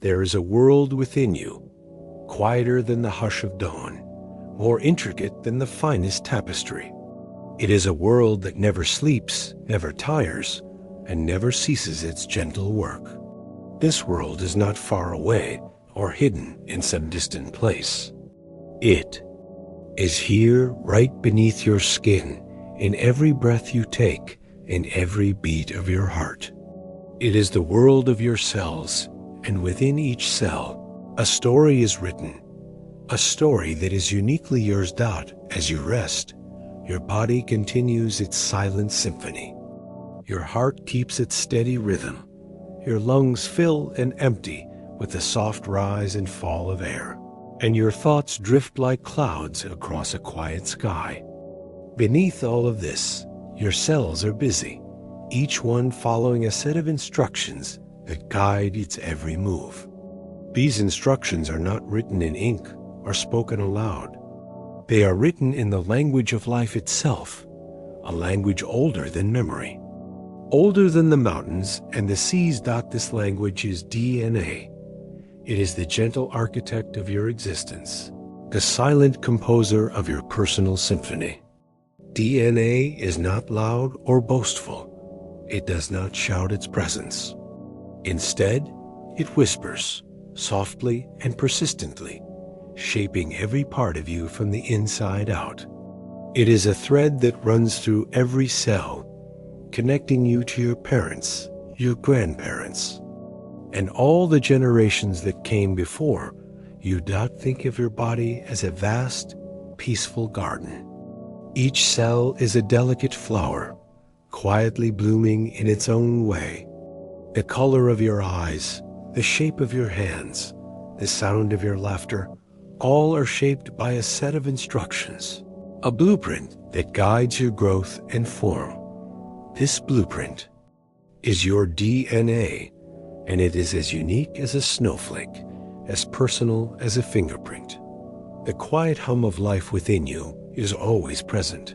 There is a world within you, quieter than the hush of dawn, more intricate than the finest tapestry. It is a world that never sleeps, never tires, and never ceases its gentle work. This world is not far away or hidden in some distant place. It is here right beneath your skin, in every breath you take, in every beat of your heart. It is the world of your cells, and within each cell, a story is written, a story that is uniquely yours. As you rest, your body continues its silent symphony. Your heart keeps its steady rhythm. Your lungs fill and empty with the soft rise and fall of air, and your thoughts drift like clouds across a quiet sky. Beneath all of this, your cells are busy, each one following a set of instructions that guide its every move. These instructions are not written in ink or spoken aloud. They are written in the language of life itself, a language older than memory, older than the mountains and the seas. This language is DNA. It is the gentle architect of your existence, the silent composer of your personal symphony. DNA is not loud or boastful. It does not shout its presence. Instead, it whispers, softly and persistently, shaping every part of you from the inside out. It is a thread that runs through every cell, connecting you to your parents, your grandparents, and all the generations that came before you. Think of your body as a vast, peaceful garden. Each cell is a delicate flower, quietly blooming in its own way. The color of your eyes, the shape of your hands, the sound of your laughter, all are shaped by a set of instructions, a blueprint that guides your growth and form. This blueprint is your DNA, and it is as unique as a snowflake, as personal as a fingerprint. The quiet hum of life within you is always present.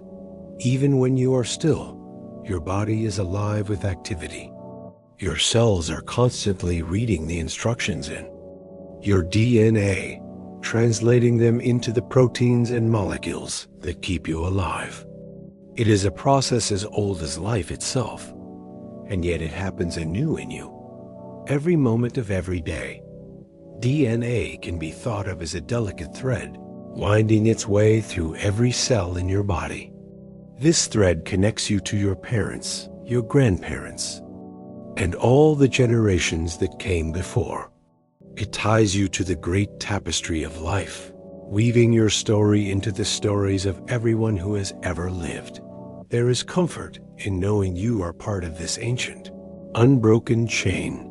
Even when you are still, your body is alive with activity. Your cells are constantly reading the instructions in your DNA, translating them into the proteins and molecules that keep you alive. It is a process as old as life itself, and yet it happens anew in you every moment of every day. DNA can be thought of as a delicate thread, winding its way through every cell in your body. This thread connects you to your parents, your grandparents, and all the generations that came before. It ties you to the great tapestry of life, weaving your story into the stories of everyone who has ever lived. There is comfort in knowing you are part of this ancient, unbroken chain.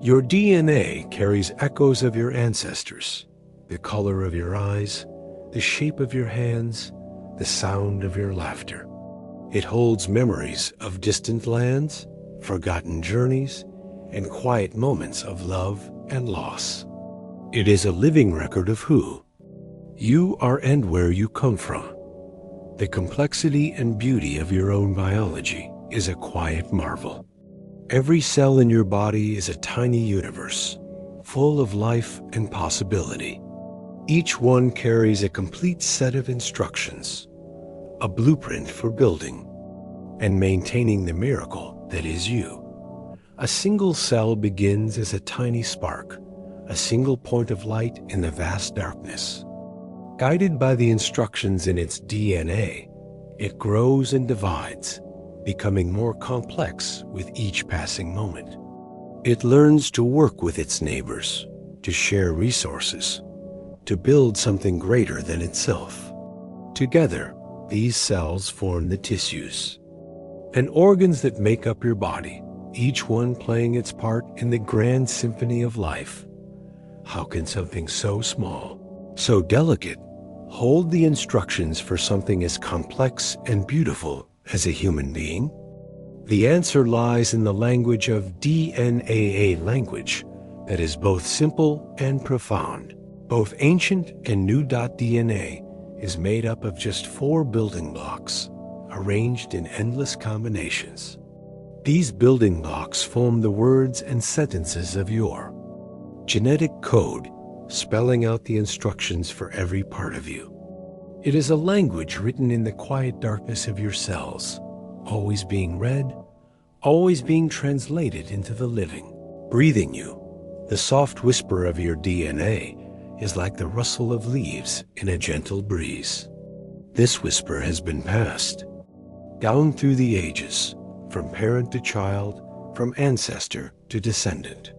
Your DNA carries echoes of your ancestors, the color of your eyes, the shape of your hands, the sound of your laughter. It holds memories of distant lands, forgotten journeys, and quiet moments of love and loss. It is a living record of who you are and where you come from. The complexity and beauty of your own biology is a quiet marvel. Every cell in your body is a tiny universe, full of life and possibility. Each one carries a complete set of instructions, a blueprint for building and maintaining the miracle that is you. A single cell begins as a tiny spark, a single point of light in the vast darkness. Guided by the instructions in its DNA, it grows and divides, becoming more complex with each passing moment. It learns to work with its neighbors, to share resources, to build something greater than itself. Together, these cells form the tissues and organs that make up your body, each one playing its part in the grand symphony of life. How can something so small, so delicate, hold the instructions for something as complex and beautiful as a human being? The answer lies in the language of DNA, language that is both simple and profound. Both ancient and new. DNA is made up of just 4 building blocks, arranged in endless combinations. These building blocks form the words and sentences of your genetic code spelling out the instructions for every part of you. It is a language written in the quiet darkness of your cells, always being read, always being translated into the living. Breathing you, the soft whisper of your DNA is like the rustle of leaves in a gentle breeze. This whisper has been passed down through the ages, from parent to child, from ancestor to descendant.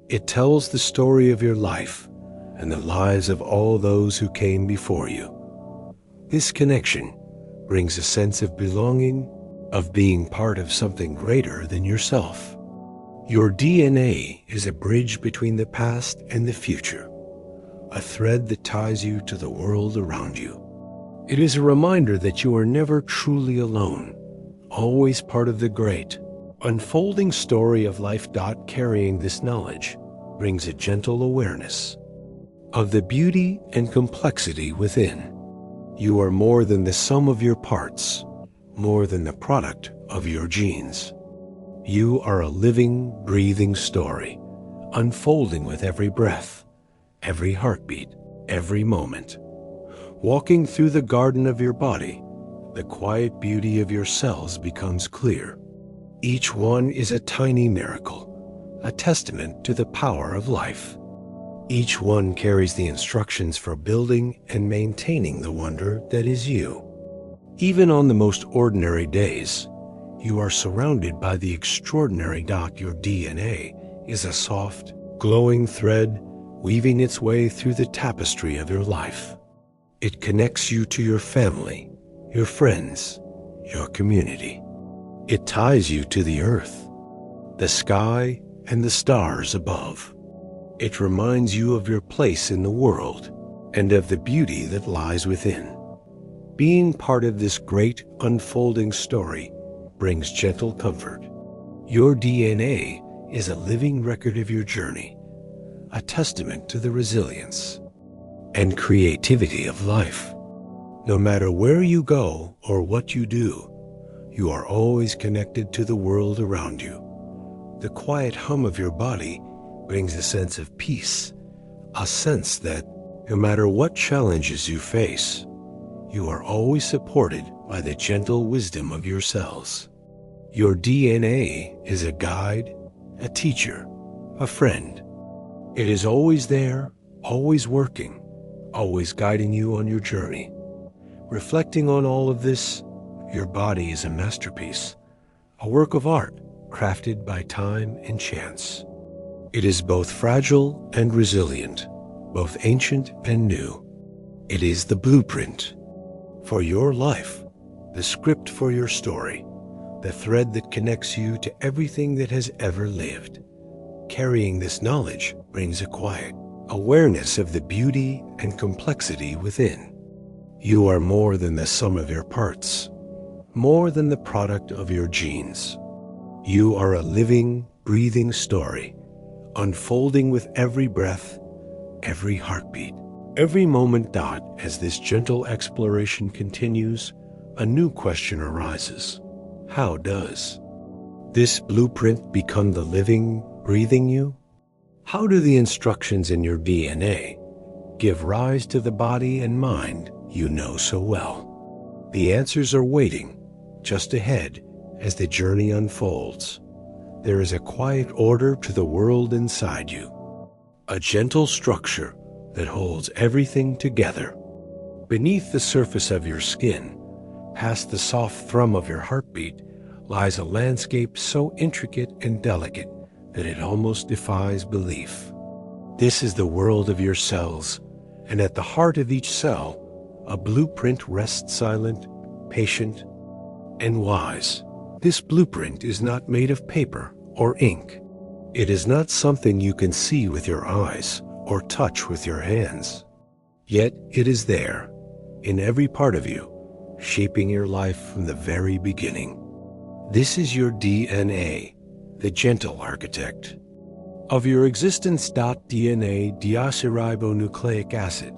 It tells the story of your life and the lives of all those who came before you. This connection brings a sense of belonging, of being part of something greater than yourself. Your DNA is a bridge between the past and the future, a thread that ties you to the world around you. It is a reminder that you are never truly alone, always part of the great, unfolding story of life. Carrying this knowledge brings a gentle awareness of the beauty and complexity within. You are more than the sum of your parts, more than the product of your genes. You are a living, breathing story, unfolding with every breath, every heartbeat, every moment. Walking through the garden of your body, the quiet beauty of your cells becomes clear. Each one is a tiny miracle, a testament to the power of life. Each one carries the instructions for building and maintaining the wonder that is you. Even on the most ordinary days, you are surrounded by the extraordinary. Your DNA is a soft, glowing thread weaving its way through the tapestry of your life. It connects you to your family, your friends, your community. It ties you to the earth, the sky, and the stars above. It reminds you of your place in the world and of the beauty that lies within. Being part of this great unfolding story brings gentle comfort. Your DNA is a living record of your journey, a testament to the resilience and creativity of life. No matter where you go or what you do, you are always connected to the world around you. The quiet hum of your body brings a sense of peace, a sense that no matter what challenges you face, you are always supported by the gentle wisdom of your cells. Your DNA is a guide, a teacher, a friend. It is always there, always working, always guiding you on your journey. Reflecting on all of this, your body is a masterpiece, a work of art crafted by time and chance. It is both fragile and resilient, both ancient and new. It is the blueprint for your life, the script for your story, the thread that connects you to everything that has ever lived. Carrying this knowledge brings a quiet awareness of the beauty and complexity within. You are more than the sum of your parts, more than the product of your genes. You are a living, breathing story, unfolding with every breath, every heartbeat, every moment. As this gentle exploration continues, a new question arises. How does this blueprint become the living, breathing you? How do the instructions in your DNA give rise to the body and mind you know so well? The answers are waiting just ahead as the journey unfolds. There is a quiet order to the world inside you, a gentle structure that holds everything together. Beneath the surface of your skin, past the soft thrum of your heartbeat, lies a landscape so intricate and delicate that it almost defies belief. This is the world of your cells, and at the heart of each cell, a blueprint rests silent, patient, and wise. This blueprint is not made of paper or ink. It is not something you can see with your eyes or touch with your hands. Yet it is there, in every part of you, shaping your life from the very beginning. This is your DNA, the gentle architect of your existence. DNA, deoxyribonucleic acid,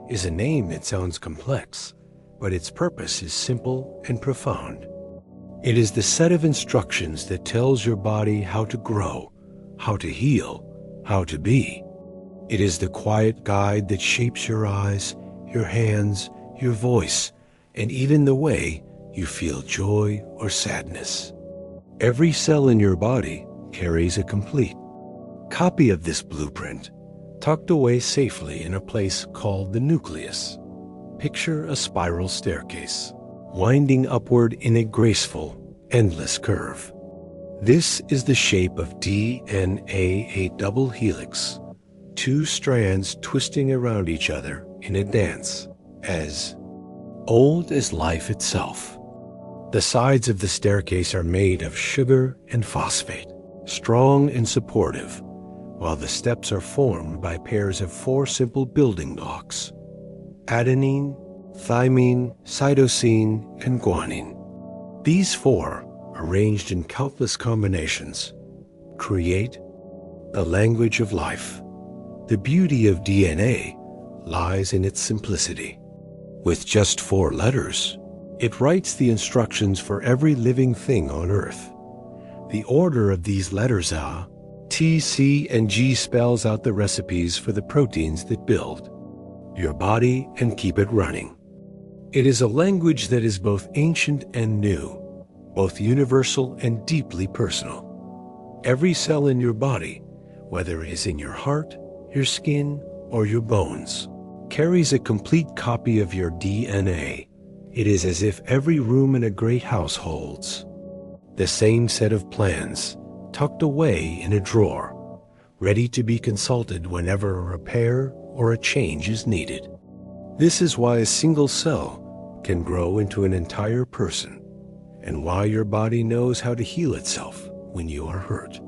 is a name that sounds complex, but its purpose is simple and profound. It is the set of instructions that tells your body how to grow, how to heal, how to be. It is the quiet guide that shapes your eyes, your hands, your voice, and even the way you feel joy or sadness. Every cell in your body carries a complete copy of this blueprint, tucked away safely in a place called the nucleus. Picture a spiral staircase, winding upward in a graceful, endless curve. This is the shape of DNA, a double helix, two strands twisting around each other in a dance, as old as life itself. The sides of the staircase are made of sugar and phosphate, strong and supportive, while the steps are formed by pairs of four simple building blocks: adenine, thymine, cytosine, and guanine. These four, arranged in countless combinations, create the language of life. The beauty of DNA lies in its simplicity. With just 4 letters, it writes the instructions for every living thing on Earth. The order of these letters are T, C, and G spells out the recipes for the proteins that build your body and keep it running. It is a language that is both ancient and new, both universal and deeply personal. Every cell in your body, whether it is in your heart, your skin, or your bones, carries a complete copy of your DNA. It is as if every room in a great house holds the same set of plans, tucked away in a drawer, ready to be consulted whenever a repair or a change is needed. This is why a single cell can grow into an entire person, and why your body knows how to heal itself when you are hurt.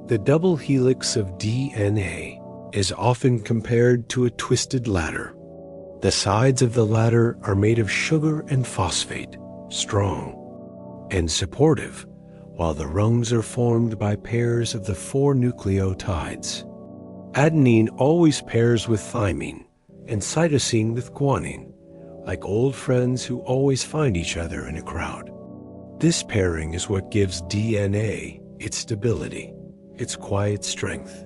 The double helix of DNA is often compared to a twisted ladder. The sides of the ladder are made of sugar and phosphate, strong and supportive, while the rungs are formed by pairs of the 4 nucleotides. Adenine always pairs with thymine, and cytosine with guanine, like old friends who always find each other in a crowd. This pairing is what gives DNA its stability, its quiet strength.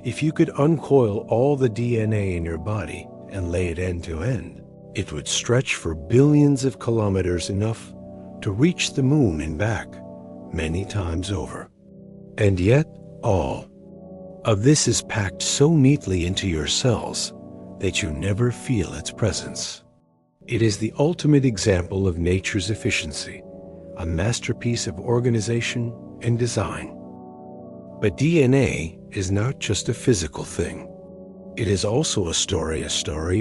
If you could uncoil all the DNA in your body and lay it end to end, it would stretch for billions of kilometers, enough to reach the moon and back many times over. And yet, all of this is packed so neatly into your cells that you never feel its presence. It is the ultimate example of nature's efficiency, a masterpiece of organization and design. But DNA is not just a physical thing. It is also a story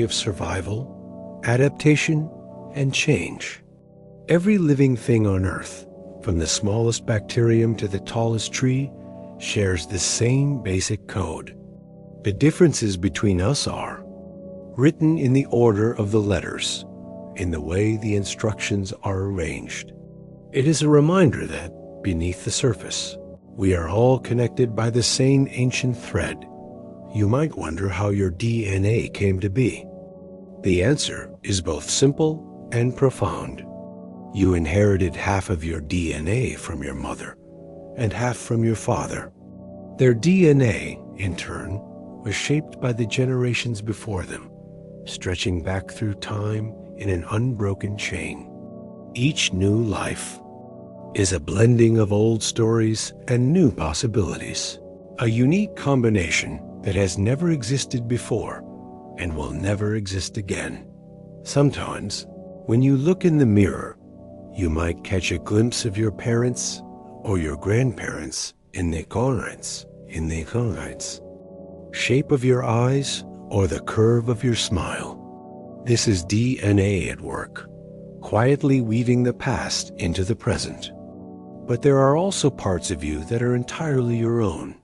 of survival, adaptation, and change. Every living thing on Earth, from the smallest bacterium to the tallest tree, shares the same basic code. The differences between us are written in the order of the letters, in the way the instructions are arranged. It is a reminder that, beneath the surface, we are all connected by the same ancient thread. You might wonder how your DNA came to be. The answer is both simple and profound. You inherited half of your DNA from your mother and half from your father. Their DNA, in turn, was shaped by the generations before them, stretching back through time in an unbroken chain. Each new life is a blending of old stories and new possibilities, a unique combination that has never existed before and will never exist again. Sometimes, when you look in the mirror, you might catch a glimpse of your parents or your grandparents in the corners, shape of your eyes, or the curve of your smile. This is DNA at work, quietly weaving the past into the present. But there are also parts of you that are entirely your own,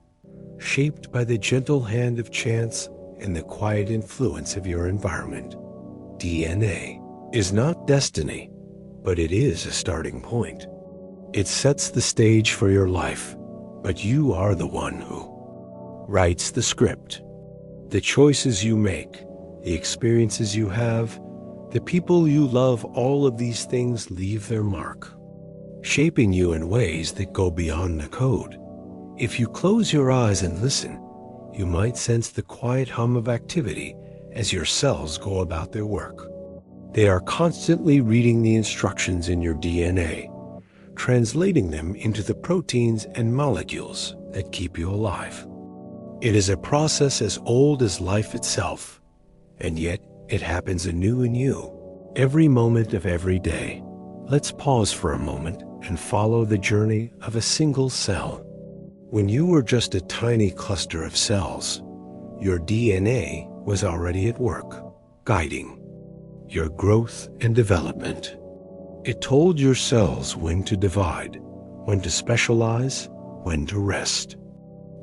shaped by the gentle hand of chance and the quiet influence of your environment. DNA is not destiny, but it is a starting point. It sets the stage for your life, but you are the one who writes the script. The choices you make, the experiences you have, the people you love, all of these things leave their mark, shaping you in ways that go beyond the code. If you close your eyes and listen, you might sense the quiet hum of activity as your cells go about their work. They are constantly reading the instructions in your DNA, translating them into the proteins and molecules that keep you alive. It is a process as old as life itself, and yet it happens anew in you every moment of every day. Let's pause for a moment and follow the journey of a single cell. When you were just a tiny cluster of cells, your DNA was already at work, guiding your growth and development. It told your cells when to divide, when to specialize, when to rest.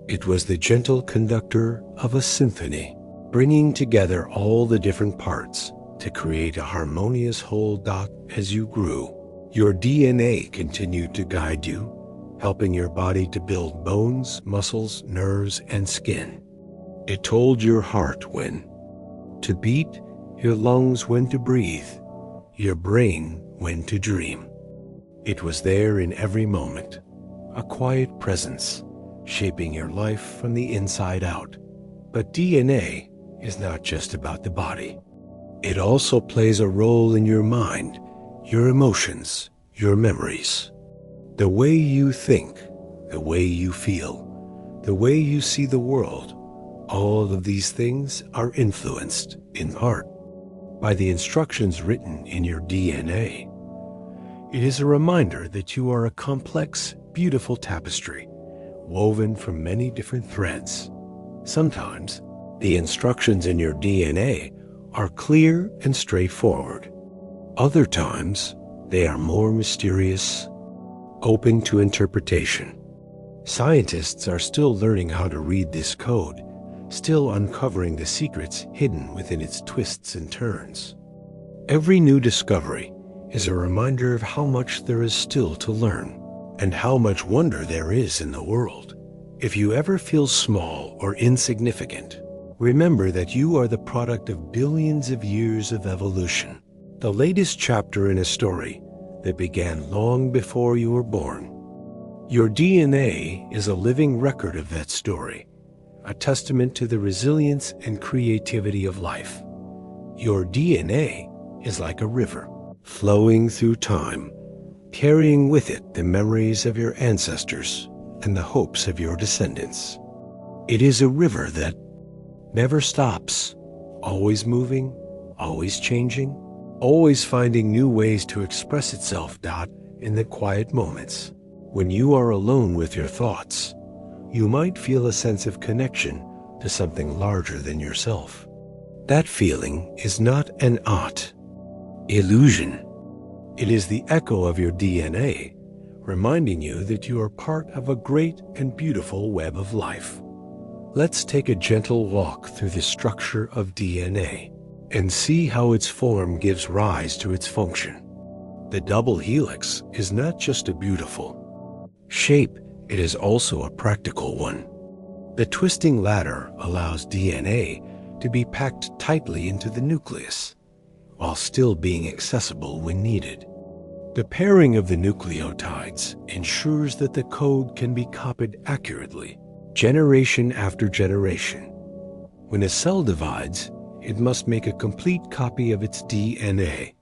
It was the gentle conductor of a symphony, bringing together all the different parts to create a harmonious whole. As you grew, your DNA continued to guide you, helping your body to build bones, muscles, nerves, and skin. It told your heart when to beat, your lungs when to breathe, your brain when to dream. It was there in every moment, a quiet presence, shaping your life from the inside out. But DNA is not just about the body. It also plays a role in your mind, your emotions, your memories. The way you think, the way you feel, the way you see the world, all of these things are influenced, in part, by the instructions written in your DNA. It is a reminder that you are a complex, beautiful tapestry, woven from many different threads. Sometimes, the instructions in your DNA are clear and straightforward. Other times, they are more mysterious, open to interpretation. Scientists are still learning how to read this code, still uncovering the secrets hidden within its twists and turns. Every new discovery is a reminder of how much there is still to learn, and how much wonder there is in the world. If you ever feel small or insignificant, remember that you are the product of billions of years of evolution, the latest chapter in a story that began long before you were born. Your DNA is a living record of that story, a testament to the resilience and creativity of life. Your DNA is like a river, flowing through time, carrying with it the memories of your ancestors and the hopes of your descendants. It is a river that never stops, always moving, always changing, always finding new ways to express itself. In the quiet moments, when you are alone with your thoughts, you might feel a sense of connection to something larger than yourself. That feeling is not an illusion. It is the echo of your DNA, reminding you that you are part of a great and beautiful web of life. Let's take a gentle walk through the structure of DNA and see how its form gives rise to its function. The double helix is not just a beautiful shape, it is also a practical one. The twisting ladder allows DNA to be packed tightly into the nucleus, while still being accessible when needed. The pairing of the nucleotides ensures that the code can be copied accurately, generation after generation. When a cell divides, it must make a complete copy of its DNA.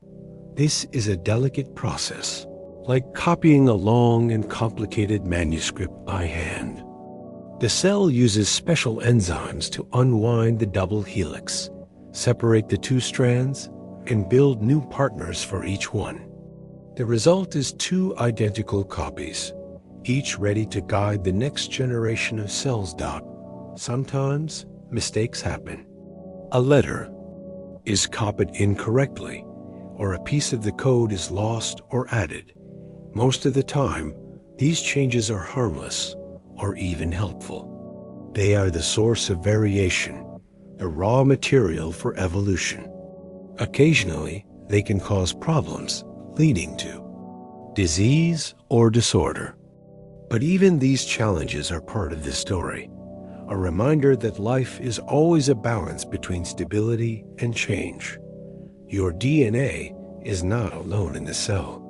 This is a delicate process, like copying a long and complicated manuscript by hand. The cell uses special enzymes to unwind the double helix, separate the two strands, and build new partners for each one. The result is two identical copies, each ready to guide the next generation of cells. Sometimes mistakes happen. A letter is copied incorrectly, or a piece of the code is lost or added. Most of the time, these changes are harmless or even helpful. They are the source of variation, the raw material for evolution. Occasionally, they can cause problems, leading to disease or disorder. But even these challenges are part of the story, a reminder that life is always a balance between stability and change. Your DNA is not alone in the cell.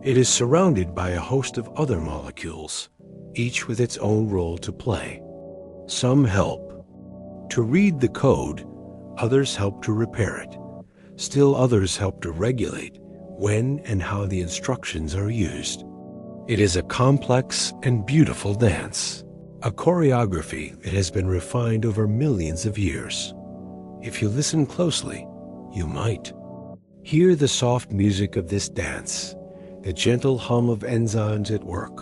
It is surrounded by a host of other molecules, each with its own role to play. Some help, To read the code, others help to repair it. Still others help to regulate when and how the instructions are used. It is a complex and beautiful dance, a choreography that has been refined over millions of years. If you listen closely, you might hear the soft music of this dance, the gentle hum of enzymes at work,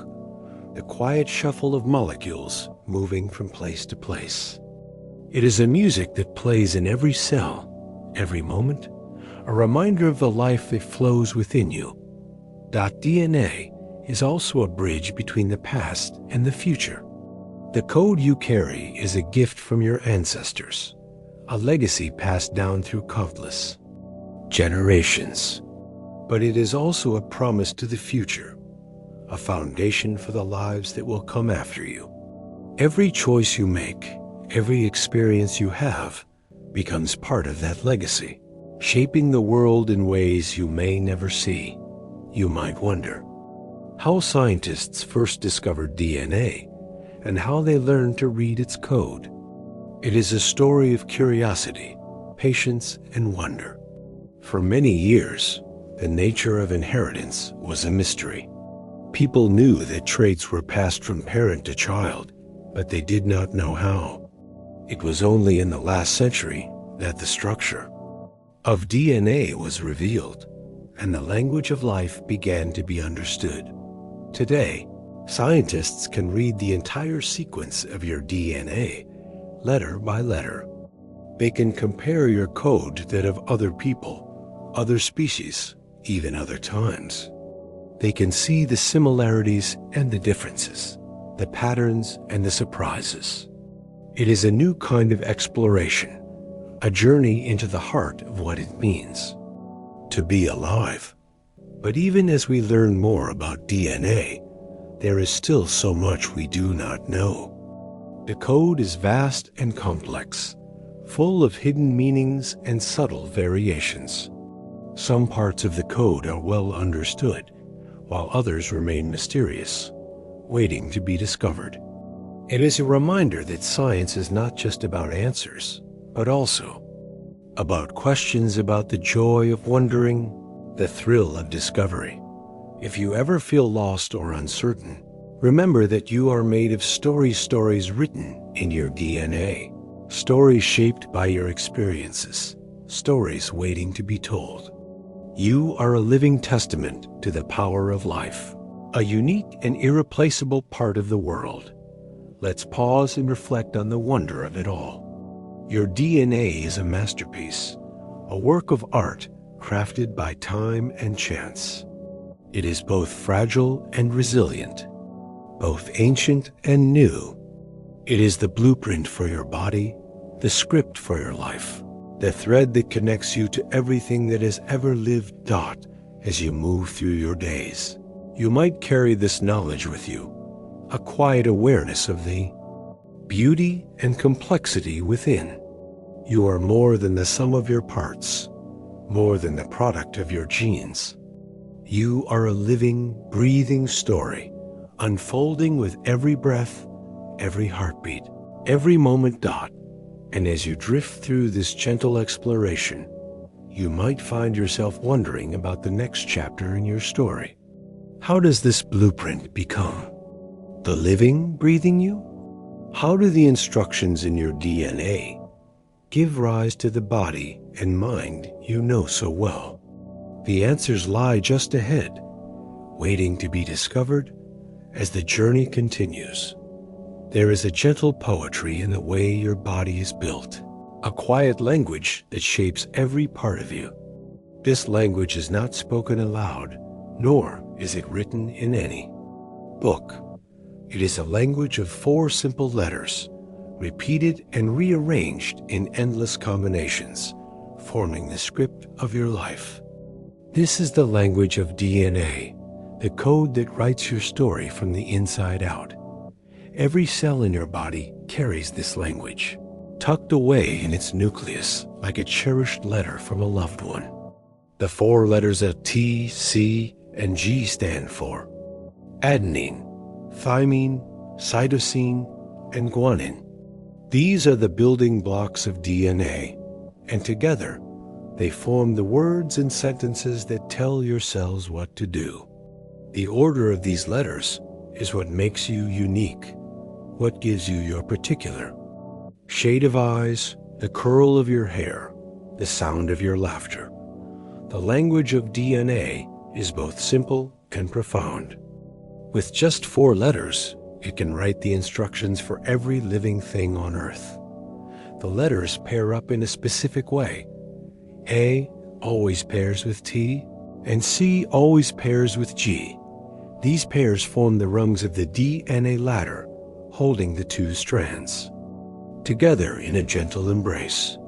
the quiet shuffle of molecules moving from place to place. It is a music that plays in every cell, every moment, a reminder of the life that flows within you. DNA is also a bridge between the past and the future. The code you carry is a gift from your ancestors, a legacy passed down through countless generations. But it is also a promise to the future, a foundation for the lives that will come after you. Every choice you make, every experience you have, becomes part of that legacy, shaping the world in ways you may never see. You might wonder how scientists first discovered DNA and how they learned to read its code. It is a story of curiosity, patience, and wonder. For many years, the nature of inheritance was a mystery. People knew that traits were passed from parent to child, but they did not know how. It was only in the last century that the structure of DNA was revealed, and the language of life began to be understood. Today, scientists can read the entire sequence of your DNA, letter by letter. They can compare your code to that of other people, other species, even other times. They can see the similarities and the differences, the patterns and the surprises. It is a new kind of exploration, a journey into the heart of what it means to be alive. But even as we learn more about DNA, there is still so much we do not know. The code is vast and complex, full of hidden meanings and subtle variations. Some parts of the code are well understood, while others remain mysterious, waiting to be discovered. It is a reminder that science is not just about answers, but also about questions, about the joy of wondering, the thrill of discovery. If you ever feel lost or uncertain, remember that you are made of stories written in your DNA, stories shaped by your experiences, stories waiting to be told. You are a living testament to the power of life, a unique and irreplaceable part of the world. Let's pause and reflect on the wonder of it all. Your DNA is a masterpiece, a work of art crafted by time and chance. It is both fragile and resilient, both ancient and new. It is the blueprint for your body, the script for your life, the thread that connects you to everything that has ever lived. As you move through your days, you might carry this knowledge with you, a quiet awareness of the beauty and complexity within. You are more than the sum of your parts, more than the product of your genes. You are a living, breathing story, unfolding with every breath, every heartbeat, every moment. And as you drift through this gentle exploration, you might find yourself wondering about the next chapter in your story. How does this blueprint become the living, breathing you? How do the instructions in your DNA give rise to the body and mind you know so well? The answers lie just ahead, waiting to be discovered as the journey continues. There is a gentle poetry in the way your body is built, a quiet language that shapes every part of you. This language is not spoken aloud, nor is it written in any book. It is a language of 4 simple letters, repeated and rearranged in endless combinations, forming the script of your life. This is the language of DNA, the code that writes your story from the inside out. Every cell in your body carries this language, tucked away in its nucleus like a cherished letter from a loved one. The 4 letters of T, C, and G stand for adenine, thymine, cytosine, and guanine. These are the building blocks of DNA, and together they form the words and sentences that tell your cells what to do. The order of these letters is what makes you unique, what gives you your particular shade of eyes, the curl of your hair, the sound of your laughter. The language of DNA is both simple and profound. With just 4 letters, it can write the instructions for every living thing on Earth. The letters pair up in a specific way. A always pairs with T, and C always pairs with G. These pairs form the rungs of the DNA ladder, holding the 2 strands together in a gentle embrace.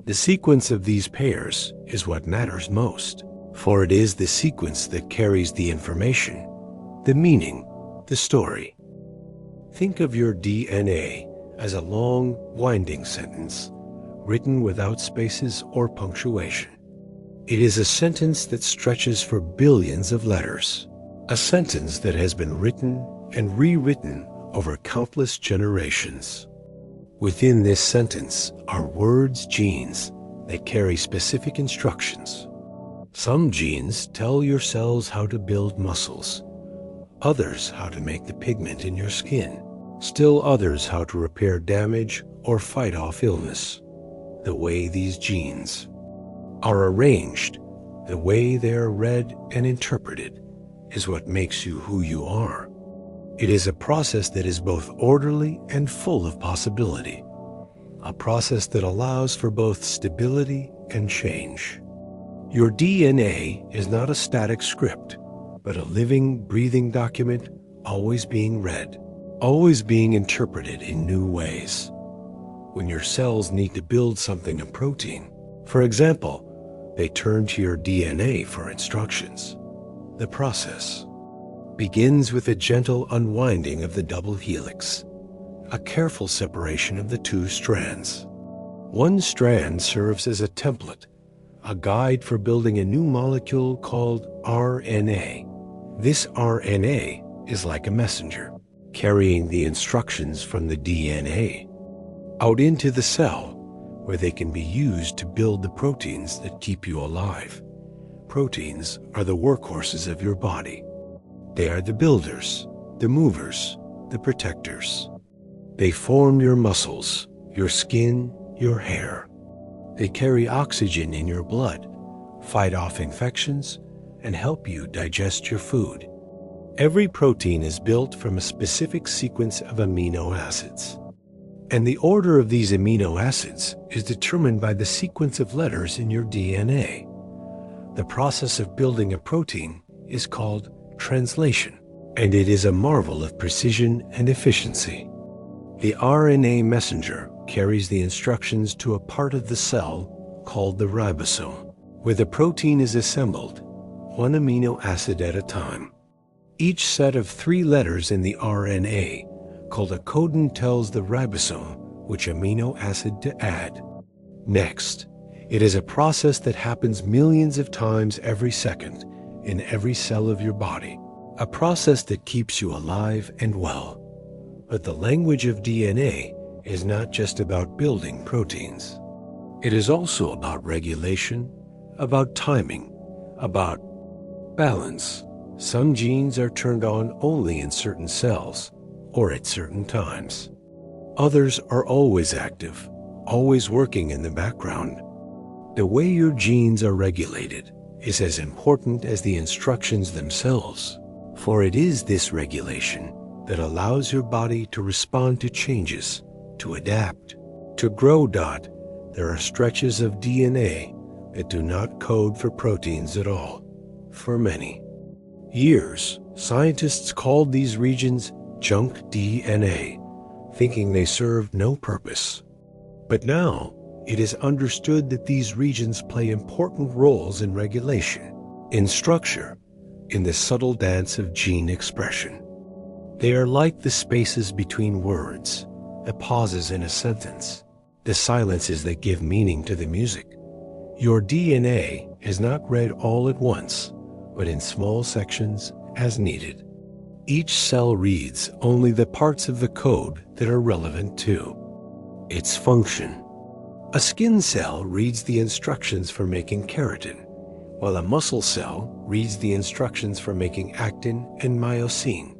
The sequence of these pairs is what matters most, for it is the sequence that carries the information, the meaning, the story. Think of your DNA as a long, winding sentence, written without spaces or punctuation. It is a sentence that stretches for billions of letters, a sentence that has been written and rewritten over countless generations. Within this sentence are words, genes, that carry specific instructions. Some genes tell your cells how to build muscles, others how to make the pigment in your skin, still others how to repair damage or fight off illness. The way these genes are arranged, the way they are read and interpreted, is what makes you who you are. It is a process that is both orderly and full of possibility, a process that allows for both stability and change. Your DNA is not a static script, but a living, breathing document, always being read, always being interpreted in new ways. When your cells need to build something, a protein, for example, they turn to your DNA for instructions. The process begins with a gentle unwinding of the double helix, a careful separation of the 2 strands. One strand serves as a template, a guide for building a new molecule called RNA. This RNA is like a messenger, carrying the instructions from the DNA out into the cell, where they can be used to build the proteins that keep you alive. Proteins are the workhorses of your body. They are the builders, the movers, the protectors. They form your muscles, your skin, your hair. They carry oxygen in your blood, fight off infections, and help you digest your food. Every protein is built from a specific sequence of amino acids, and the order of these amino acids is determined by the sequence of letters in your DNA. The process of building a protein is called translation, and it is a marvel of precision and efficiency. The RNA messenger carries the instructions to a part of the cell called the ribosome, where the protein is assembled, one amino acid at a time. Each set of 3 letters in the RNA, called a codon, tells the ribosome which amino acid to add. Next, it is a process that happens millions of times every second in every cell of your body, a process that keeps you alive and well. But the language of DNA is not just about building proteins. It is also about regulation, about timing, about balance. Some genes are turned on only in certain cells or at certain times. Others are always active, always working in the background. The way your genes are regulated is as important as the instructions themselves, for it is this regulation that allows your body to respond to changes, to adapt, to grow. There are stretches of DNA that do not code for proteins at all. For many years, scientists called these regions junk DNA, thinking they served no purpose. But now, it is understood that these regions play important roles in regulation, in structure, in the subtle dance of gene expression. They are like the spaces between words, the pauses in a sentence, the silences that give meaning to the music. Your DNA is not read all at once, but in small sections as needed. Each cell reads only the parts of the code that are relevant to. Its function. A skin cell reads the instructions for making keratin, while a muscle cell reads the instructions for making actin and myosin.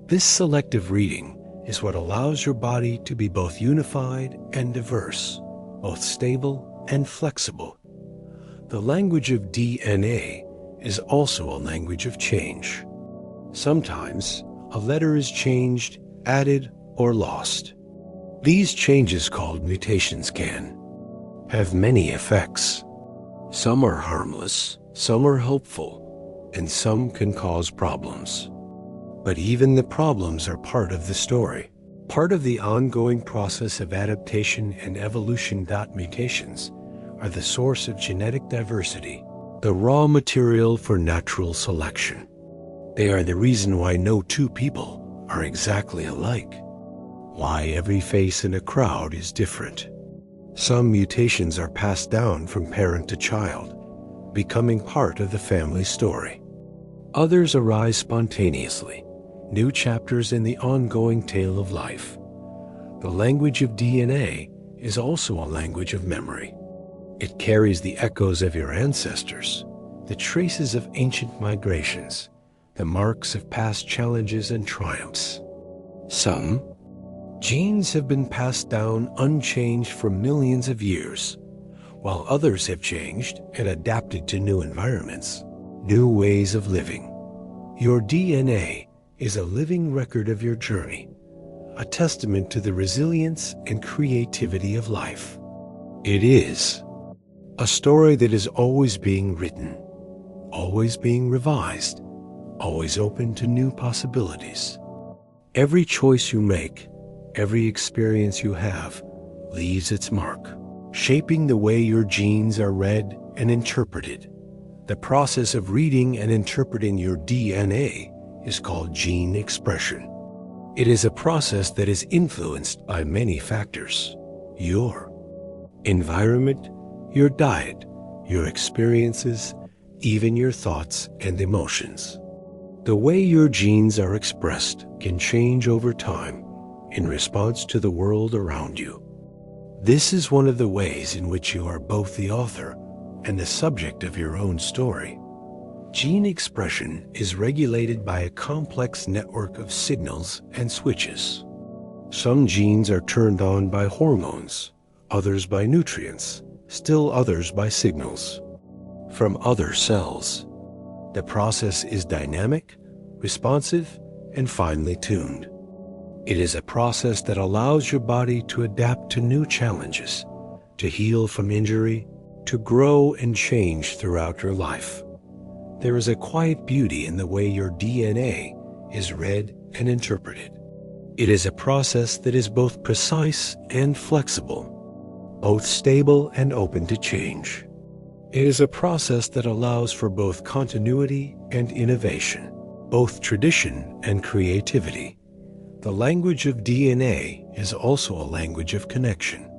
This selective reading is what allows your body to be both unified and diverse, both stable and flexible. The language of DNA is also a language of change. Sometimes, a letter is changed, added, or lost. These changes, called mutations, can have many effects. Some are harmless, some are helpful, and some can cause problems. But even the problems are part of the story, part of the ongoing process of adaptation and evolution. Mutations are the source of genetic diversity, the raw material for natural selection. They are the reason why no two people are exactly alike, why every face in a crowd is different. Some mutations are passed down from parent to child, becoming part of the family story. Others arise spontaneously, new chapters in the ongoing tale of life. The language of DNA is also a language of memory. It carries the echoes of your ancestors, the traces of ancient migrations, the marks of past challenges and triumphs. Some genes have been passed down unchanged for millions of years, while others have changed and adapted to new environments, new ways of living. Your DNA is a living record of your journey, a testament to the resilience and creativity of life. It is a story that is always being written, always being revised, always open to new possibilities. Every choice you make, every experience you have, leaves its mark, shaping the way your genes are read and interpreted. The process of reading and interpreting your DNA is called gene expression. It is a process that is influenced by many factors: your environment, your diet, your experiences, even your thoughts and emotions. The way your genes are expressed can change over time in response to the world around you. This is one of the ways in which you are both the author and the subject of your own story. Gene expression is regulated by a complex network of signals and switches. Some genes are turned on by hormones, others by nutrients, still others by signals from other cells. The process is dynamic, responsive, and finely tuned. It is a process that allows your body to adapt to new challenges, to heal from injury, to grow and change throughout your life. There is a quiet beauty in the way your DNA is read and interpreted. It is a process that is both precise and flexible, both stable and open to change. It is a process that allows for both continuity and innovation, both tradition and creativity. The language of DNA is also a language of connection.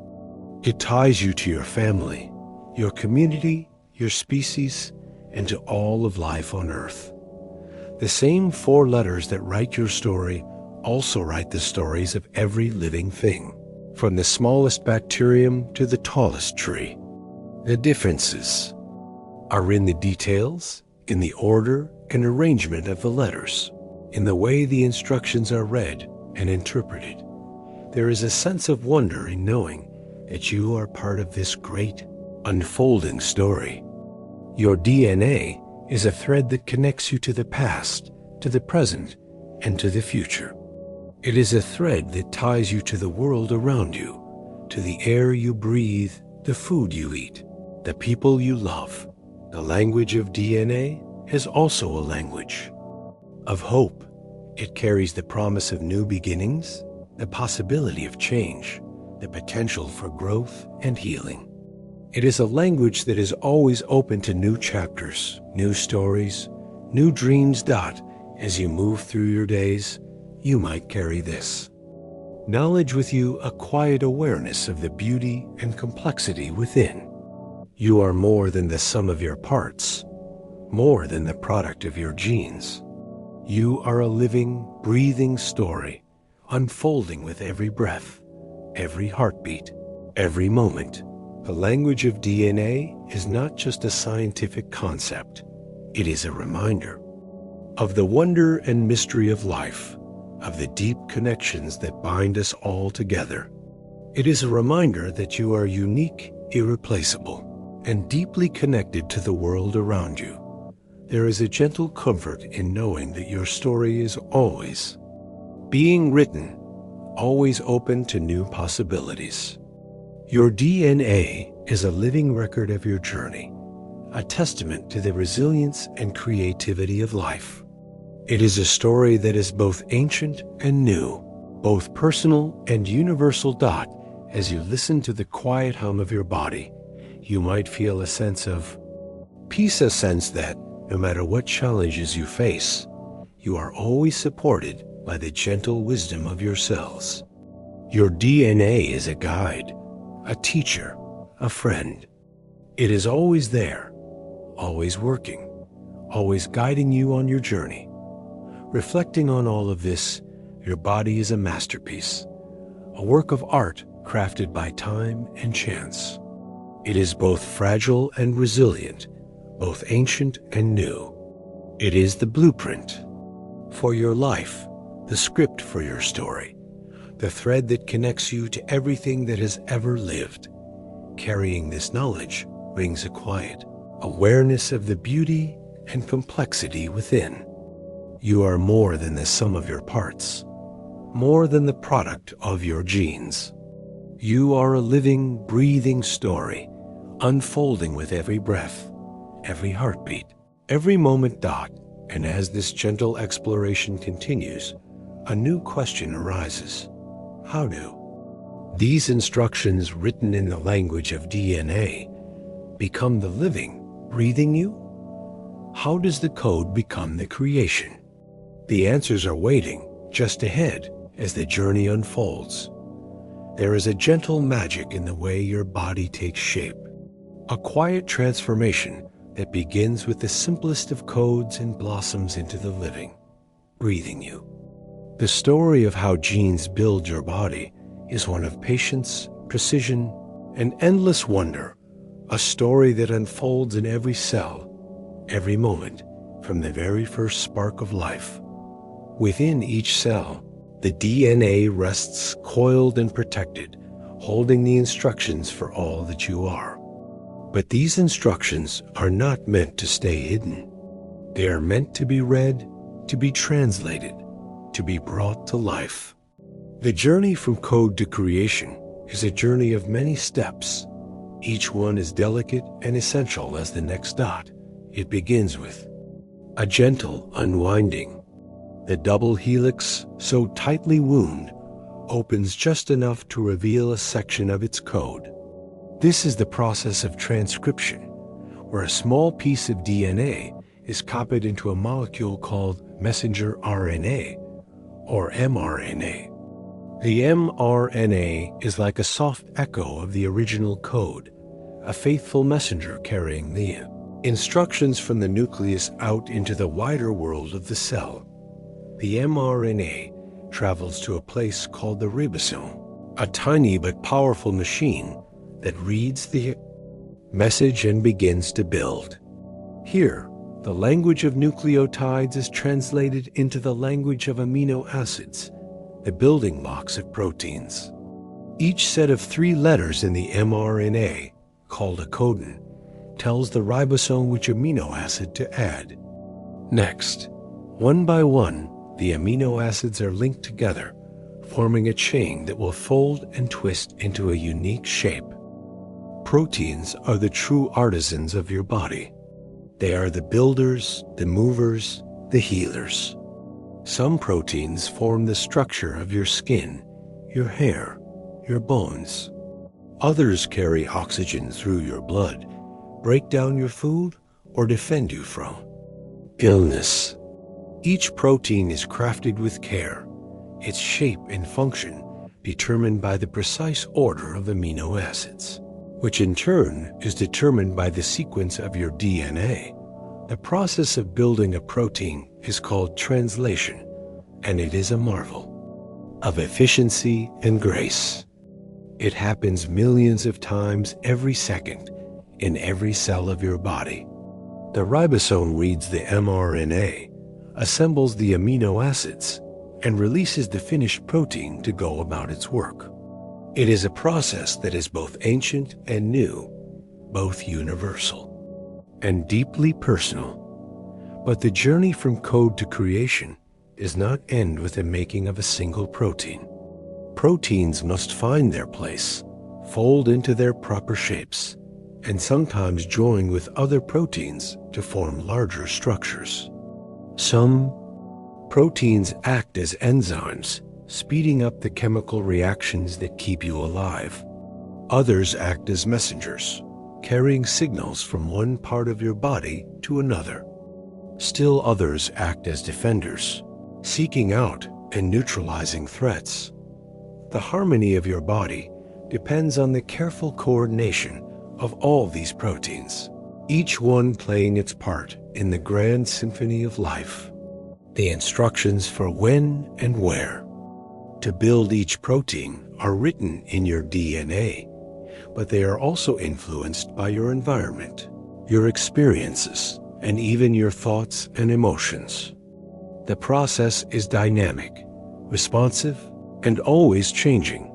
It ties you to your family, your community, your species, and to all of life on Earth. The same 4 letters that write your story also write the stories of every living thing, from the smallest bacterium to the tallest tree. The differences are in the details, in the order and arrangement of the letters, in the way the instructions are read and interpreted. There is a sense of wonder in knowing that you are part of this great, unfolding story. Your DNA is a thread that connects you to the past, to the present, and to the future. It is a thread that ties you to the world around you, to the air you breathe, the food you eat, the people you love. The language of DNA is also a language of hope. It carries the promise of new beginnings, the possibility of change, the potential for growth and healing. It is a language that is always open to new chapters, new stories, new dreams. As you move through your days, you might carry this knowledge with you, a quiet awareness of the beauty and complexity within. You are more than the sum of your parts, more than the product of your genes. You are a living, breathing story, unfolding with every breath, every heartbeat, every moment. The language of DNA is not just a scientific concept. It is a reminder of the wonder and mystery of life, of the deep connections that bind us all together. It is a reminder that you are unique, irreplaceable, and deeply connected to the world around you. There is a gentle comfort in knowing that your story is always being written, always open to new possibilities. Your DNA is a living record of your journey, a testament to the resilience and creativity of life. It is a story that is both ancient and new, both personal and universal. As you listen to the quiet hum of your body, you might feel a sense of peace, a sense that no matter what challenges you face, you are always supported by the gentle wisdom of your cells. Your DNA is a guide, a teacher, a friend. It is always there, always working, always guiding you on your journey. Reflecting on all of this, your body is a masterpiece, a work of art crafted by time and chance. It is both fragile and resilient, both ancient and new. It is the blueprint for your life, the script for your story, the thread that connects you to everything that has ever lived. Carrying this knowledge brings a quiet awareness of the beauty and complexity within. You are more than the sum of your parts, more than the product of your genes. You are a living, breathing story, unfolding with every breath, every heartbeat, every moment. And as this gentle exploration continues, a new question arises. How do these instructions written in the language of DNA become the living, breathing you? How does the code become the creation? The answers are waiting just ahead as the journey unfolds. There is a gentle magic in the way your body takes shape, a quiet transformation that begins with the simplest of codes and blossoms into the living, breathing you. The story of how genes build your body is one of patience, precision, and endless wonder, a story that unfolds in every cell, every moment, from the very first spark of life. Within each cell, the DNA rests coiled and protected, holding the instructions for all that you are. But these instructions are not meant to stay hidden. They are meant to be read, to be translated, to be brought to life. The journey from code to creation is a journey of many steps, each one as delicate and essential as the next. It begins with a gentle unwinding. The double helix, so tightly wound, opens just enough to reveal a section of its code. This is the process of transcription, where a small piece of DNA is copied into a molecule called messenger RNA, or mRNA. The mRNA is like a soft echo of the original code, a faithful messenger carrying the instructions from the nucleus out into the wider world of the cell. The mRNA travels to a place called the ribosome, a tiny but powerful machine that reads the message and begins to build. Here, the language of nucleotides is translated into the language of amino acids, the building blocks of proteins. Each set of 3 letters in the mRNA, called a codon, tells the ribosome which amino acid to add. Next, one by one, the amino acids are linked together, forming a chain that will fold and twist into a unique shape. Proteins are the true artisans of your body. They are the builders, the movers, the healers. Some proteins form the structure of your skin, your hair, your bones. Others carry oxygen through your blood, break down your food, or defend you from illness. Each protein is crafted with care, its shape and function determined by the precise order of amino acids, which in turn is determined by the sequence of your DNA. The process of building a protein is called translation, and it is a marvel of efficiency and grace. It happens millions of times every second in every cell of your body. The ribosome reads the mRNA, assembles the amino acids, and releases the finished protein to go about its work. It is a process that is both ancient and new, both universal and deeply personal. But the journey from code to creation does not end with the making of a single protein. Proteins must find their place, fold into their proper shapes, and sometimes join with other proteins to form larger structures. Some proteins act as enzymes, speeding up the chemical reactions that keep you alive. Others act as messengers, carrying signals from one part of your body to another. Still others act as defenders, seeking out and neutralizing threats. The harmony of your body depends on the careful coordination of all these proteins, each one playing its part in the grand symphony of life. The instructions for when and where to build each protein are written in your DNA, but they are also influenced by your environment, your experiences, and even your thoughts and emotions. The process is dynamic, responsive, and always changing.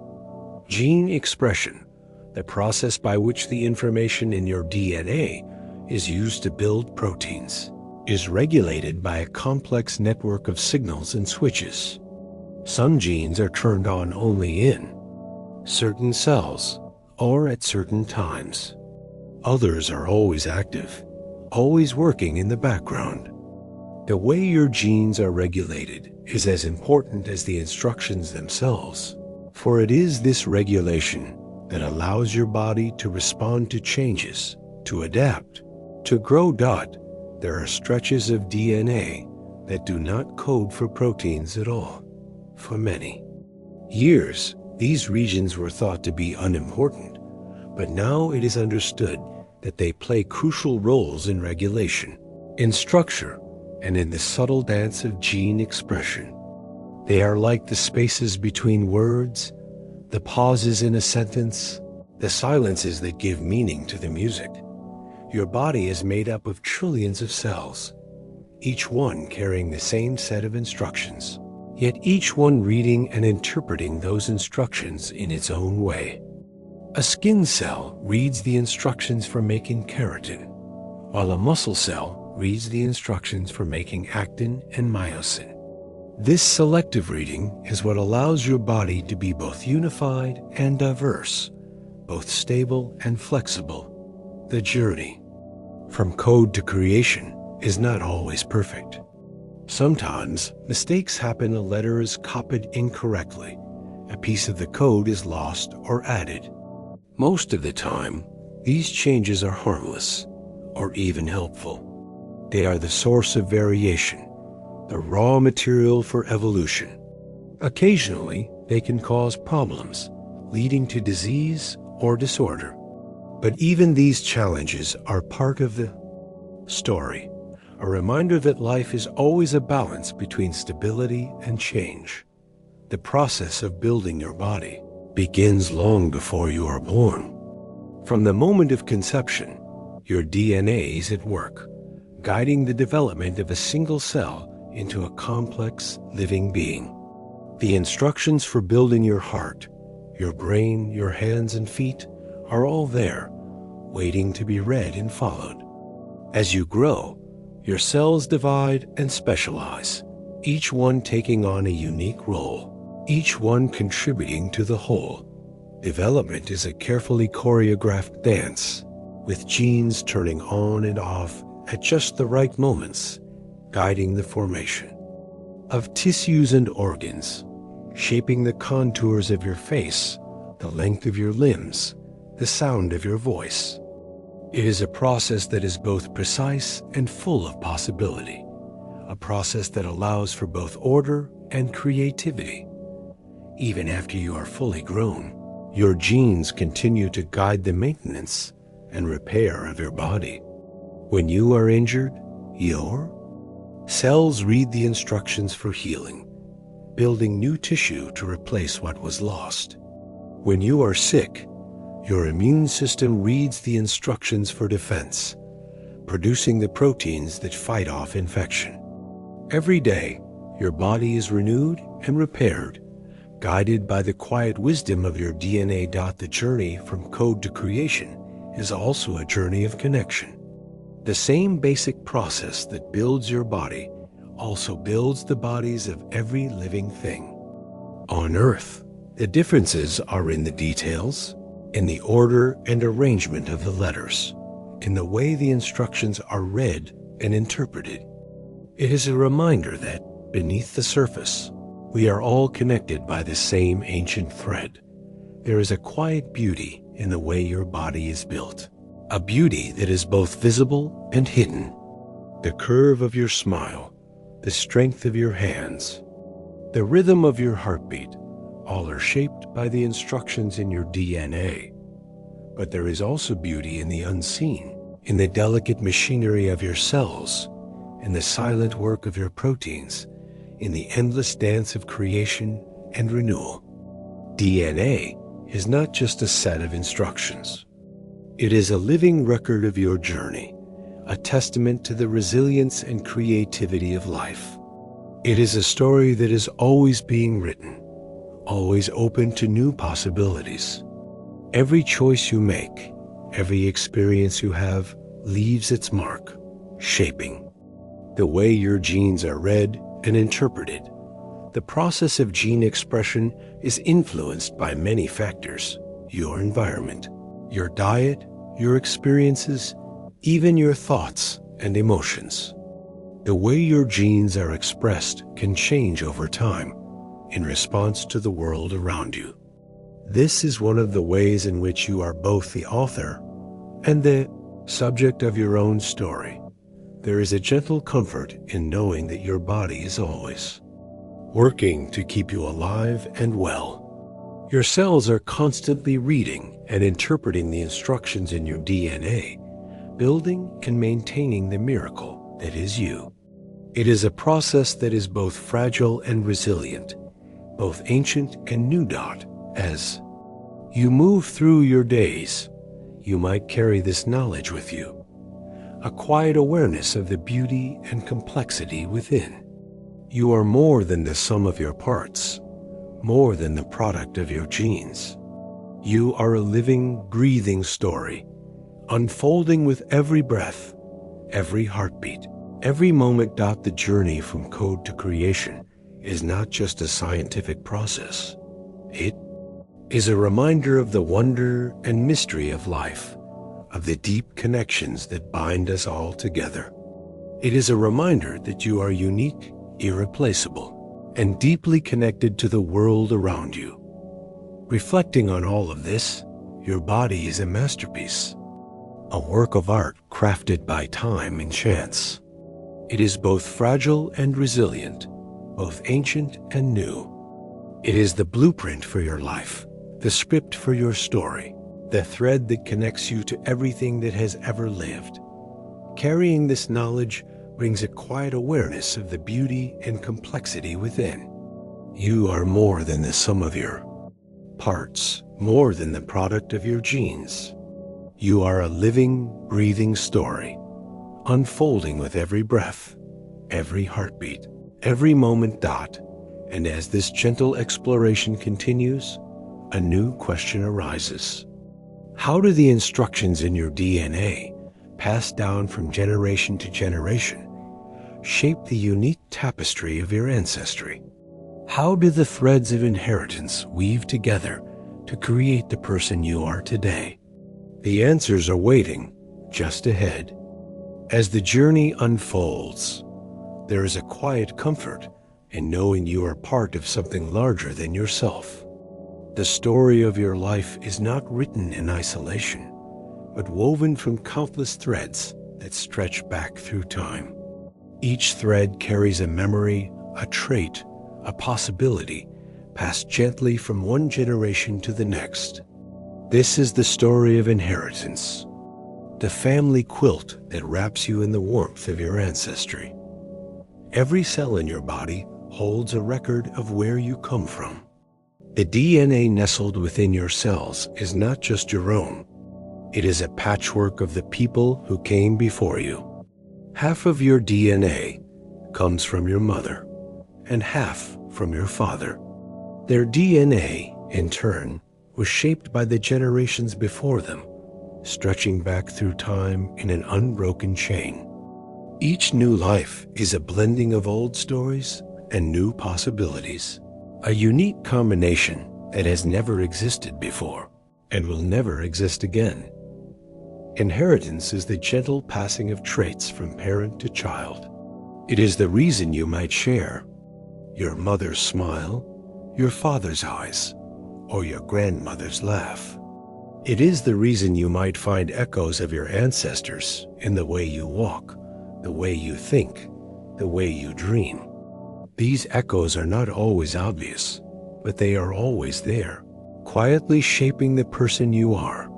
Gene expression, the process by which the information in your DNA is used to build proteins, is regulated by a complex network of signals and switches. Some genes are turned on only in certain cells or at certain times. Others are always active, always working in the background. The way your genes are regulated is as important as the instructions themselves, for it is this regulation that allows your body to respond to changes, to adapt, to grow. There are stretches of DNA that do not code for proteins at all. For many years, these regions were thought to be unimportant, but now it is understood that they play crucial roles in regulation, in structure, and in the subtle dance of gene expression. They are like the spaces between words, the pauses in a sentence, the silences that give meaning to the music. Your body is made up of trillions of cells, each one carrying the same set of instructions, yet each one reading and interpreting those instructions in its own way. A skin cell reads the instructions for making keratin, while a muscle cell reads the instructions for making actin and myosin. This selective reading is what allows your body to be both unified and diverse, both stable and flexible. The journey from code to creation is not always perfect. Sometimes mistakes happen. A letter is copied incorrectly. A piece of the code is lost or added. Most of the time, these changes are harmless or even helpful. They are the source of variation, the raw material for evolution. Occasionally, they can cause problems, leading to disease or disorder. But even these challenges are part of the story, a reminder that life is always a balance between stability and change. The process of building your body begins long before you are born. From the moment of conception, your DNA is at work, guiding the development of a single cell into a complex living being. The instructions for building your heart, your brain, your hands and feet are all there, waiting to be read and followed. As you grow, your cells divide and specialize, each one taking on a unique role, each one contributing to the whole. Development is a carefully choreographed dance, with genes turning on and off at just the right moments, guiding the formation of tissues and organs, shaping the contours of your face, the length of your limbs, the sound of your voice. It is a process that is both precise and full of possibility, a process that allows for both order and creativity. Even after you are fully grown, your genes continue to guide the maintenance and repair of your body. When you are injured, your cells read the instructions for healing, building new tissue to replace what was lost. When you are sick, your immune system reads the instructions for defense, producing the proteins that fight off infection. Every day, your body is renewed and repaired, guided by the quiet wisdom of your DNA. The journey from code to creation is also a journey of connection. The same basic process that builds your body also builds the bodies of every living thing. On Earth, the differences are in the details, in the order and arrangement of the letters, in the way the instructions are read and interpreted. It is a reminder that, beneath the surface, we are all connected by the same ancient thread. There is a quiet beauty in the way your body is built, a beauty that is both visible and hidden. The curve of your smile, the strength of your hands, the rhythm of your heartbeat, all are shaped by the instructions in your DNA. But there is also beauty in the unseen, in the delicate machinery of your cells, in the silent work of your proteins, in the endless dance of creation and renewal. DNA is not just a set of instructions. It is a living record of your journey, a testament to the resilience and creativity of life. It is a story that is always being written, always open to new possibilities. Every choice you make, every experience you have, leaves its mark, shaping the way your genes are read and interpreted. The process of gene expression is influenced by many factors: your environment, your diet, your experiences, even your thoughts and emotions. The way your genes are expressed can change over time in response to the world around you. This is one of the ways in which you are both the author and the subject of your own story. There is a gentle comfort in knowing that your body is always working to keep you alive and well. Your cells are constantly reading and interpreting the instructions in your DNA, building and maintaining the miracle that is you. It is a process that is both fragile and resilient, both ancient and new. As you move through your days, you might carry this knowledge with you, a quiet awareness of the beauty and complexity within. You are more than the sum of your parts, more than the product of your genes. You are a living, breathing story, unfolding with every breath, every heartbeat, every moment. The journey from code to creation is not just a scientific process. It is a reminder of the wonder and mystery of life, of the deep connections that bind us all together. It is a reminder that you are unique, irreplaceable, and deeply connected to the world around you. Reflecting on all of this, your body is a masterpiece, a work of art crafted by time and chance. It is both fragile and resilient, both ancient and new. It is the blueprint for your life, the script for your story, the thread that connects you to everything that has ever lived. Carrying this knowledge brings a quiet awareness of the beauty and complexity within. You are more than the sum of your parts, more than the product of your genes. You are a living, breathing story, unfolding with every breath, every heartbeat, every moment. And as this gentle exploration continues, a new question arises. How do the instructions in your DNA, passed down from generation to generation, shape the unique tapestry of your ancestry? How do the threads of inheritance weave together to create the person you are today? The answers are waiting just ahead. As the journey unfolds, there is a quiet comfort in knowing you are part of something larger than yourself. The story of your life is not written in isolation, but woven from countless threads that stretch back through time. Each thread carries a memory, a trait, a possibility, passed gently from one generation to the next. This is the story of inheritance, the family quilt that wraps you in the warmth of your ancestry. Every cell in your body holds a record of where you come from. The DNA nestled within your cells is not just your own. It is a patchwork of the people who came before you. Half of your DNA comes from your mother, and half from your father. Their DNA, in turn, was shaped by the generations before them, stretching back through time in an unbroken chain. Each new life is a blending of old stories and new possibilities, a unique combination that has never existed before and will never exist again. Inheritance is the gentle passing of traits from parent to child. It is the reason you might share your mother's smile, your father's eyes, or your grandmother's laugh. It is the reason you might find echoes of your ancestors in the way you walk, the way you think, the way you dream. These echoes are not always obvious, but they are always there, quietly shaping the person you are.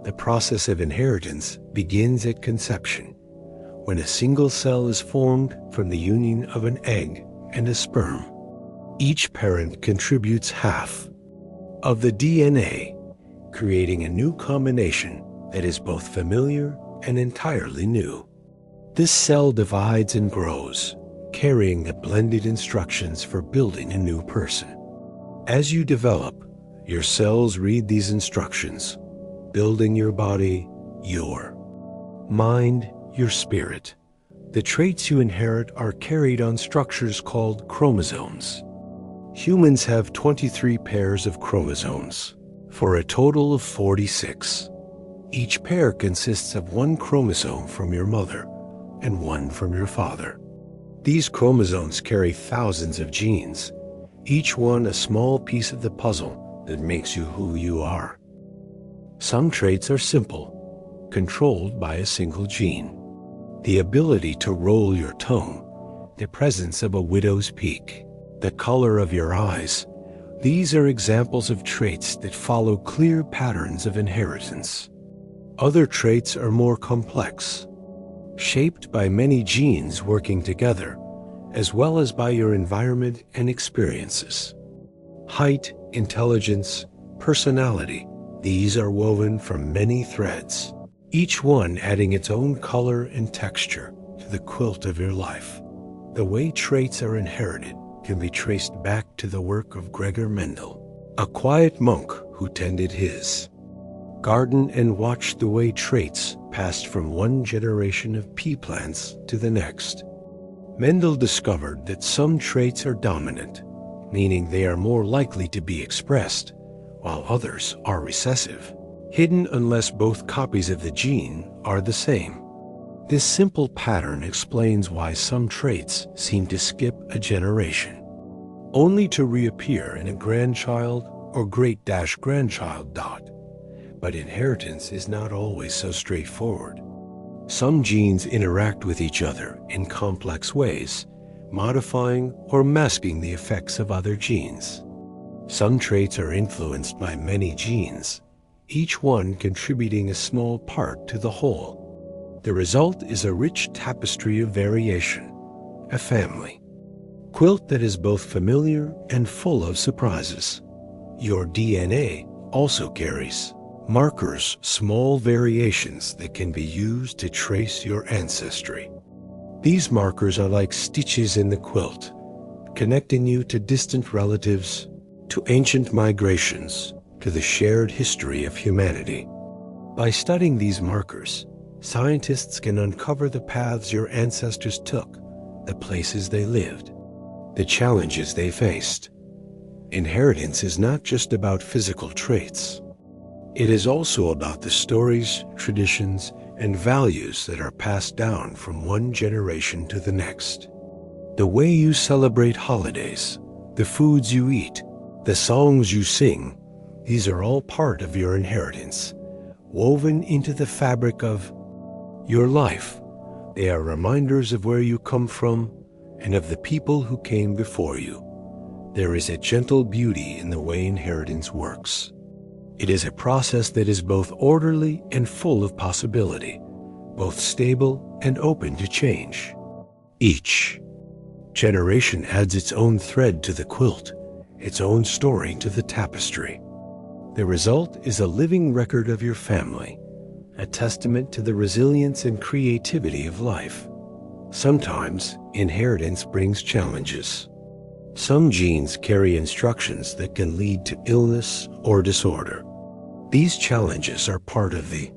The process of inheritance begins at conception, when a single cell is formed from the union of an egg and a sperm. Each parent contributes half of the DNA, creating a new combination that is both familiar and entirely new. This cell divides and grows, carrying the blended instructions for building a new person. As you develop, your cells read these instructions, building your body, your mind, your spirit. The traits you inherit are carried on structures called chromosomes. Humans have 23 pairs of chromosomes, for a total of 46. Each pair consists of one chromosome from your mother and one from your father. These chromosomes carry thousands of genes, each one a small piece of the puzzle that makes you who you are. Some traits are simple, controlled by a single gene. The ability to roll your tongue, the presence of a widow's peak, the color of your eyes. These are examples of traits that follow clear patterns of inheritance. Other traits are more complex, shaped by many genes working together, as well as by your environment and experiences. Height, intelligence, personality, these are woven from many threads, each one adding its own color and texture to the quilt of your life. The way traits are inherited can be traced back to the work of Gregor Mendel, a quiet monk who tended his garden and watched the way traits passed from one generation of pea plants to the next. Mendel discovered that some traits are dominant, meaning they are more likely to be expressed, while others are recessive, hidden unless both copies of the gene are the same. This simple pattern explains why some traits seem to skip a generation, only to reappear in a grandchild or great-grandchild. But inheritance is not always so straightforward. Some genes interact with each other in complex ways, modifying or masking the effects of other genes. Some traits are influenced by many genes, each one contributing a small part to the whole. The result is a rich tapestry of variation, a family quilt that is both familiar and full of surprises. Your DNA also carries markers, small variations that can be used to trace your ancestry. These markers are like stitches in the quilt, connecting you to distant relatives, to ancient migrations, to the shared history of humanity. By studying these markers, scientists can uncover the paths your ancestors took, the places they lived, the challenges they faced. Inheritance is not just about physical traits. It is also about the stories, traditions, and values that are passed down from one generation to the next. The way you celebrate holidays, the foods you eat, the songs you sing, these are all part of your inheritance, woven into the fabric of your life. They are reminders of where you come from and of the people who came before you. There is a gentle beauty in the way inheritance works. It is a process that is both orderly and full of possibility, both stable and open to change. Each generation adds its own thread to the quilt, its own story to the tapestry. The result is a living record of your family, a testament to the resilience and creativity of life. Sometimes, inheritance brings challenges. Some genes carry instructions that can lead to illness or disorder. These challenges are part of the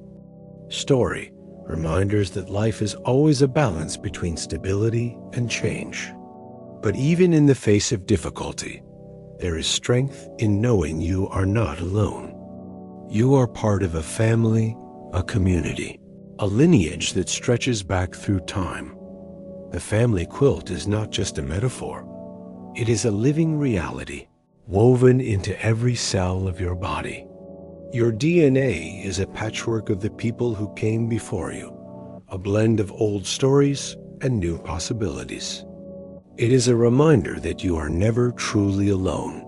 story, reminders that life is always a balance between stability and change. But even in the face of difficulty, there is strength in knowing you are not alone. You are part of a family, a community, a lineage that stretches back through time. The family quilt is not just a metaphor. It is a living reality, woven into every cell of your body. Your DNA is a patchwork of the people who came before you, a blend of old stories and new possibilities. It is a reminder that you are never truly alone,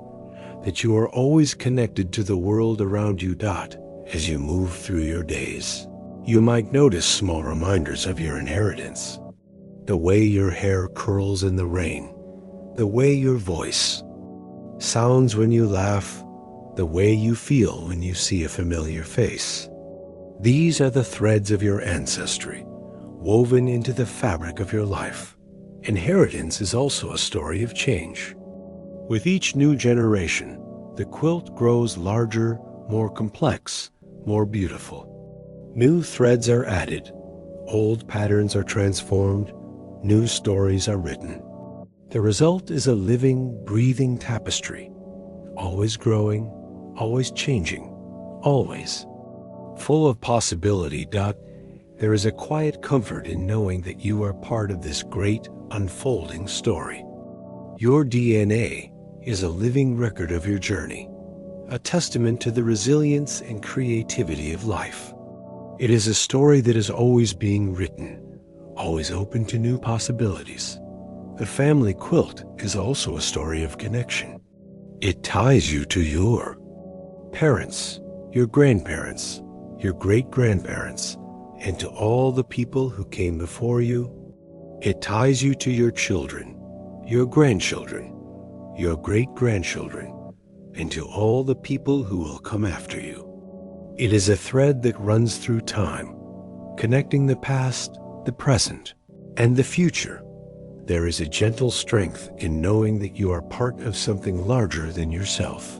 that you are always connected to the world around you. As you move through your days, you might notice small reminders of your inheritance. The way your hair curls in the rain, the way your voice sounds when you laugh, the way you feel when you see a familiar face. These are the threads of your ancestry, woven into the fabric of your life. Inheritance is also a story of change. With each new generation, the quilt grows larger, more complex, more beautiful. New threads are added, old patterns are transformed, new stories are written. The result is a living, breathing tapestry, always growing, always changing, always full of possibility. There is a quiet comfort in knowing that you are part of this great, unfolding story. Your DNA is a living record of your journey, a testament to the resilience and creativity of life. It is a story that is always being written, always open to new possibilities. The family quilt is also a story of connection. It ties you to your parents, your grandparents, your great-grandparents, and to all the people who came before you. It ties you to your children, your grandchildren, your great-grandchildren, and to all the people who will come after you. It is a thread that runs through time, connecting the past, the present, and the future. There is a gentle strength in knowing that you are part of something larger than yourself.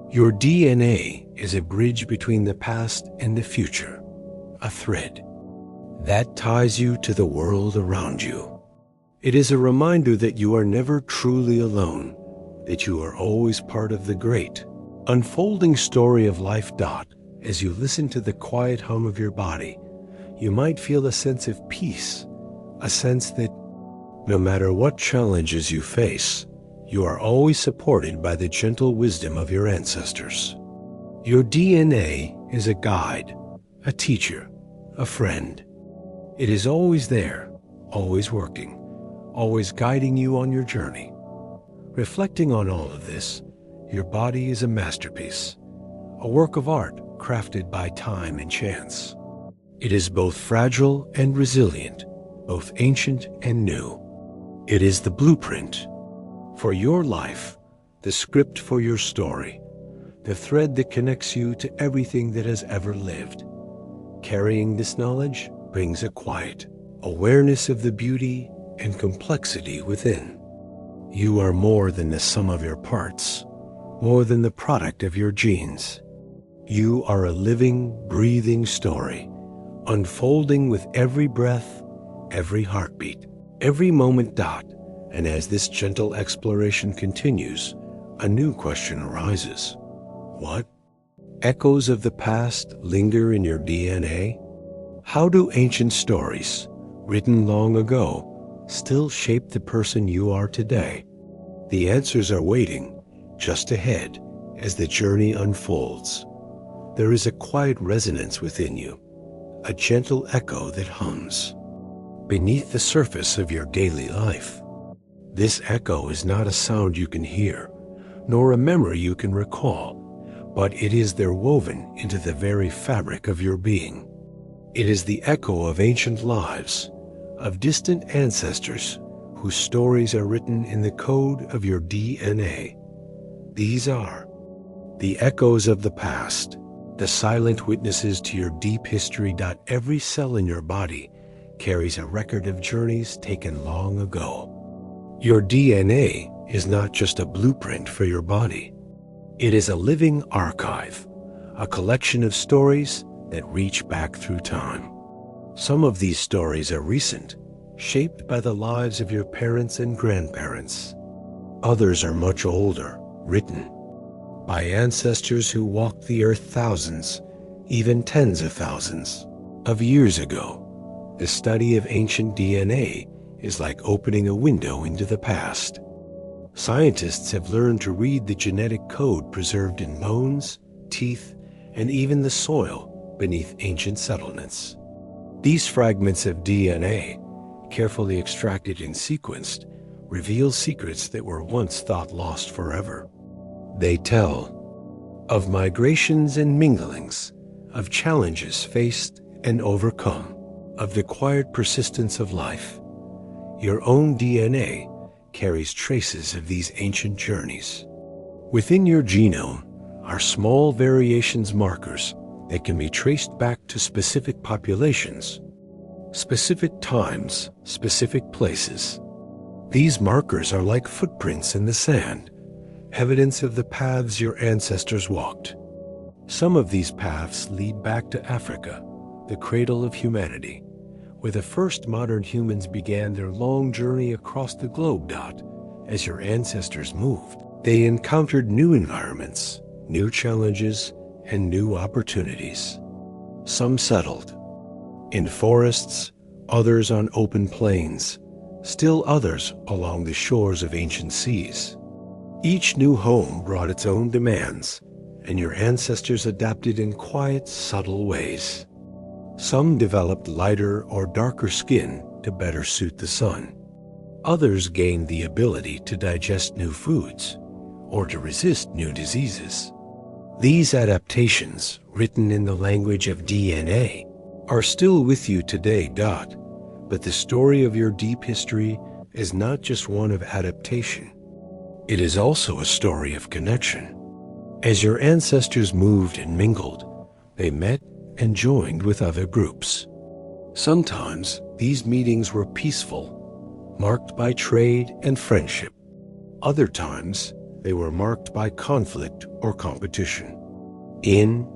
Your DNA is a bridge between the past and the future, a thread that ties you to the world around you. It is a reminder that you are never truly alone, that you are always part of the great, unfolding story of life. As you listen to the quiet hum of your body, you might feel a sense of peace, a sense that no matter what challenges you face, you are always supported by the gentle wisdom of your ancestors. Your DNA is a guide, a teacher, a friend. It is always there, always working, always guiding you on your journey. Reflecting on all of this, your body is a masterpiece, a work of art crafted by time and chance. It is both fragile and resilient, both ancient and new. It is the blueprint for your life, the script for your story, the thread that connects you to everything that has ever lived. Carrying this knowledge brings a quiet awareness of the beauty and complexity within. You are more than the sum of your parts, more than the product of your genes. You are a living, breathing story, unfolding with every breath, every heartbeat, every moment. And as this gentle exploration continues, a new question arises. What echoes of the past linger in your DNA? How do ancient stories, written long ago, still shape the person you are today? The answers are waiting just ahead as the journey unfolds. There is a quiet resonance within you, a gentle echo that hums beneath the surface of your daily life. This echo is not a sound you can hear, nor a memory you can recall, but it is there woven into the very fabric of your being. It is the echo of ancient lives, of distant ancestors whose stories are written in the code of your DNA. These are the echoes of the past, the silent witnesses to your deep history. Every cell in your body carries a record of journeys taken long ago. Your DNA is not just a blueprint for your body. It is a living archive, a collection of stories that reach back through time. Some of these stories are recent, shaped by the lives of your parents and grandparents. Others are much older, written by ancestors who walked the earth thousands, even tens of thousands of years ago. The study of ancient DNA is like opening a window into the past. Scientists have learned to read the genetic code preserved in bones, teeth, and even the soil beneath ancient settlements. These fragments of DNA, carefully extracted and sequenced, reveal secrets that were once thought lost forever. They tell of migrations and minglings, of challenges faced and overcome, of the quiet persistence of life. Your own DNA carries traces of these ancient journeys. Within your genome are small variations, markers that can be traced back to specific populations, specific times, specific places. These markers are like footprints in the sand, evidence of the paths your ancestors walked. Some of these paths lead back to Africa, the cradle of humanity, where the first modern humans began their long journey across the globe. As your ancestors moved, they encountered new environments, new challenges, and new opportunities. Some settled in forests, others on open plains, still others along the shores of ancient seas. Each new home brought its own demands, and your ancestors adapted in quiet, subtle ways. Some developed lighter or darker skin to better suit the sun. Others gained the ability to digest new foods or to resist new diseases. These adaptations, written in the language of DNA, are still with you today. But the story of your deep history is not just one of adaptation. It is also a story of connection. As your ancestors moved and mingled, they met and joined with other groups. Sometimes these meetings were peaceful, marked by trade and friendship. Other times, they were marked by conflict or competition. In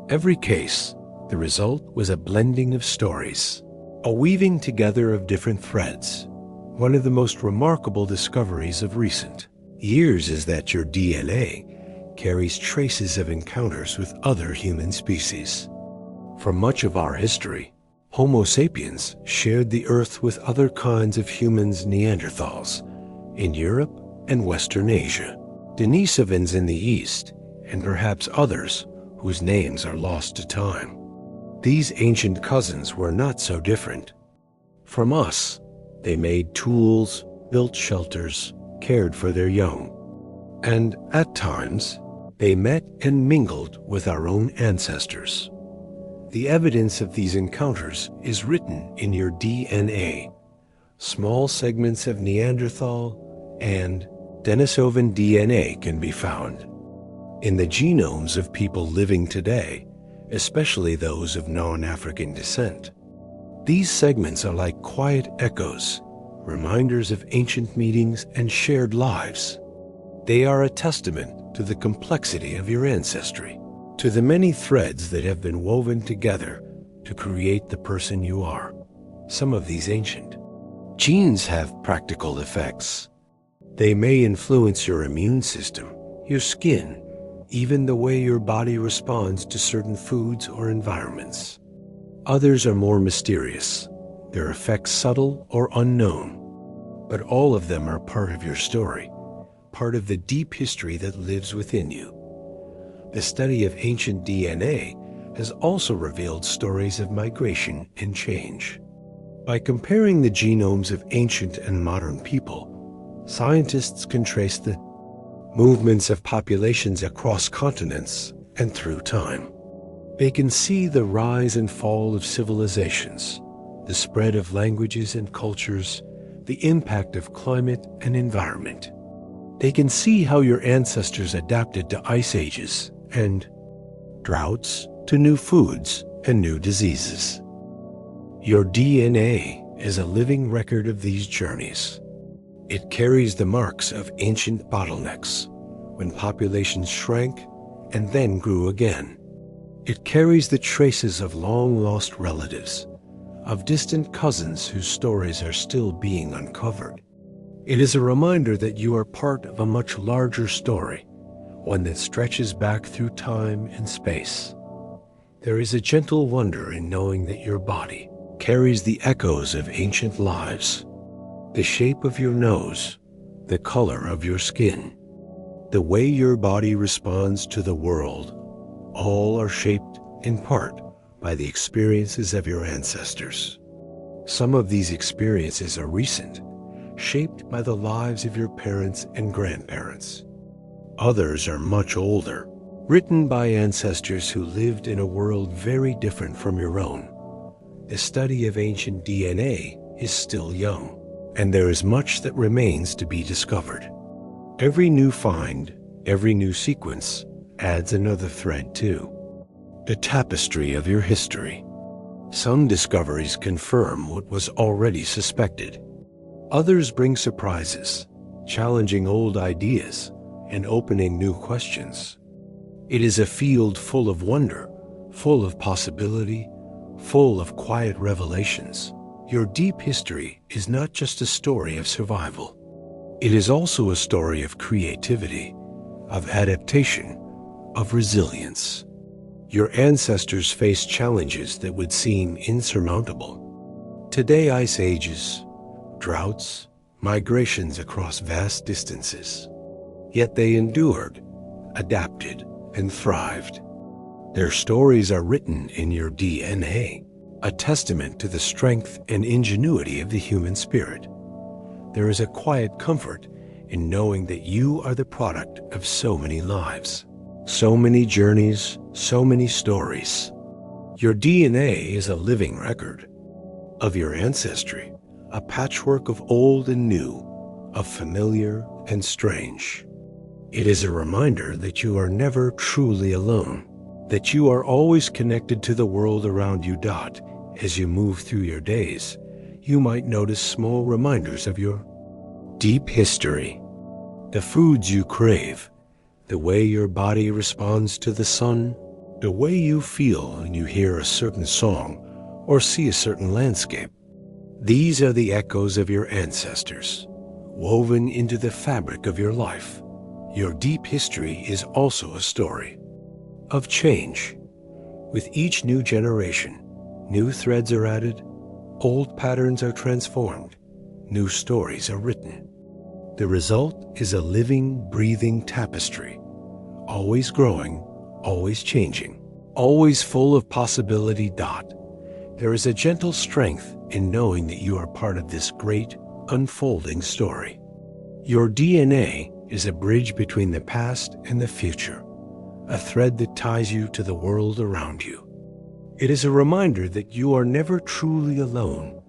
every case, the result was a blending of stories, a weaving together of different threads. One of the most remarkable discoveries of recent years is that your DNA carries traces of encounters with other human species. For much of our history, Homo sapiens shared the earth with other kinds of humans, Neanderthals, in Europe and Western Asia, Denisovans in the East, and perhaps others whose names are lost to time. These ancient cousins were not so different from us. They made tools, built shelters, cared for their young, and at times they met and mingled with our own ancestors. The evidence of these encounters is written in your DNA. Small segments of Neanderthal and Denisovan DNA can be found in the genomes of people living today, especially those of non-African descent. These segments are like quiet echoes, reminders of ancient meetings and shared lives. They are a testament to the complexity of your ancestry, to the many threads that have been woven together to create the person you are. Some of these ancient genes have practical effects. They may influence your immune system, your skin, even the way your body responds to certain foods or environments. Others are more mysterious, their effects subtle or unknown. But all of them are part of your story, part of the deep history that lives within you. The study of ancient DNA has also revealed stories of migration and change. By comparing the genomes of ancient and modern people, scientists can trace the movements of populations across continents and through time. They can see the rise and fall of civilizations, the spread of languages and cultures, the impact of climate and environment. They can see how your ancestors adapted to ice ages and droughts, to new foods and new diseases. Your DNA is a living record of these journeys. It carries the marks of ancient bottlenecks, when populations shrank and then grew again. It carries the traces of long-lost relatives, of distant cousins whose stories are still being uncovered. It is a reminder that you are part of a much larger story, one that stretches back through time and space. There is a gentle wonder in knowing that your body carries the echoes of ancient lives. The shape of your nose, the color of your skin, the way your body responds to the world, all are shaped in part by the experiences of your ancestors. Some of these experiences are recent, shaped by the lives of your parents and grandparents. Others are much older, written by ancestors who lived in a world very different from your own. The study of ancient DNA is still young, and there is much that remains to be discovered. Every new find, every new sequence, adds another thread to the tapestry of your history. Some discoveries confirm what was already suspected. Others bring surprises, challenging old ideas and opening new questions. It is a field full of wonder, full of possibility, full of quiet revelations. Your deep history is not just a story of survival. It is also a story of creativity, of adaptation, of resilience. Your ancestors faced challenges that would seem insurmountable. Today, ice ages, droughts, migrations across vast distances. Yet they endured, adapted, and thrived. Their stories are written in your DNA, a testament to the strength and ingenuity of the human spirit. There is a quiet comfort in knowing that you are the product of so many lives, so many journeys, so many stories. Your DNA is a living record of your ancestry, a patchwork of old and new, of familiar and strange. It is a reminder that you are never truly alone, that you are always connected to the world around you. As you move through your days, you might notice small reminders of your deep history, the foods you crave, the way your body responds to the sun, the way you feel when you hear a certain song or see a certain landscape. These are the echoes of your ancestors, woven into the fabric of your life. Your deep history is also a story of change. With each new generation, new threads are added, old patterns are transformed, new stories are written. The result is a living, breathing tapestry, always growing, always changing, always full of possibility. There is a gentle strength in knowing that you are part of this great, unfolding story. Your DNA is a bridge between the past and the future, a thread that ties you to the world around you. It is a reminder that you are never truly alone,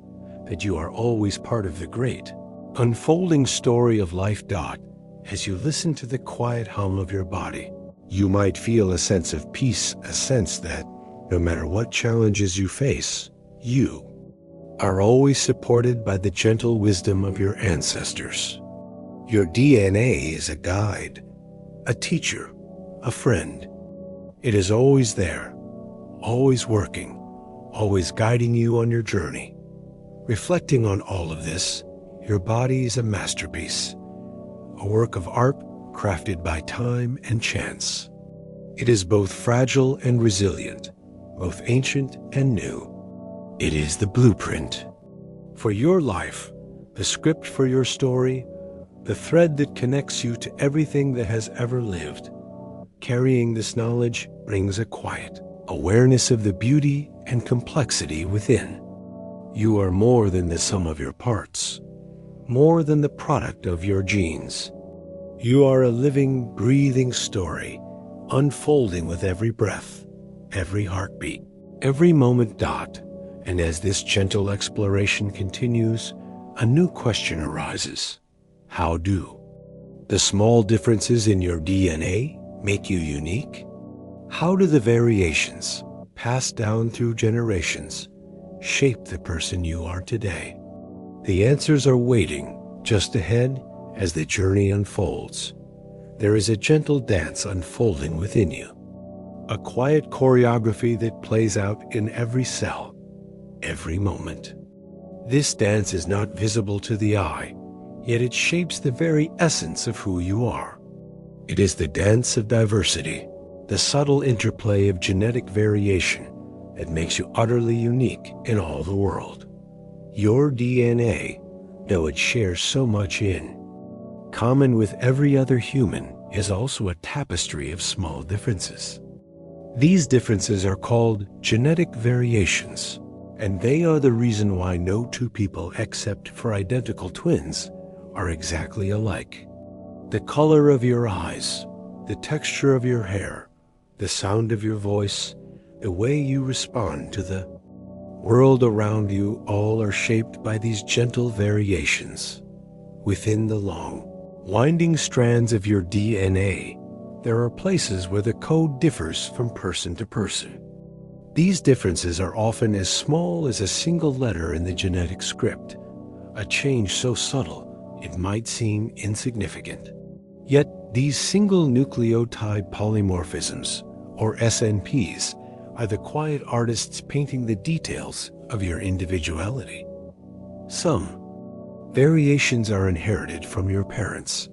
that you are always part of the great, unfolding story of life. As you listen to the quiet hum of your body, you might feel a sense of peace, a sense that no matter what challenges you face, you are always supported by the gentle wisdom of your ancestors. Your DNA is a guide, a teacher, a friend. It is always there, always working, always guiding you on your journey. Reflecting on all of this, your body is a masterpiece, a work of art crafted by time and chance. It is both fragile and resilient, both ancient and new. It is the blueprint for your life, the script for your story, the thread that connects you to everything that has ever lived. Carrying this knowledge brings a quiet awareness of the beauty and complexity within. You are more than the sum of your parts, more than the product of your genes. You are a living, breathing story, unfolding with every breath, every heartbeat, every moment. And as this gentle exploration continues, a new question arises. How do The small differences in your DNA make you unique? How do the variations, passed down through generations, shape the person you are today? The answers are waiting just ahead as the journey unfolds. There is a gentle dance unfolding within you, a quiet choreography that plays out in every cell, every moment. This dance is not visible to the eye, yet it shapes the very essence of who you are. It is the dance of diversity, the subtle interplay of genetic variation that makes you utterly unique in all the world. Your DNA, though it shares so much in common with every other human, is also a tapestry of small differences. These differences are called genetic variations, and they are the reason why no two people, except for identical twins, are exactly alike. The color of your eyes, the texture of your hair, the sound of your voice, the way you respond to the world around you, all are shaped by these gentle variations. Within the long, winding strands of your DNA, there are places where the code differs from person to person. These differences are often as small as a single letter in the genetic script, a change so subtle it might seem insignificant. Yet these single nucleotide polymorphisms, or SNPs, are the quiet artists painting the details of your individuality. Some variations are inherited from your parents,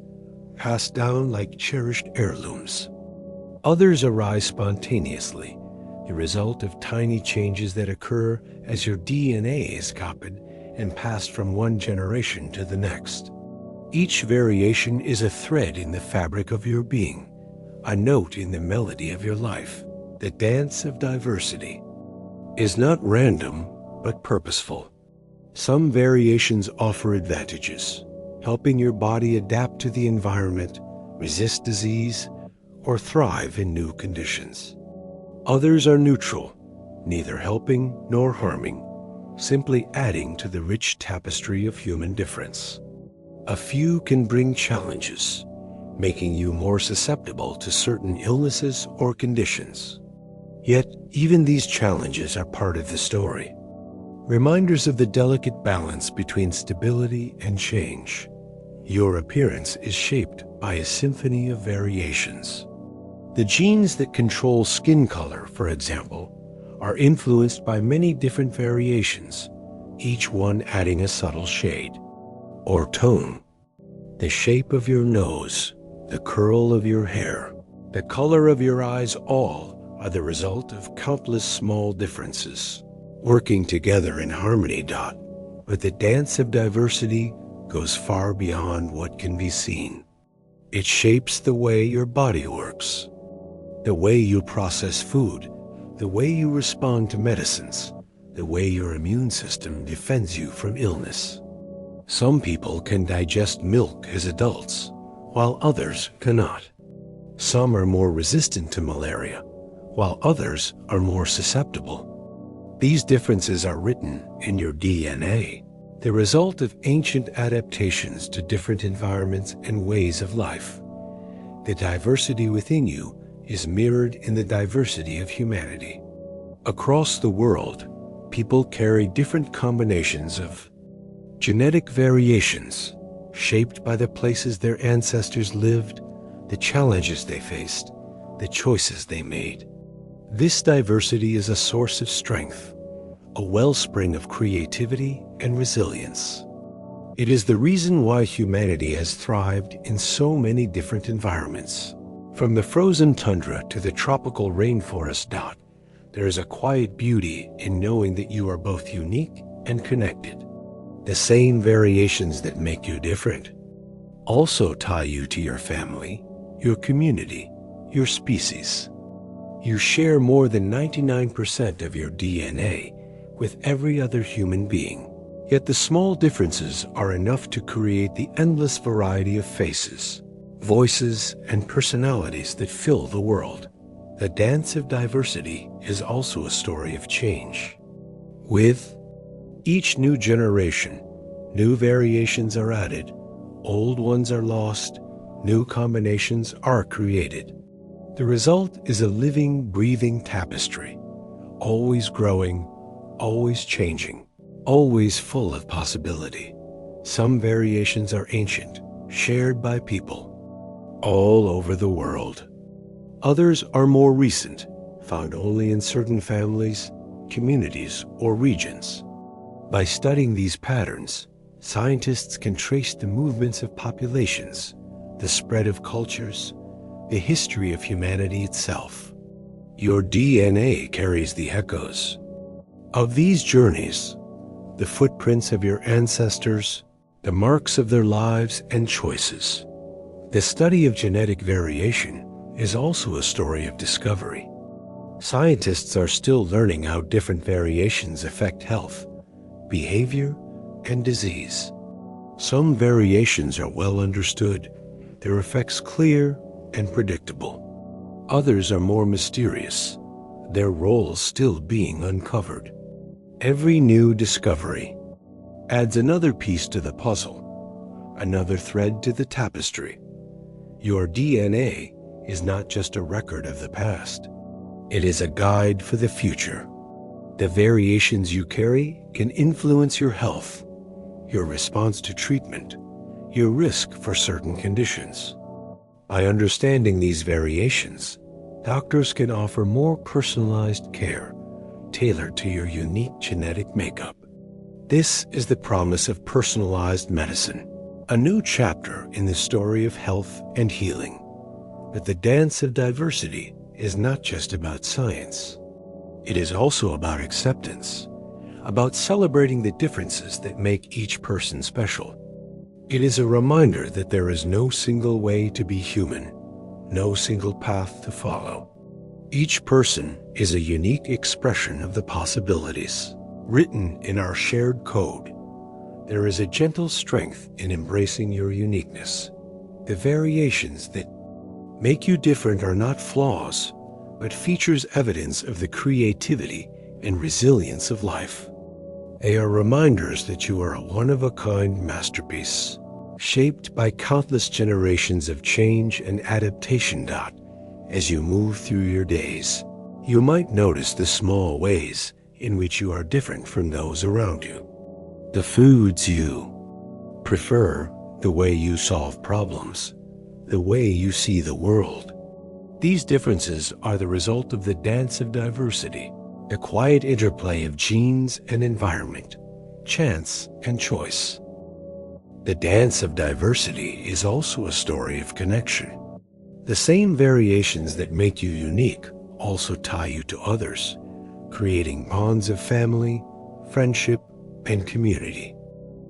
passed down like cherished heirlooms. Others arise spontaneously, the result of tiny changes that occur as your DNA is copied and passed from one generation to the next. Each variation is a thread in the fabric of your being, a note in the melody of your life. The dance of diversity is not random, but purposeful. Some variations offer advantages, helping your body adapt to the environment, resist disease, or thrive in new conditions. Others are neutral, neither helping nor harming, simply adding to the rich tapestry of human difference. A few can bring challenges, making you more susceptible to certain illnesses or conditions. Yet, even these challenges are part of the story, reminders of the delicate balance between stability and change. Your appearance is shaped by a symphony of variations. The genes that control skin color, for example, are influenced by many different variations, each one adding a subtle shade or tone. The shape of your nose, the curl of your hair, the color of your eyes, all are the result of countless small differences working together in harmony. But the dance of diversity goes far beyond what can be seen. It shapes the way your body works, the way you process food, the way you respond to medicines, the way your immune system defends you from illness. Some people can digest milk as adults, while others cannot. Some are more resistant to malaria, while others are more susceptible. These differences are written in your DNA, the result of ancient adaptations to different environments and ways of life. The diversity within you is mirrored in the diversity of humanity. Across the world, people carry different combinations of genetic variations, shaped by the places their ancestors lived, the challenges they faced, the choices they made. This diversity is a source of strength, a wellspring of creativity and resilience. It is the reason why humanity has thrived in so many different environments. From the frozen tundra to the tropical rainforest. There is a quiet beauty in knowing that you are both unique and connected. The same variations that make you different also tie you to your family, your community, your species. You share more than 99% of your DNA with every other human being. Yet the small differences are enough to create the endless variety of faces, voices, and personalities that fill the world. The dance of diversity is also a story of change. With each new generation, new variations are added, old ones are lost, new combinations are created. The result is a living, breathing tapestry, always growing, always changing, always full of possibility. Some variations are ancient, shared by people all over the world. Others are more recent, found only in certain families, communities, or regions. By studying these patterns, scientists can trace the movements of populations, the spread of cultures, the history of humanity itself. Your DNA carries the echoes of these journeys, the footprints of your ancestors, the marks of their lives and choices. The study of genetic variation is also a story of discovery. Scientists are still learning how different variations affect health, behavior, and disease. Some variations are well understood, their effects clear and predictable. Others are more mysterious, their roles still being uncovered. Every new discovery adds another piece to the puzzle, another thread to the tapestry. Your DNA is not just a record of the past. It is a guide for the future. The variations you carry can influence your health, your response to treatment, your risk for certain conditions. By understanding these variations, doctors can offer more personalized care, tailored to your unique genetic makeup. This is the promise of personalized medicine, a new chapter in the story of health and healing. But the dance of diversity is not just about science. It is also about acceptance, about celebrating the differences that make each person special. It is a reminder that there is no single way to be human, no single path to follow. Each person is a unique expression of the possibilities. Written in our shared code, there is a gentle strength in embracing your uniqueness. The variations that make you different are not flaws, but features evidence of the creativity and resilience of life. They are reminders that you are a one-of-a-kind masterpiece, shaped by countless generations of change and adaptation. As you move through your days, you might notice the small ways in which you are different from those around you. The foods you prefer, the way you solve problems, the way you see the world. These differences are the result of the dance of diversity, a quiet interplay of genes and environment, chance and choice. The dance of diversity is also a story of connection. The same variations that make you unique also tie you to others, creating bonds of family, friendship, and community.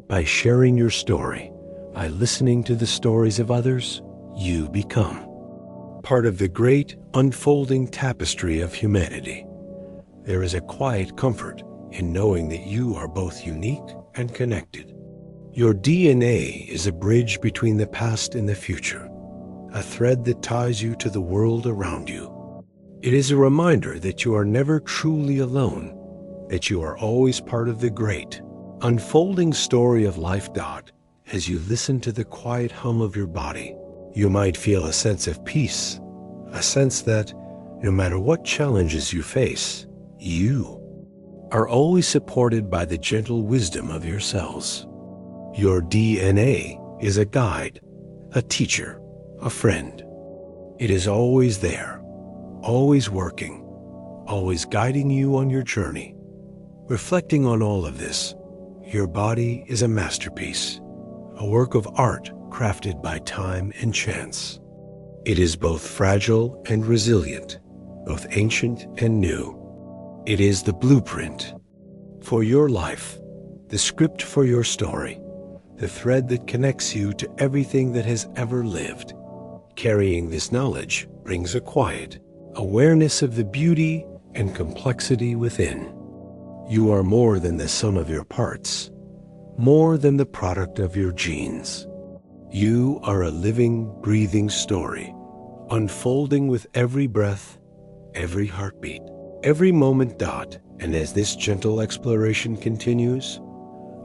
By sharing your story, by listening to the stories of others, you become part of the great unfolding tapestry of humanity. There is a quiet comfort in knowing that you are both unique and connected. Your DNA is a bridge between the past and the future, a thread that ties you to the world around you. It is a reminder that you are never truly alone, that you are always part of the great, unfolding story of life. As you listen to the quiet hum of your body, you might feel a sense of peace, a sense that, no matter what challenges you face, you are always supported by the gentle wisdom of your cells. Your DNA is a guide, a teacher, a friend. It is always there, always working, always guiding you on your journey. Reflecting on all of this, your body is a masterpiece, a work of art crafted by time and chance. It is both fragile and resilient, both ancient and new. It is the blueprint for your life, the script for your story, the thread that connects you to everything that has ever lived. Carrying this knowledge brings a quiet awareness of the beauty and complexity within. You are more than the sum of your parts, more than the product of your genes. You are a living, breathing story, unfolding with every breath, every heartbeat, every moment. And as this gentle exploration continues,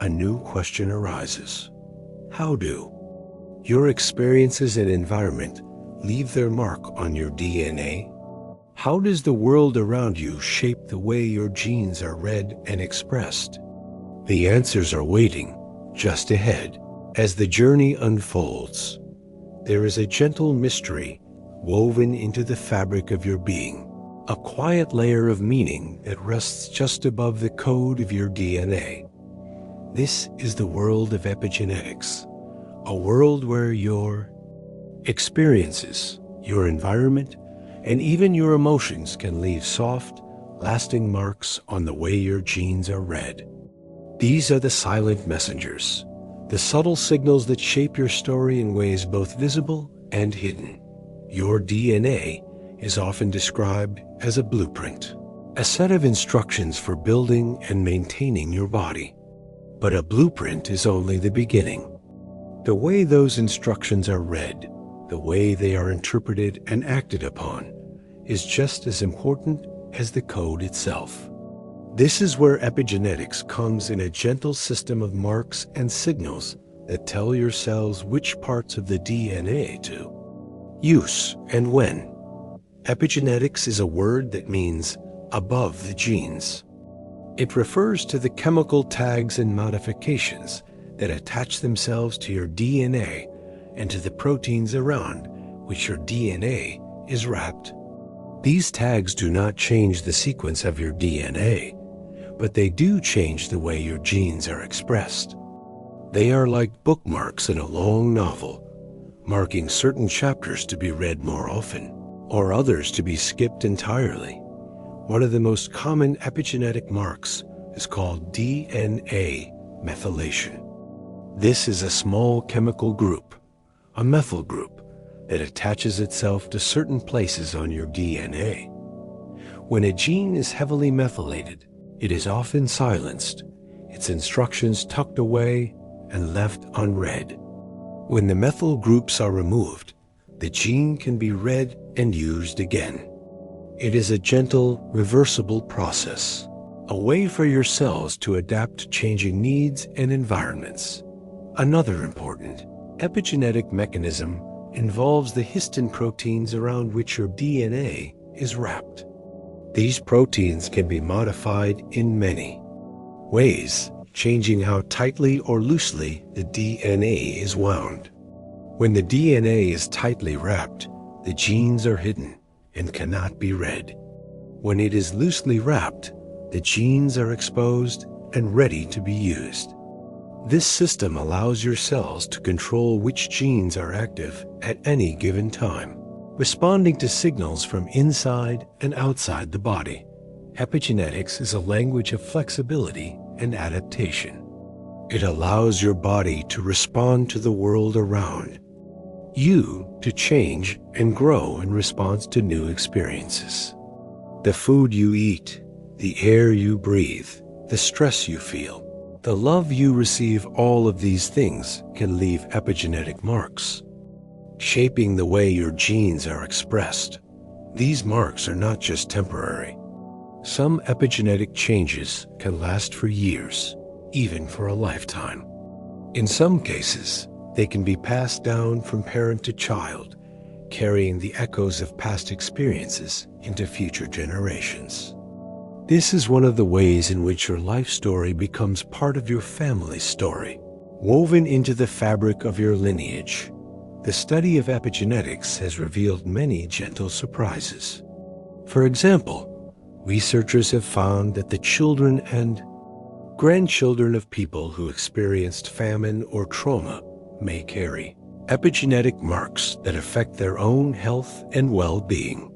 a new question arises. How do Your experiences and environment leave their mark on your DNA. How does the world around you shape the way your genes are read and expressed? The answers are waiting just ahead. As the journey unfolds, there is a gentle mystery woven into the fabric of your being, a quiet layer of meaning that rests just above the code of your DNA. This is the world of epigenetics, a world where your experiences, your environment, and even your emotions can leave soft, lasting marks on the way your genes are read. These are the silent messengers, the subtle signals that shape your story in ways both visible and hidden. Your DNA is often described as a blueprint, a set of instructions for building and maintaining your body. But a blueprint is only the beginning. The way those instructions are read, the way they are interpreted and acted upon, is just as important as the code itself. This is where epigenetics comes in, a gentle system of marks and signals that tell your cells which parts of the DNA to use and when. Epigenetics is a word that means above the genes. It refers to the chemical tags and modifications that attach themselves to your DNA and to the proteins around which your DNA is wrapped. These tags do not change the sequence of your DNA, but they do change the way your genes are expressed. They are like bookmarks in a long novel, marking certain chapters to be read more often, or others to be skipped entirely. One of the most common epigenetic marks is called DNA methylation. This is a small chemical group, a methyl group, that attaches itself to certain places on your DNA. When a gene is heavily methylated, it is often silenced, its instructions tucked away and left unread. When the methyl groups are removed, the gene can be read and used again. It is a gentle, reversible process, a way for your cells to adapt to changing needs and environments. Another important epigenetic mechanism involves the histone proteins around which your DNA is wrapped. These proteins can be modified in many ways, changing how tightly or loosely the DNA is wound. When the DNA is tightly wrapped, the genes are hidden and cannot be read. When it is loosely wrapped, the genes are exposed and ready to be used. This system allows your cells to control which genes are active at any given time, responding to signals from inside and outside the body. Epigenetics is a language of flexibility and adaptation. It allows your body to respond to the world around you, to change and grow in response to new experiences. The food you eat, the air you breathe, the stress you feel, the love you receive, all of these things can leave epigenetic marks, shaping the way your genes are expressed. These marks are not just temporary. Some epigenetic changes can last for years, even for a lifetime. In some cases, they can be passed down from parent to child, carrying the echoes of past experiences into future generations. This is one of the ways in which your life story becomes part of your family's story, woven into the fabric of your lineage. The study of epigenetics has revealed many gentle surprises. For example, researchers have found that the children and grandchildren of people who experienced famine or trauma may carry epigenetic marks that affect their own health and well-being.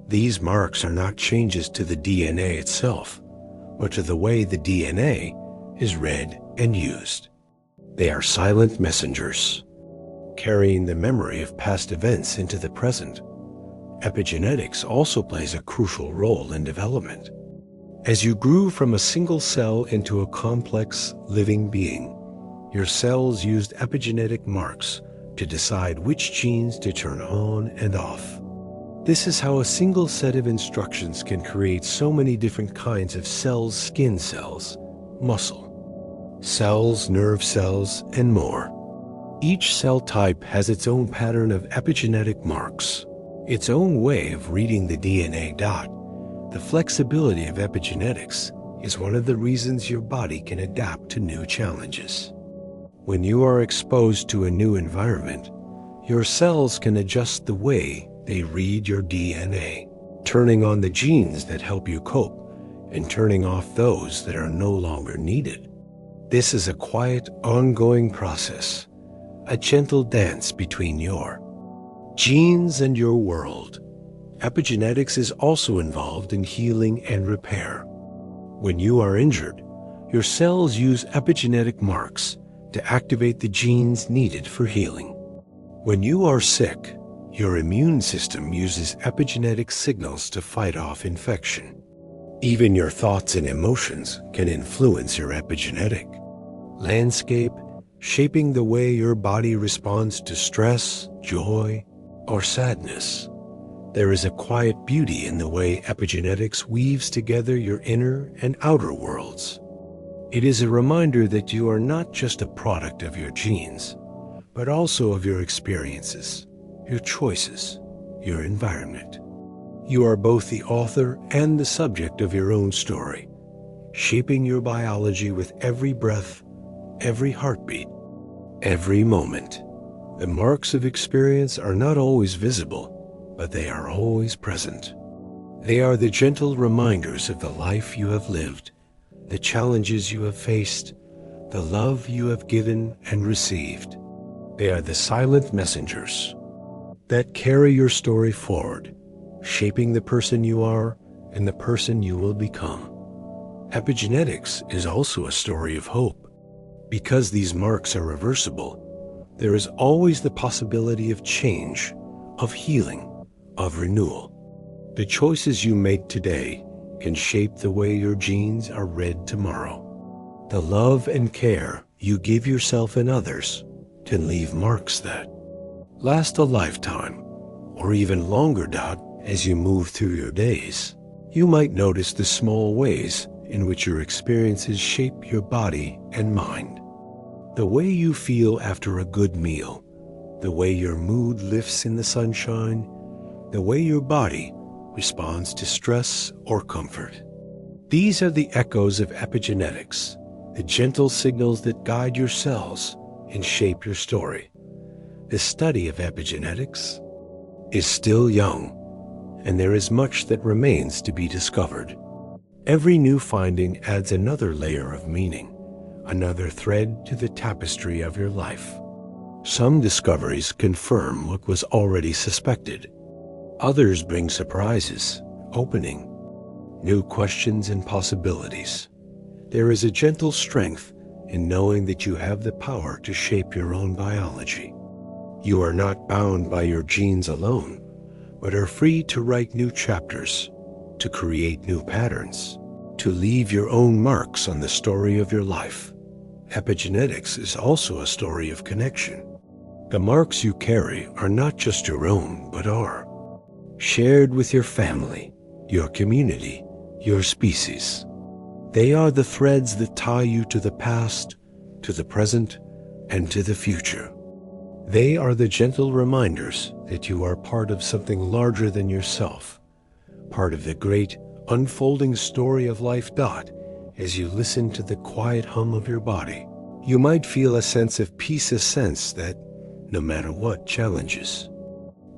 These marks are not changes to the DNA itself, but to the way the DNA is read and used. They are silent messengers, carrying the memory of past events into the present. Epigenetics also plays a crucial role in development. As you grew from a single cell into a complex, living being, your cells used epigenetic marks to decide which genes to turn on and off. This is how a single set of instructions can create so many different kinds of cells: skin cells, muscle cells, nerve cells, and more. Each cell type has its own pattern of epigenetic marks, its own way of reading the DNA dot. The flexibility of epigenetics is one of the reasons your body can adapt to new challenges. When you are exposed to a new environment, your cells can adjust the way they read your DNA, turning on the genes that help you cope and turning off those that are no longer needed. This is a quiet, ongoing process, a gentle dance between your genes and your world. Epigenetics is also involved in healing and repair. When you are injured, your cells use epigenetic marks to activate the genes needed for healing. When you are sick, your immune system uses epigenetic signals to fight off infection. Even your thoughts and emotions can influence your epigenetic landscape, shaping the way your body responds to stress, joy, or sadness. There is a quiet beauty in the way epigenetics weaves together your inner and outer worlds. It is a reminder that you are not just a product of your genes, but also of your experiences, your choices, your environment. You are both the author and the subject of your own story, shaping your biology with every breath, every heartbeat, every moment. The marks of experience are not always visible, but they are always present. They are the gentle reminders of the life you have lived, the challenges you have faced, the love you have given and received. They are the silent messengers that carry your story forward, shaping the person you are and the person you will become. Epigenetics is also a story of hope. Because these marks are reversible, there is always the possibility of change, of healing, of renewal. The choices you make today can shape the way your genes are read tomorrow. The love and care you give yourself and others can leave marks that last a lifetime, or even longer. As you move through your days, you might notice the small ways in which your experiences shape your body and mind. The way you feel after a good meal, the way your mood lifts in the sunshine, the way your body responds to stress or comfort. These are the echoes of epigenetics, the gentle signals that guide your cells and shape your story. The study of epigenetics is still young, and there is much that remains to be discovered. Every new finding adds another layer of meaning, another thread to the tapestry of your life. Some discoveries confirm what was already suspected. Others bring surprises, opening new questions and possibilities. There is a gentle strength in knowing that you have the power to shape your own biology. You are not bound by your genes alone, but are free to write new chapters, to create new patterns, to leave your own marks on the story of your life. Epigenetics is also a story of connection. The marks you carry are not just your own, but are shared with your family, your community, your species. They are the threads that tie you to the past, to the present, and to the future. They are the gentle reminders that you are part of something larger than yourself, part of the great unfolding story of life. As you listen to the quiet hum of your body, you might feel a sense of peace, a sense that no matter what challenges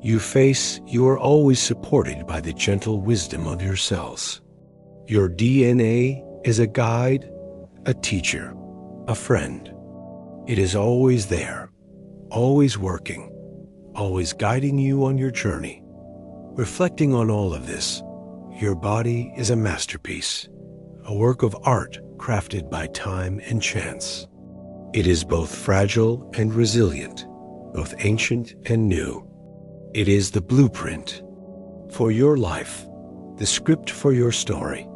you face, you are always supported by the gentle wisdom of your cells. Your DNA is a guide, a teacher, a friend. It is always there, always working, always guiding you on your journey. Reflecting on all of this, your body is a masterpiece, a work of art crafted by time and chance. It is both fragile and resilient, both ancient and new. It is the blueprint for your life, the script for your story,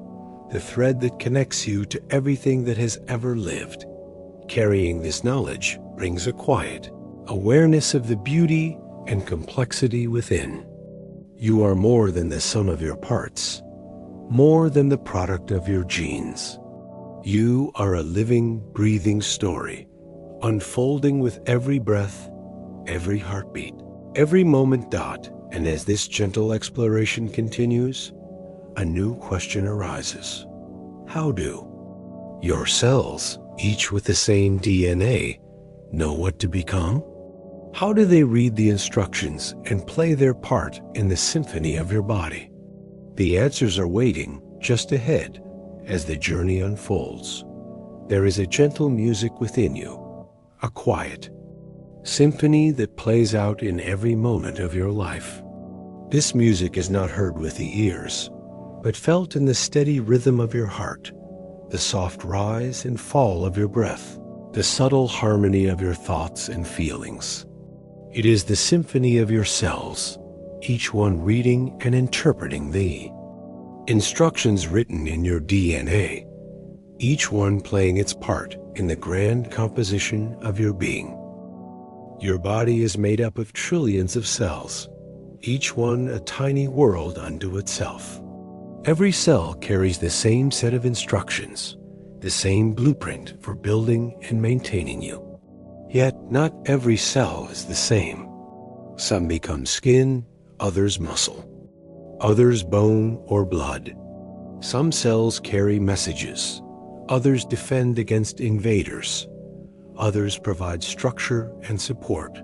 the thread that connects you to everything that has ever lived. Carrying this knowledge brings a quiet awareness of the beauty and complexity within. You are more than the sum of your parts, more than the product of your genes. You are a living, breathing story, unfolding with every breath, every heartbeat, every moment. And as this gentle exploration continues, a new question arises. How do your cells, each with the same DNA, know what to become? How do they read the instructions and play their part in the symphony of your body? The answers are waiting just ahead as the journey unfolds. There is a gentle music within you, a quiet symphony that plays out in every moment of your life. This music is not heard with the ears, but felt in the steady rhythm of your heart, the soft rise and fall of your breath, the subtle harmony of your thoughts and feelings. It is the symphony of your cells, each one reading and interpreting the instructions written in your DNA, each one playing its part in the grand composition of your being. Your body is made up of trillions of cells, each one a tiny world unto itself. Every cell carries the same set of instructions, the same blueprint for building and maintaining you. Yet not every cell is the same. Some become skin, others muscle, others bone or blood. Some cells carry messages, others defend against invaders, others provide structure and support.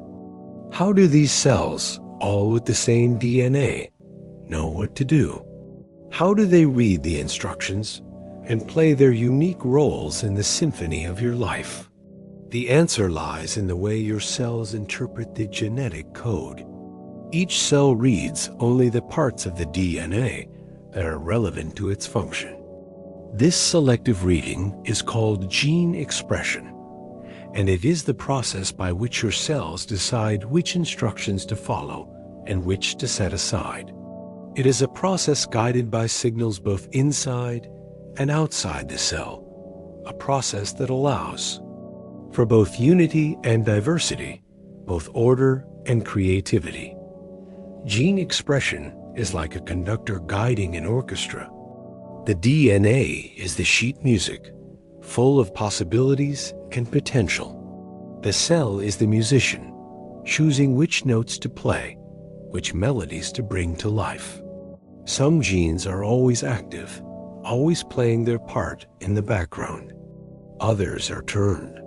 How do these cells, all with the same DNA, know what to do? How do they read the instructions and play their unique roles in the symphony of your life? The answer lies in the way your cells interpret the genetic code. Each cell reads only the parts of the DNA that are relevant to its function. This selective reading is called gene expression, and it is the process by which your cells decide which instructions to follow and which to set aside. It is a process guided by signals both inside and outside the cell, a process that allows for both unity and diversity, both order and creativity. Gene expression is like a conductor guiding an orchestra. The DNA is the sheet music, full of possibilities and potential. The cell is the musician, choosing which notes to play, which melodies to bring to life. Some genes are always active, always playing their part in the background. Others are turned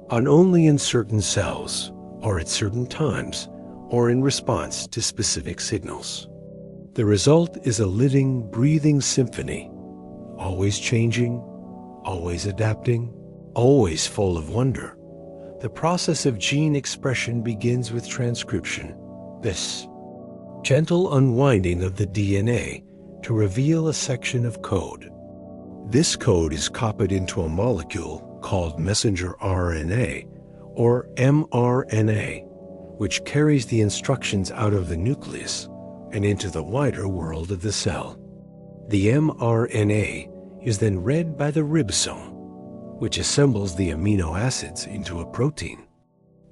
on only in certain cells, or at certain times, or in response to specific signals. The result is a living, breathing symphony, always changing, always adapting, always full of wonder. The process of gene expression begins with transcription, this gentle unwinding of the DNA to reveal a section of code. This code is copied into a molecule called messenger RNA, or mRNA, which carries the instructions out of the nucleus and into the wider world of the cell. The mRNA is then read by the ribosome, which assembles the amino acids into a protein.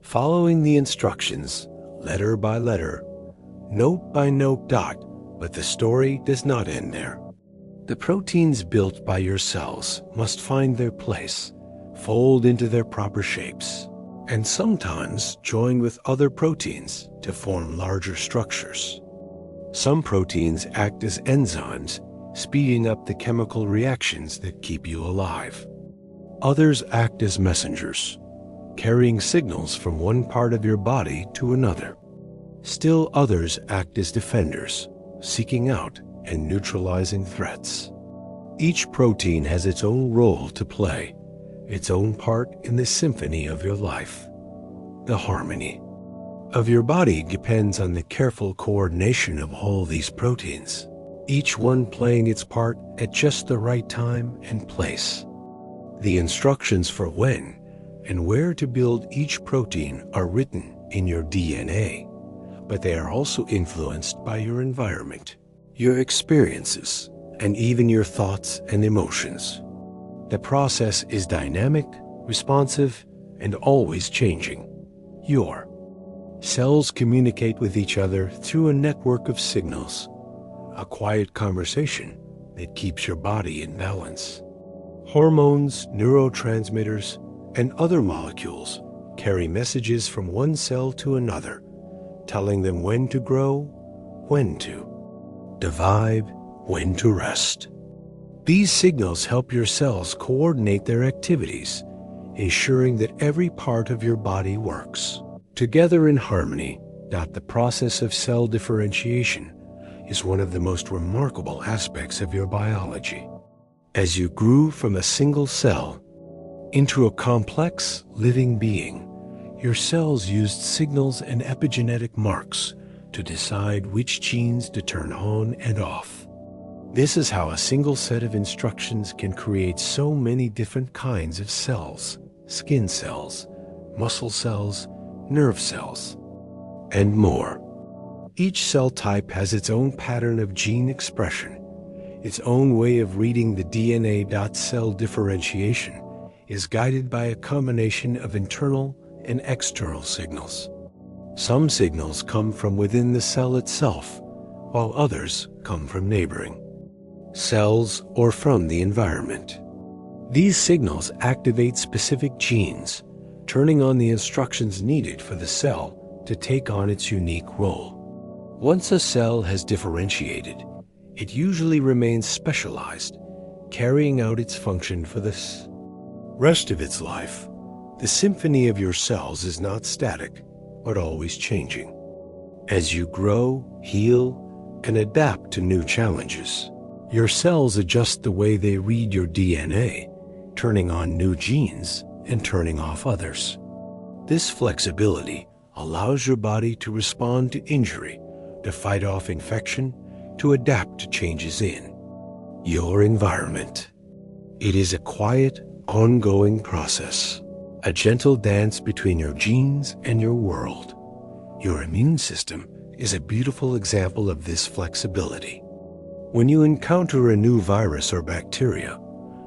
Following the instructions, letter by letter, note by note. But the story does not end there. The proteins built by your cells must find their place, fold into their proper shapes, and sometimes join with other proteins to form larger structures. Some proteins act as enzymes, speeding up the chemical reactions that keep you alive. Others act as messengers, carrying signals from one part of your body to another. Still others act as defenders, seeking out and neutralizing threats. Each protein has its own role to play, its own part in the symphony of your life. The harmony of your body depends on the careful coordination of all these proteins, each one playing its part at just the right time and place. The instructions for when and where to build each protein are written in your DNA, but they are also influenced by your environment, your experiences, and even your thoughts and emotions. The process is dynamic, responsive, and always changing. Your cells communicate with each other through a network of signals, a quiet conversation that keeps your body in balance. Hormones, neurotransmitters, and other molecules carry messages from one cell to another, telling them when to grow, when to divide, when to rest. These signals help your cells coordinate their activities, ensuring that every part of your body works together in harmony. The process of cell differentiation is one of the most remarkable aspects of your biology. As you grew from a single cell into a complex living being, your cells used signals and epigenetic marks to decide which genes to turn on and off. This is how a single set of instructions can create so many different kinds of cells: skin cells, muscle cells, nerve cells, and more. Each cell type has its own pattern of gene expression, its own way of reading the DNA. Cell differentiation is guided by a combination of internal and external signals. Some signals come from within the cell itself, while others come from neighboring cells or from the environment. These signals activate specific genes, turning on the instructions needed for the cell to take on its unique role. Once a cell has differentiated, it usually remains specialized, carrying out its function for the rest of its life. The symphony of your cells is not static, but always changing. As you grow, heal, and adapt to new challenges, your cells adjust the way they read your DNA, turning on new genes and turning off others. This flexibility allows your body to respond to injury, to fight off infection, to adapt to changes in your environment. It is a quiet, ongoing process, a gentle dance between your genes and your world. Your immune system is a beautiful example of this flexibility. When you encounter a new virus or bacteria,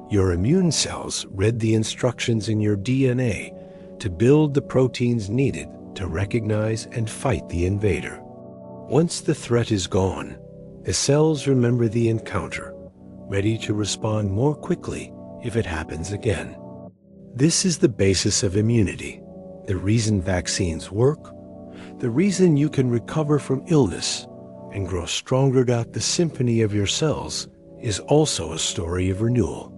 your immune cells read the instructions in your DNA to build the proteins needed to recognize and fight the invader. Once the threat is gone, the cells remember the encounter, ready to respond more quickly if it happens again. This is the basis of immunity, the reason vaccines work, the reason you can recover from illness and grow stronger. The symphony of your cells is also a story of renewal.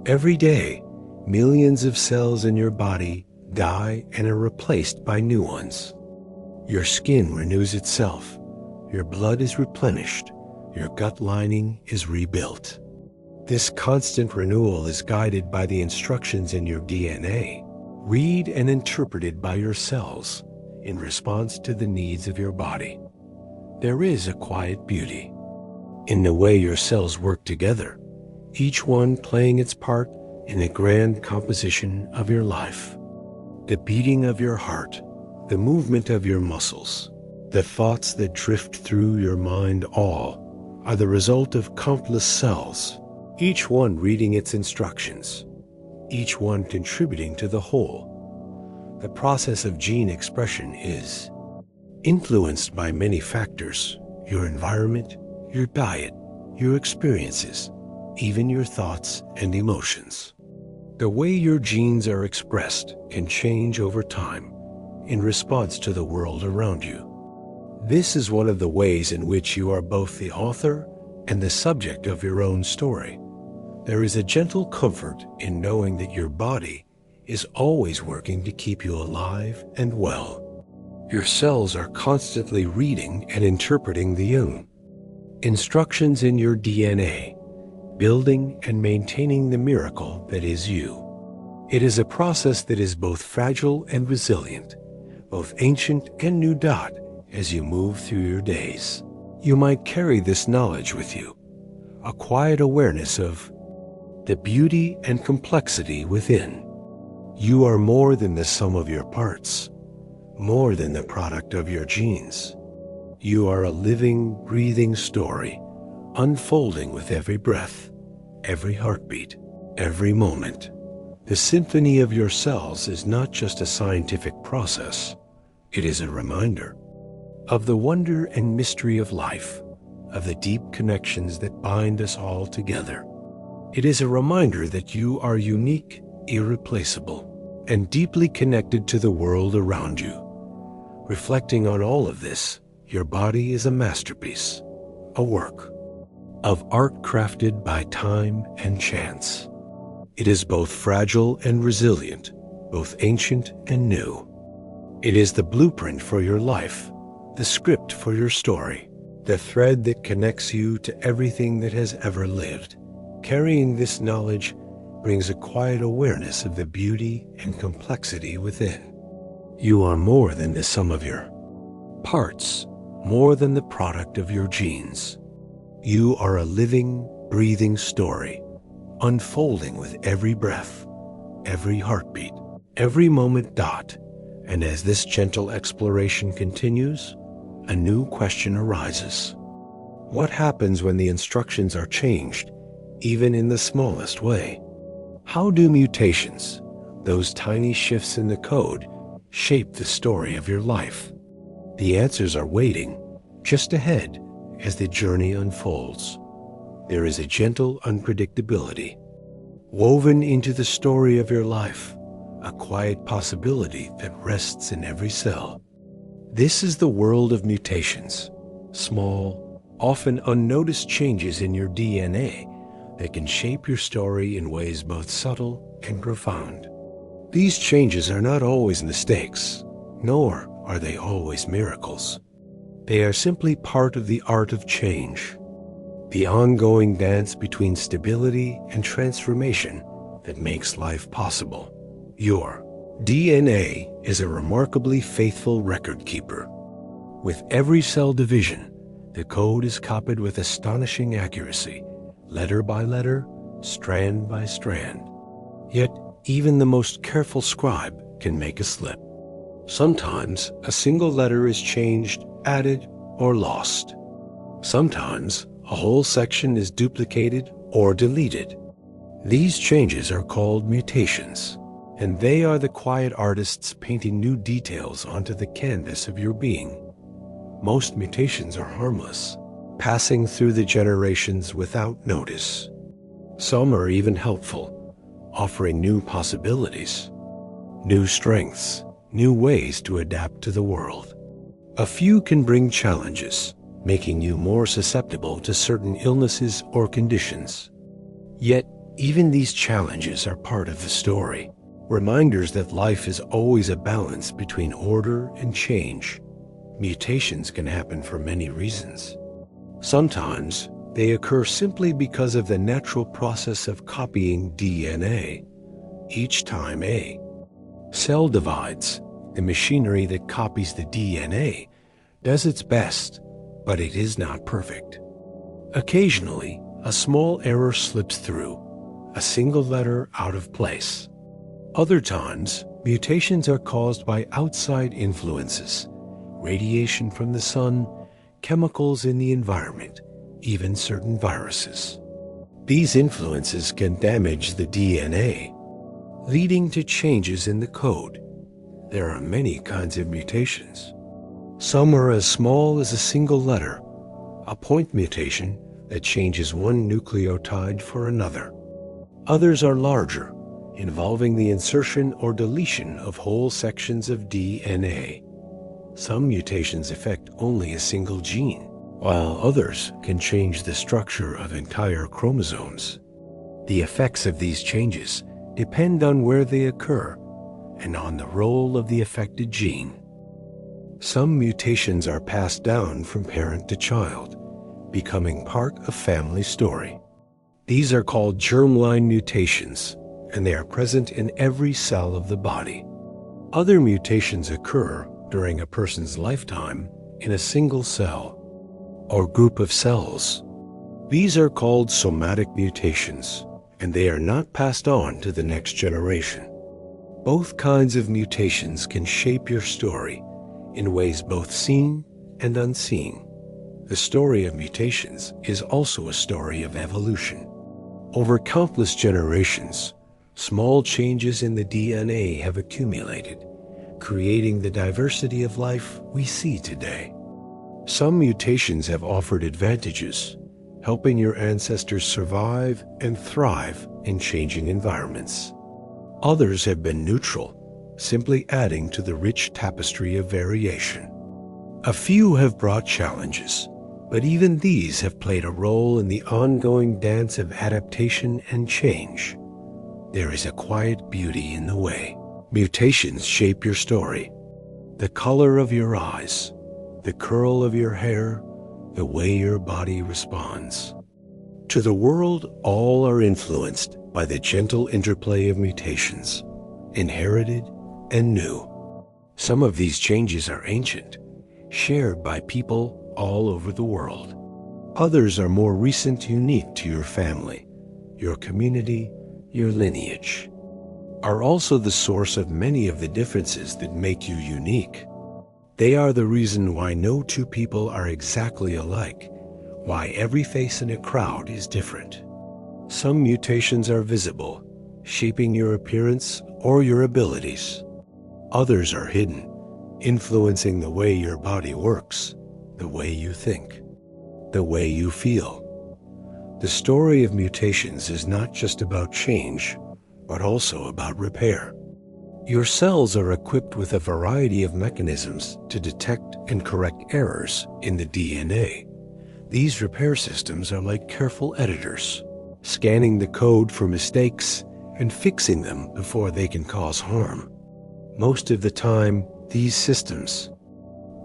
Every day, millions of cells in your body die and are replaced by new ones. Your skin renews itself, your blood is replenished, your gut lining is rebuilt. This constant renewal is guided by the instructions in your DNA, read and interpreted by your cells in response to the needs of your body. There is a quiet beauty in the way your cells work together, each one playing its part in the grand composition of your life. The beating of your heart, the movement of your muscles, the thoughts that drift through your mind, all are the result of countless cells, each one reading its instructions, each one contributing to the whole. The process of gene expression is influenced by many factors: your environment, your diet, your experiences, even your thoughts and emotions. The way your genes are expressed can change over time in response to the world around you. This is one of the ways in which you are both the author and the subject of your own story. There is a gentle comfort in knowing that your body is always working to keep you alive and well. Your cells are constantly reading and interpreting the instructions in your DNA, building and maintaining the miracle that is you. It is a process that is both fragile and resilient, both ancient and new. As you move through your days, you might carry this knowledge with you, a quiet awareness of the beauty and complexity within. You are more than the sum of your parts, more than the product of your genes. You are a living, breathing story, unfolding with every breath, every heartbeat, every moment. The symphony of your cells is not just a scientific process. It is a reminder of the wonder and mystery of life, of the deep connections that bind us all together. It is a reminder that you are unique, irreplaceable, and deeply connected to the world around you. Reflecting on all of this, your body is a masterpiece, a work of art crafted by time and chance. It is both fragile and resilient, both ancient and new. It is the blueprint for your life, the script for your story, the thread that connects you to everything that has ever lived. Carrying this knowledge brings a quiet awareness of the beauty and complexity within. You are more than the sum of your parts, more than the product of your genes. You are a living, breathing story, unfolding with every breath, every heartbeat, every moment dot. And as this gentle exploration continues, a new question arises. What happens when the instructions are changed, even in the smallest way? How do mutations, those tiny shifts in the code, shape the story of your life? The answers are waiting, just ahead, as the journey unfolds. There is a gentle unpredictability woven into the story of your life, a quiet possibility that rests in every cell. This is the world of mutations, small, often unnoticed changes in your DNA that can shape your story in ways both subtle and profound. These changes are not always mistakes, nor are they always miracles. They are simply part of the art of change, the ongoing dance between stability and transformation that makes life possible. Your DNA is a remarkably faithful record keeper. With every cell division, the code is copied with astonishing accuracy, letter by letter, strand by strand. Yet, even the most careful scribe can make a slip. Sometimes, a single letter is changed, added, or lost. Sometimes, a whole section is duplicated or deleted. These changes are called mutations, and they are the quiet artists painting new details onto the canvas of your being. Most mutations are harmless, passing through the generations without notice. Some are even helpful, offering new possibilities, new strengths, new ways to adapt to the world. A few can bring challenges, making you more susceptible to certain illnesses or conditions. Yet, even these challenges are part of the story, reminders that life is always a balance between order and change. Mutations can happen for many reasons. Sometimes they occur simply because of the natural process of copying DNA. Each time a cell divides, the machinery that copies the DNA does its best, but it is not perfect. Occasionally, a small error slips through, a single letter out of place. Other times, mutations are caused by outside influences, radiation from the sun, chemicals in the environment, even certain viruses. These influences can damage the DNA, leading to changes in the code. There are many kinds of mutations. Some are as small as a single letter, a point mutation that changes one nucleotide for another. Others are larger, involving the insertion or deletion of whole sections of DNA. Some mutations affect only a single gene, while others can change the structure of entire chromosomes. The effects of these changes depend on where they occur and on the role of the affected gene. Some mutations are passed down from parent to child, becoming part of family story. These are called germline mutations, and they are present in every cell of the body. Other mutations occur during a person's lifetime in a single cell or group of cells. These are called somatic mutations, and they are not passed on to the next generation. Both kinds of mutations can shape your story in ways both seen and unseen. The story of mutations is also a story of evolution. Over countless generations, small changes in the DNA have accumulated, creating the diversity of life we see today. Some mutations have offered advantages, helping your ancestors survive and thrive in changing environments. Others have been neutral, simply adding to the rich tapestry of variation. A few have brought challenges, but even these have played a role in the ongoing dance of adaptation and change. There is a quiet beauty in the way mutations shape your story. The color of your eyes, the curl of your hair, the way your body responds. To the world, all are influenced by the gentle interplay of mutations, inherited and new. Some of these changes are ancient, shared by people all over the world. Others are more recent, unique to your family, your community, your lineage, are also the source of many of the differences that make you unique. They are the reason why no two people are exactly alike, why every face in a crowd is different. Some mutations are visible, shaping your appearance or your abilities. Others are hidden, influencing the way your body works, the way you think, the way you feel. The story of mutations is not just about change, but also about repair. Your cells are equipped with a variety of mechanisms to detect and correct errors in the DNA. These repair systems are like careful editors, scanning the code for mistakes and fixing them before they can cause harm. Most of the time, these systems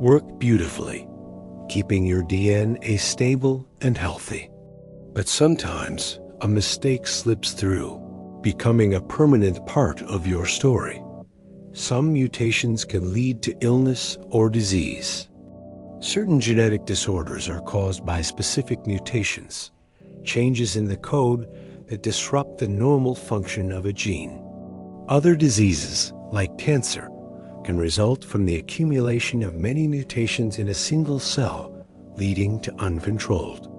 work beautifully, keeping your DNA stable and healthy. But sometimes, a mistake slips through, becoming a permanent part of your story. Some mutations can lead to illness or disease. Certain genetic disorders are caused by specific mutations, changes in the code that disrupt the normal function of a gene. Other diseases, like cancer, can result from the accumulation of many mutations in a single cell, leading to uncontrolled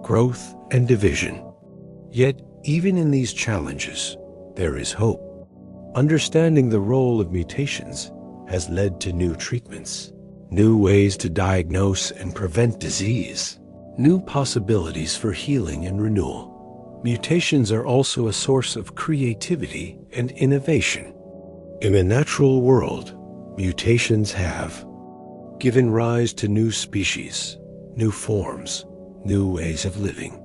growth and division. Yet, even in these challenges, there is hope. Understanding the role of mutations has led to new treatments, new ways to diagnose and prevent disease, new possibilities for healing and renewal. Mutations are also a source of creativity and innovation. In the natural world, mutations have given rise to new species, new forms, new ways of living.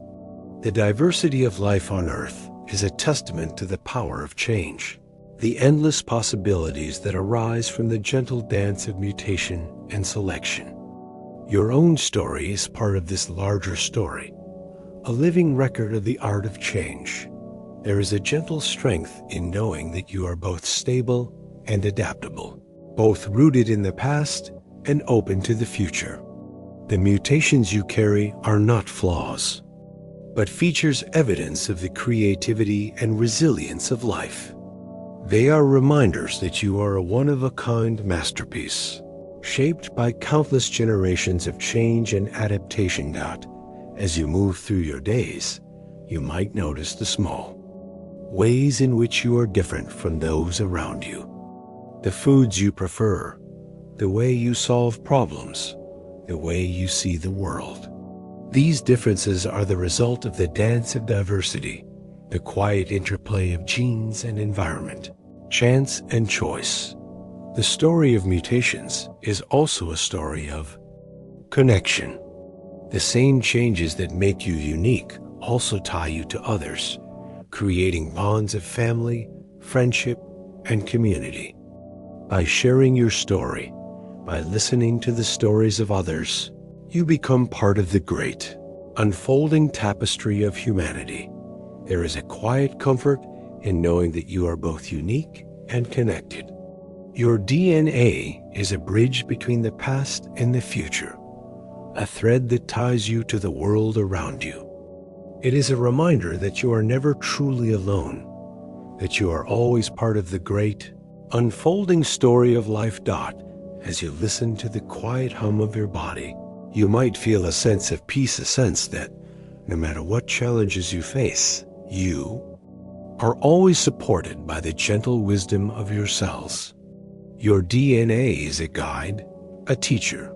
The diversity of life on Earth is a testament to the power of change, the endless possibilities that arise from the gentle dance of mutation and selection. Your own story is part of this larger story, a living record of the art of change. There is a gentle strength in knowing that you are both stable and adaptable, both rooted in the past and open to the future. The mutations you carry are not flaws, but features evidence of the creativity and resilience of life. They are reminders that you are a one-of-a-kind masterpiece, shaped by countless generations of change and adaptation that, as you move through your days, you might notice the small ways in which you are different from those around you. The foods you prefer, the way you solve problems, the way you see the world. These differences are the result of the dance of diversity, the quiet interplay of genes and environment, chance and choice. The story of mutations is also a story of connection. The same changes that make you unique also tie you to others, creating bonds of family, friendship, and community. By sharing your story, by listening to the stories of others, you become part of the great, unfolding tapestry of humanity. There is a quiet comfort in knowing that you are both unique and connected. Your DNA is a bridge between the past and the future, a thread that ties you to the world around you. It is a reminder that you are never truly alone, that you are always part of the great, unfolding story of life. As you listen to the quiet hum of your body, you might feel a sense of peace, a sense that no matter what challenges you face, you are always supported by the gentle wisdom of your cells. Your DNA is a guide, a teacher,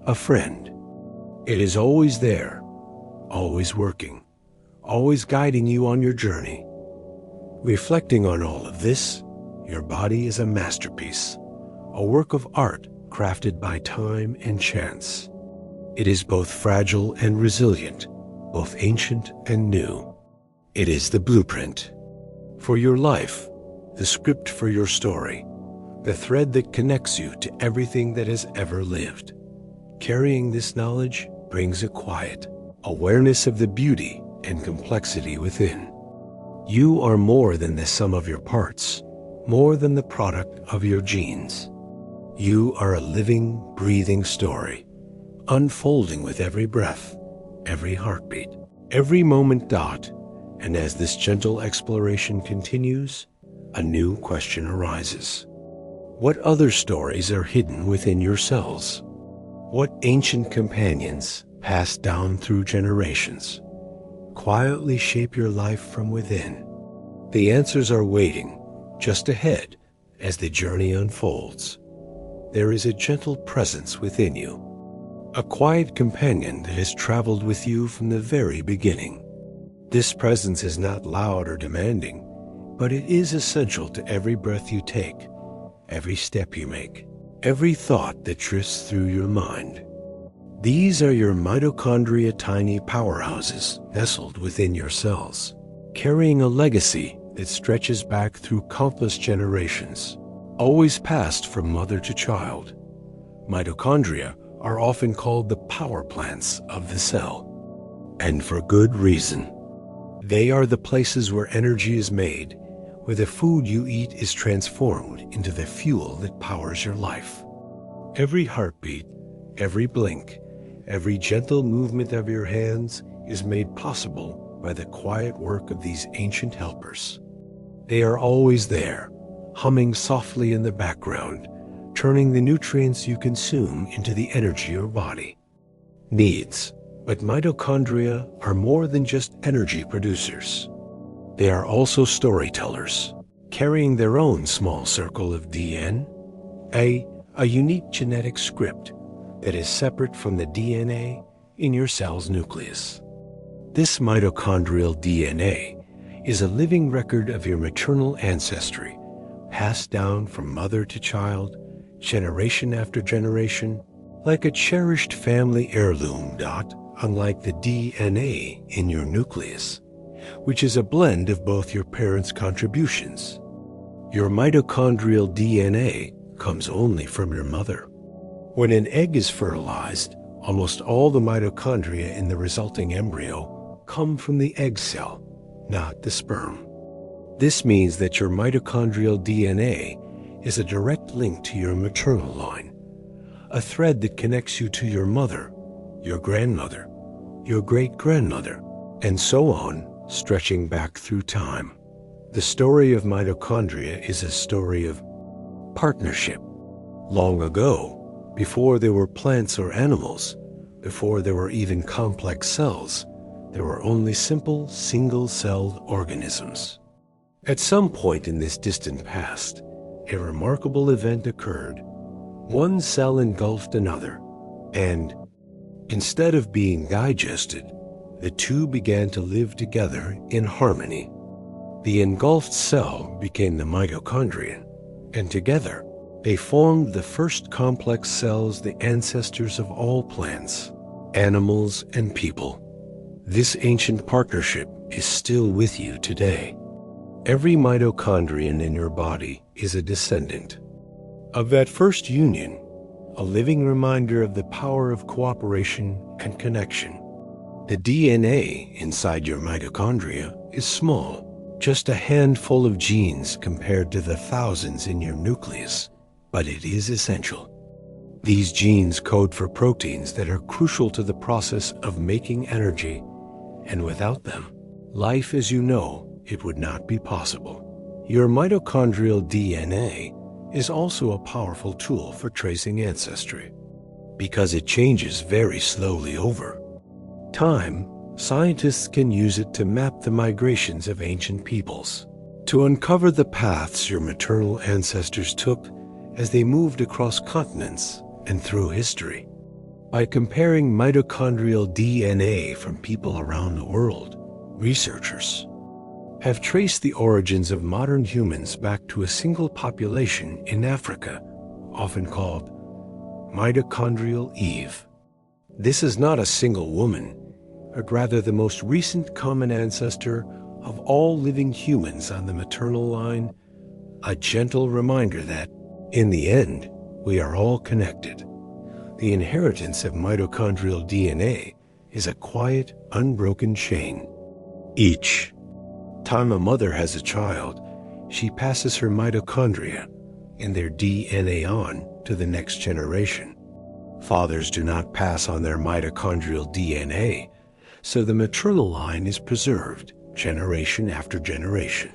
a friend. It is always there, always working, always guiding you on your journey. Reflecting on all of this, your body is a masterpiece, a work of art crafted by time and chance. It is both fragile and resilient, both ancient and new. It is the blueprint for your life, the script for your story, the thread that connects you to everything that has ever lived. Carrying this knowledge brings a quiet awareness of the beauty and complexity within. You are more than the sum of your parts, more than the product of your genes. You are a living, breathing story, unfolding with every breath, every heartbeat, every moment dot. And as this gentle exploration continues, a new question arises. What other stories are hidden within your cells? What ancient companions, passed down through generations, quietly shape your life from within? The answers are waiting just ahead as the journey unfolds. There is a gentle presence within you, a quiet companion that has traveled with you from the very beginning. This presence is not loud or demanding, but it is essential to every breath you take, every step you make, every thought that drifts through your mind. These are your mitochondria, tiny powerhouses nestled within your cells, carrying a legacy that stretches back through countless generations, always passed from mother to child. Mitochondria are often called the power plants of the cell, and for good reason. They are the places where energy is made, where the food you eat is transformed into the fuel that powers your life. Every heartbeat, every blink, every gentle movement of your hands is made possible by the quiet work of these ancient helpers. They are always there, humming softly in the background, turning the nutrients you consume into the energy your body needs. But mitochondria are more than just energy producers. They are also storytellers, carrying their own small circle of DNA, a unique genetic script that is separate from the DNA in your cell's nucleus. This mitochondrial DNA is a living record of your maternal ancestry, passed down from mother to child, generation after generation, like a cherished family heirloom dot. Unlike the DNA in your nucleus, which is a blend of both your parents' contributions. Your mitochondrial DNA comes only from your mother. When an egg is fertilized, almost all the mitochondria in the resulting embryo come from the egg cell, not the sperm. This means that your mitochondrial DNA is a direct link to your maternal line, a thread that connects you to your mother, your grandmother, your great-grandmother, and so on, stretching back through time. The story of mitochondria is a story of partnership. Long ago, before there were plants or animals, before there were even complex cells, there were only simple, single-celled organisms. At some point in this distant past, a remarkable event occurred. One cell engulfed another, and instead of being digested, the two began to live together in harmony. The engulfed cell became the mitochondrion, and together they formed the first complex cells, the ancestors of all plants, animals, and people. This ancient partnership is still with you today. Every mitochondrion in your body is a descendant of that first union, a living reminder of the power of cooperation and connection. The DNA inside your mitochondria is small, just a handful of genes compared to the thousands in your nucleus, but it is essential. These genes code for proteins that are crucial to the process of making energy, and without them, life as you know it would not be possible. Your mitochondrial DNA is also a powerful tool for tracing ancestry. Because it changes very slowly over time, scientists can use it to map the migrations of ancient peoples, to uncover the paths your maternal ancestors took as they moved across continents and through history. By comparing mitochondrial DNA from people around the world, researchers have traced the origins of modern humans back to a single population in Africa, often called mitochondrial Eve. This is not a single woman, but rather the most recent common ancestor of all living humans on the maternal line, a gentle reminder that, in the end, we are all connected. The inheritance of mitochondrial DNA is a quiet, unbroken chain. Each time a mother has a child, she passes her mitochondria and their DNA on to the next generation. Fathers do not pass on their mitochondrial DNA, so the maternal line is preserved generation after generation.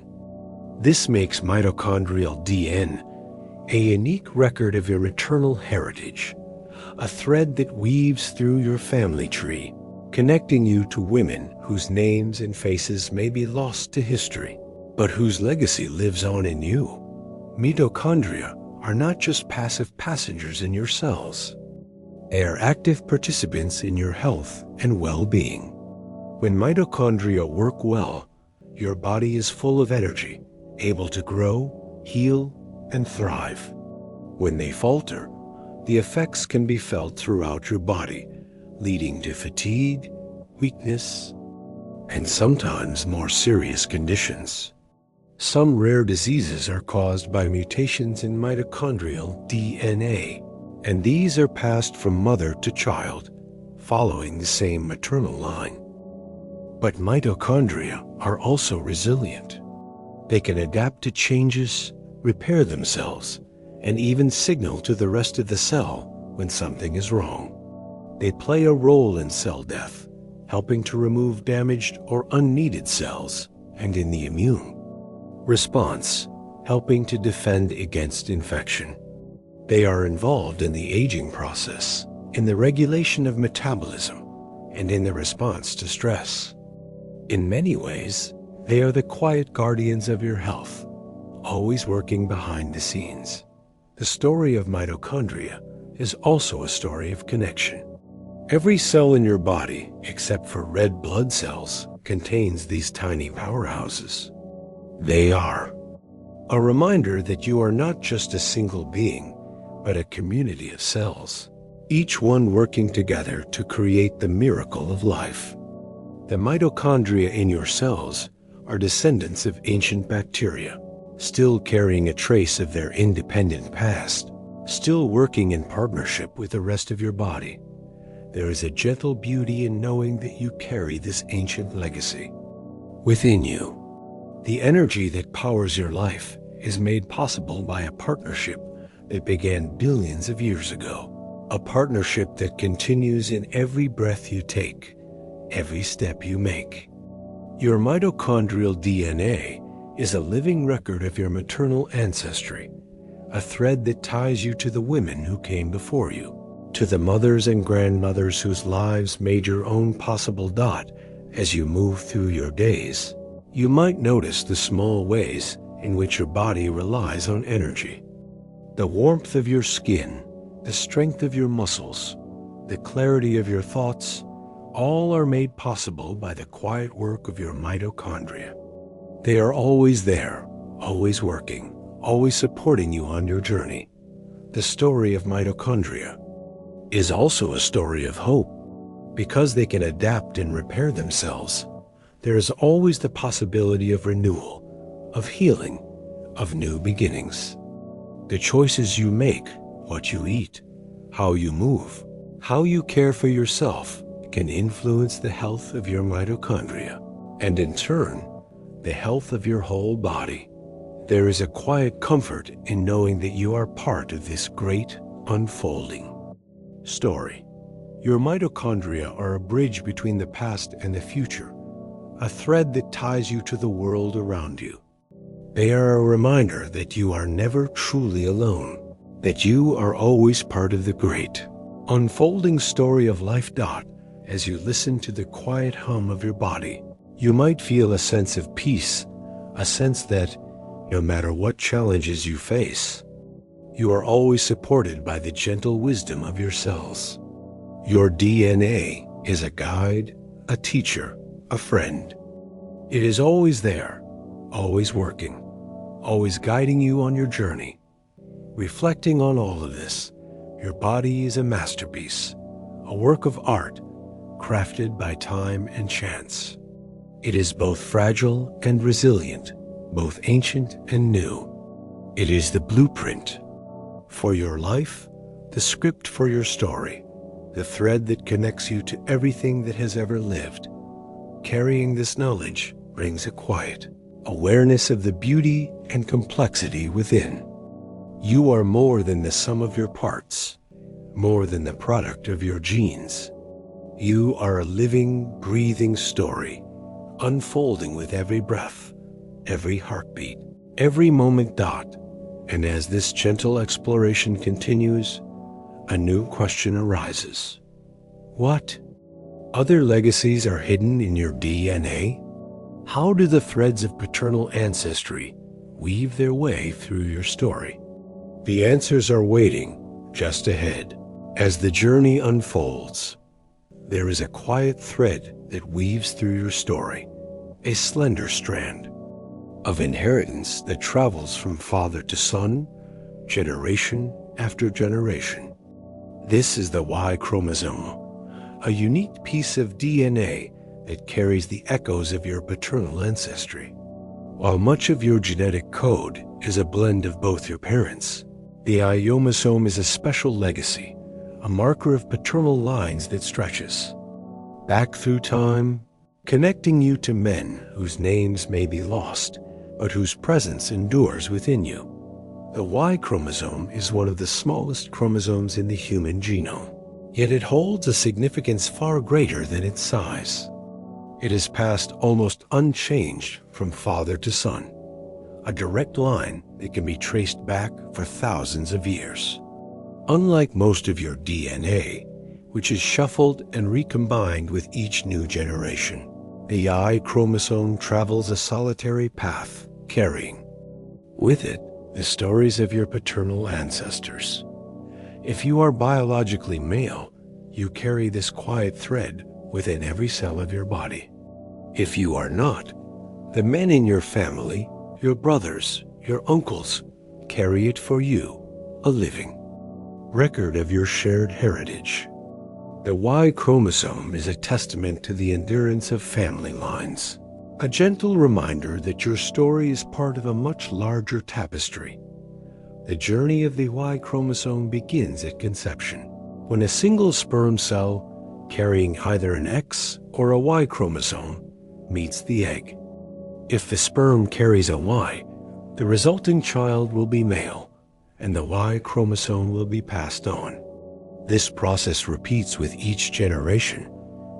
This makes mitochondrial DNA a unique record of your maternal heritage, a thread that weaves through your family tree, connecting you to women whose names and faces may be lost to history, but whose legacy lives on in you. Mitochondria are not just passive passengers in your cells. They are active participants in your health and well-being. When mitochondria work well, your body is full of energy, able to grow, heal, and thrive. When they falter, the effects can be felt throughout your body, leading to fatigue, weakness, and sometimes more serious conditions. Some rare diseases are caused by mutations in mitochondrial DNA, and these are passed from mother to child, following the same maternal line. But mitochondria are also resilient. They can adapt to changes, repair themselves, and even signal to the rest of the cell when something is wrong. They play a role in cell death, helping to remove damaged or unneeded cells, and in the immune response, helping to defend against infection. They are involved in the aging process, in the regulation of metabolism, and in the response to stress. In many ways, they are the quiet guardians of your health, always working behind the scenes. The story of mitochondria is also a story of connection. Every cell in your body, except for red blood cells, contains these tiny powerhouses. They are a reminder that you are not just a single being, but a community of cells, each one working together to create the miracle of life. The mitochondria in your cells are descendants of ancient bacteria, still carrying a trace of their independent past, still working in partnership with the rest of your body. There is a gentle beauty in knowing that you carry this ancient legacy within you. The energy that powers your life is made possible by a partnership that began billions of years ago, a partnership that continues in every breath you take, every step you make. Your mitochondrial DNA is a living record of your maternal ancestry, a thread that ties you to the women who came before you, to the mothers and grandmothers whose lives made your own possible dot as you move through your days. You might notice the small ways in which your body relies on energy. The warmth of your skin, the strength of your muscles, the clarity of your thoughts, all are made possible by the quiet work of your mitochondria. They are always there, always working, always supporting you on your journey. The story of mitochondria is also a story of hope. Because they can adapt and repair themselves, there is always the possibility of renewal, of healing, of new beginnings. The choices you make, what you eat, how you move, how you care for yourself can influence the health of your mitochondria, and in turn, the health of your whole body. There is a quiet comfort in knowing that you are part of this great unfolding story. Your mitochondria are a bridge between the past and the future, a thread that ties you to the world around you. They are a reminder that you are never truly alone, that you are always part of the great, unfolding story of life. As you listen to the quiet hum of your body, you might feel a sense of peace, a sense that, no matter what challenges you face, you are always supported by the gentle wisdom of your cells. Your DNA is a guide, a teacher, a friend. It is always there, always working, always guiding you on your journey. Reflecting on all of this, your body is a masterpiece, a work of art crafted by time and chance. It is both fragile and resilient, both ancient and new. It is the blueprint for your life, the script for your story, the thread that connects you to everything that has ever lived. Carrying this knowledge brings a quiet awareness of the beauty and complexity within. You are more than the sum of your parts, more than the product of your genes. You are a living, breathing story, unfolding with every breath, every heartbeat, every moment dot. And as this gentle exploration continues, a new question arises. What other legacies are hidden in your DNA? How do the threads of paternal ancestry weave their way through your story? The answers are waiting just ahead. As the journey unfolds, there is a quiet thread that weaves through your story, a slender strand of inheritance that travels from father to son, generation after generation. This is the Y chromosome, a unique piece of DNA that carries the echoes of your paternal ancestry. While much of your genetic code is a blend of both your parents, the Y chromosome is a special legacy, a marker of paternal lines that stretches back through time, connecting you to men whose names may be lost, but whose presence endures within you. The Y chromosome is one of the smallest chromosomes in the human genome, yet it holds a significance far greater than its size. It is passed almost unchanged from father to son, a direct line that can be traced back for thousands of years. Unlike most of your DNA, which is shuffled and recombined with each new generation, the Y chromosome travels a solitary path, carrying with it the stories of your paternal ancestors. If you are biologically male, you carry this quiet thread within every cell of your body. If you are not, the men in your family, your brothers, your uncles, carry it for you, a living record of your shared heritage. The Y chromosome is a testament to the endurance of family lines, a gentle reminder that your story is part of a much larger tapestry. The journey of the Y chromosome begins at conception, when a single sperm cell carrying either an X or a Y chromosome meets the egg. If the sperm carries a Y, the resulting child will be male, and the Y chromosome will be passed on. This process repeats with each generation,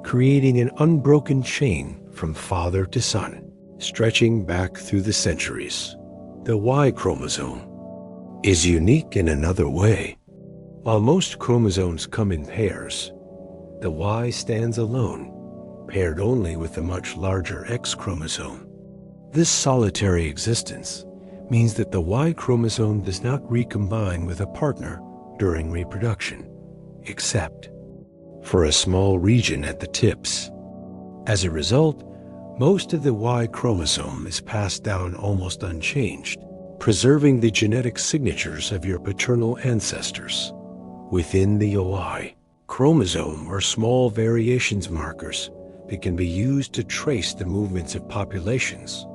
creating an unbroken chain from father to son, stretching back through the centuries. The Y chromosome is unique in another way. While most chromosomes come in pairs, the Y stands alone, paired only with the much larger X chromosome. This solitary existence means that the Y chromosome does not recombine with a partner during reproduction, except for a small region at the tips. As a result, most of the Y chromosome is passed down almost unchanged, preserving the genetic signatures of your paternal ancestors. Within the Y chromosome are small variations markers that can be used to trace the movements of populations,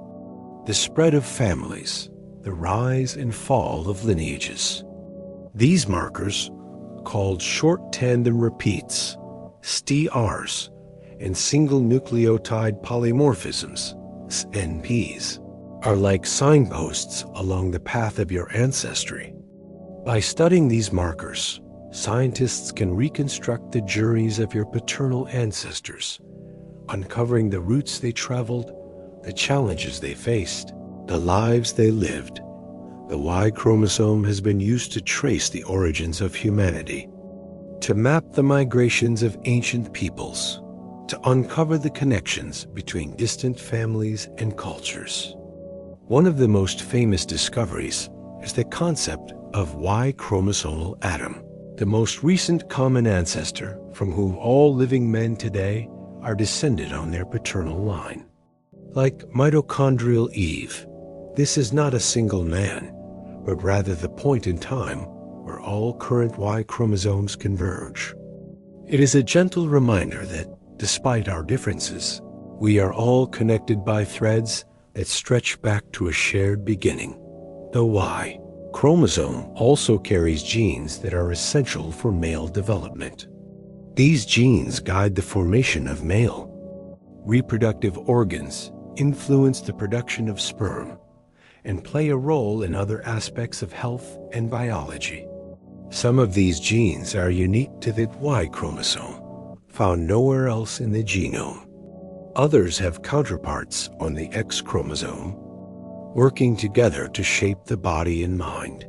the spread of families, the rise and fall of lineages. These markers, called short tandem repeats, STRs, and single nucleotide polymorphisms, SNPs, are like signposts along the path of your ancestry. By studying these markers, scientists can reconstruct the journeys of your paternal ancestors, uncovering the routes they traveled, the challenges they faced, the lives they lived. The Y chromosome has been used to trace the origins of humanity, to map the migrations of ancient peoples, to uncover the connections between distant families and cultures. One of the most famous discoveries is the concept of Y chromosomal atom, the most recent common ancestor from whom all living men today are descended on their paternal line. Like mitochondrial Eve, This is not a single man, but rather the point in time where all current Y chromosomes converge. It is a gentle reminder that, despite our differences, we are all connected by threads that stretch back to a shared beginning. The Y chromosome also carries genes that are essential for male development. These genes guide the formation of male reproductive organs, influence the production of sperm, and play a role in other aspects of health and biology. Some of these genes are unique to the Y chromosome, found nowhere else in the genome. Others have counterparts on the X chromosome, working together to shape the body and mind.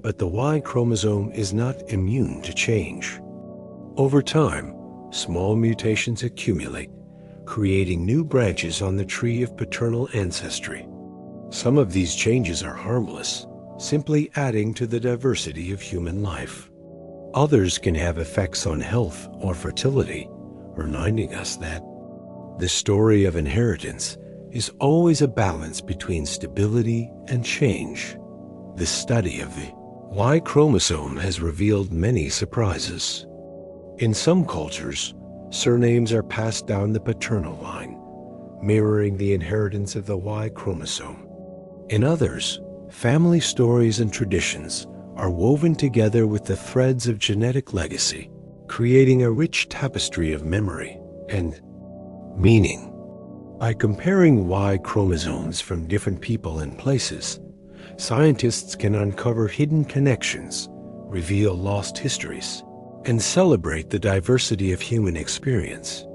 But the Y chromosome is not immune to change. Over time, small mutations accumulate, creating new branches on the tree of paternal ancestry. Some of these changes are harmless, simply adding to the diversity of human life. Others can have effects on health or fertility, reminding us that the story of inheritance is always a balance between stability and change. The study of the Y chromosome has revealed many surprises. In some cultures, surnames are passed down the paternal line, mirroring the inheritance of the Y chromosome. In others, family stories and traditions are woven together with the threads of genetic legacy, creating a rich tapestry of memory and meaning. By comparing Y chromosomes from different people and places, scientists can uncover hidden connections, reveal lost histories, and celebrate the diversity of human experience.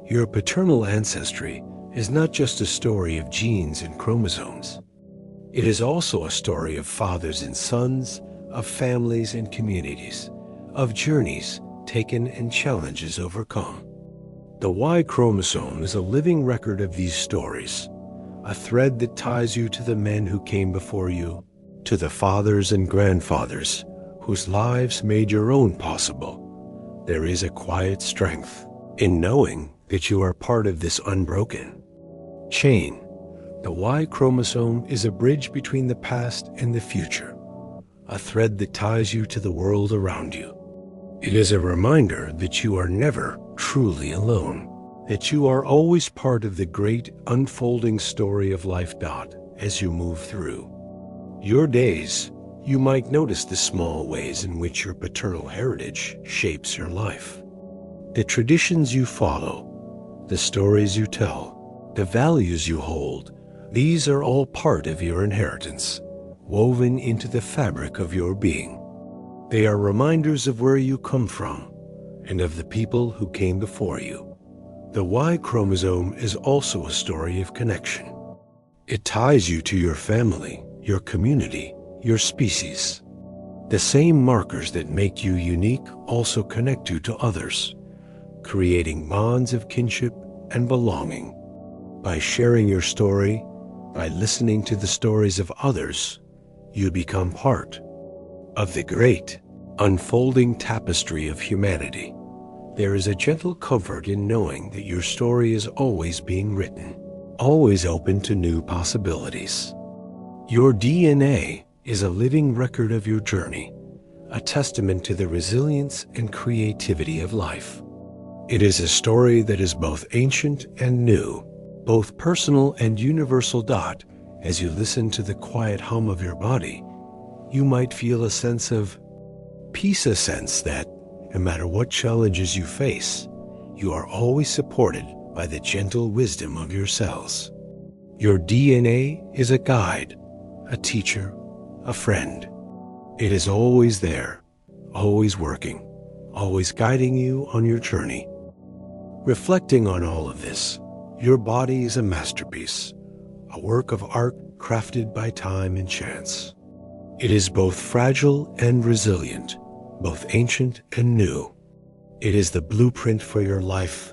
Your paternal ancestry is not just a story of genes and chromosomes. It is also a story of fathers and sons, of families and communities, of journeys taken and challenges overcome. The Y chromosome is a living record of these stories, a thread that ties you to the men who came before you, to the fathers and grandfathers whose lives made your own possible. There is a quiet strength in knowing that you are part of this unbroken chain. The Y chromosome is a bridge between the past and the future, a thread that ties you to the world around you. It is a reminder that you are never truly alone, that you are always part of the great unfolding story of life. As you move through your days, you might notice the small ways in which your paternal heritage shapes your life. The traditions you follow, the stories you tell, the values you hold, these are all part of your inheritance, woven into the fabric of your being. They are reminders of where you come from and of the people who came before you. The Y chromosome is also a story of connection. It ties you to your family, your community, your species. The same markers that make you unique also connect you to others, creating bonds of kinship and belonging. By sharing your story, by listening to the stories of others, you become part of the great, unfolding tapestry of humanity. There is a gentle comfort in knowing that your story is always being written, always open to new possibilities. Your DNA is a living record of your journey, a testament to the resilience and creativity of life. It is a story that is both ancient and new, both personal and universal. As you listen to the quiet hum of your body, you might feel a sense of peace, a sense that, no matter what challenges you face, you are always supported by the gentle wisdom of your cells. Your DNA is a guide, a teacher, a friend. It is always there, always working, always guiding you on your journey. Reflecting on all of this, your body is a masterpiece, a work of art crafted by time and chance. It is both fragile and resilient, both ancient and new. It is the blueprint for your life,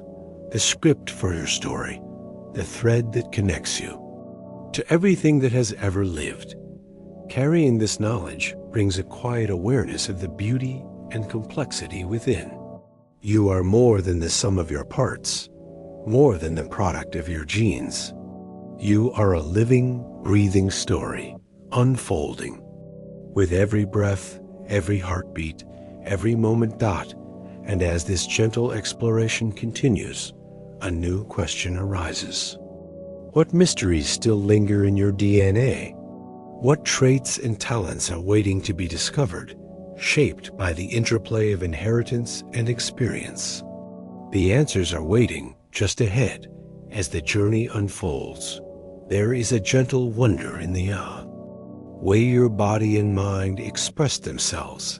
the script for your story, the thread that connects you to everything that has ever lived. Carrying this knowledge brings a quiet awareness of the beauty and complexity within. You are more than the sum of your parts, more than the product of your genes. You are a living, breathing story, unfolding. With every breath, every heartbeat, every moment and as this gentle exploration continues, a new question arises. What mysteries still linger in your DNA? What traits and talents are waiting to be discovered, shaped by the interplay of inheritance and experience? The answers are waiting just ahead as the journey unfolds. There is a gentle wonder in the way your body and mind express themselves,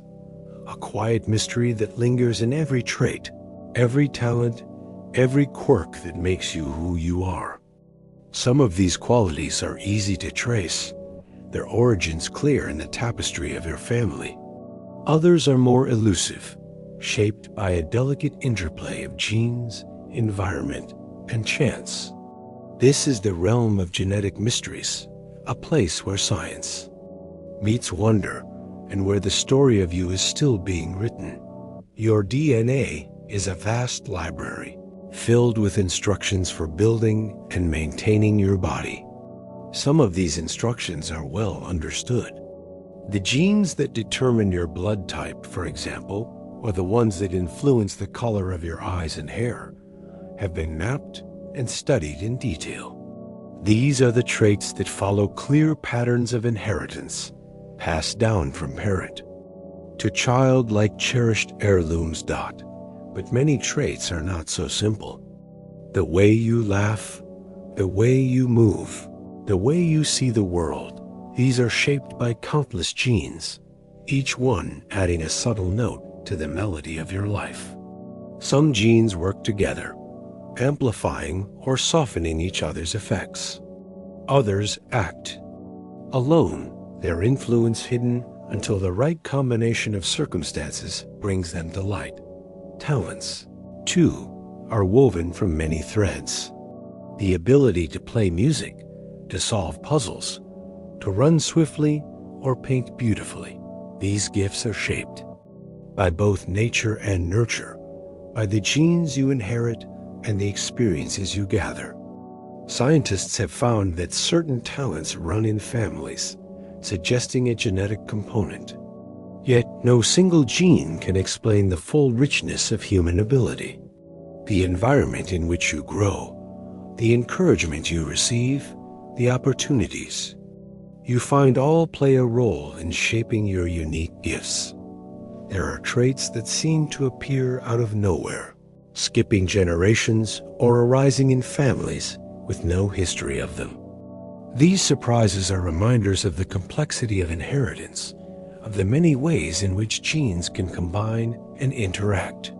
a quiet mystery that lingers in every trait, every talent, every quirk that makes you who you are. Some of these qualities are easy to trace, their origins clear in the tapestry of your family. Others are more elusive, shaped by a delicate interplay of genes, environment, and chance. This is the realm of genetic mysteries, a place where science meets wonder and where the story of you is still being written. Your DNA is a vast library, filled with instructions for building and maintaining your body. Some of these instructions are well understood. The genes that determine your blood type, for example, or the ones that influence the color of your eyes and hair, have been mapped and studied in detail. These are the traits that follow clear patterns of inheritance, passed down from parent to child like cherished heirlooms. But many traits are not so simple. The way you laugh, the way you move, the way you see the world, these are shaped by countless genes, each one adding a subtle note to the melody of your life. Some genes work together, amplifying or softening each other's effects. Others act alone, their influence hidden until the right combination of circumstances brings them to light. Talents, too, are woven from many threads. The ability to play music, to solve puzzles, to run swiftly or paint beautifully. These gifts are shaped by both nature and nurture, by the genes you inherit and the experiences you gather. Scientists have found that certain talents run in families, suggesting a genetic component. Yet no single gene can explain the full richness of human ability. The environment in which you grow, the encouragement you receive, the opportunities you find all play a role in shaping your unique gifts. There are traits that seem to appear out of nowhere, skipping generations or arising in families with no history of them. These surprises are reminders of the complexity of inheritance, of the many ways in which genes can combine and interact.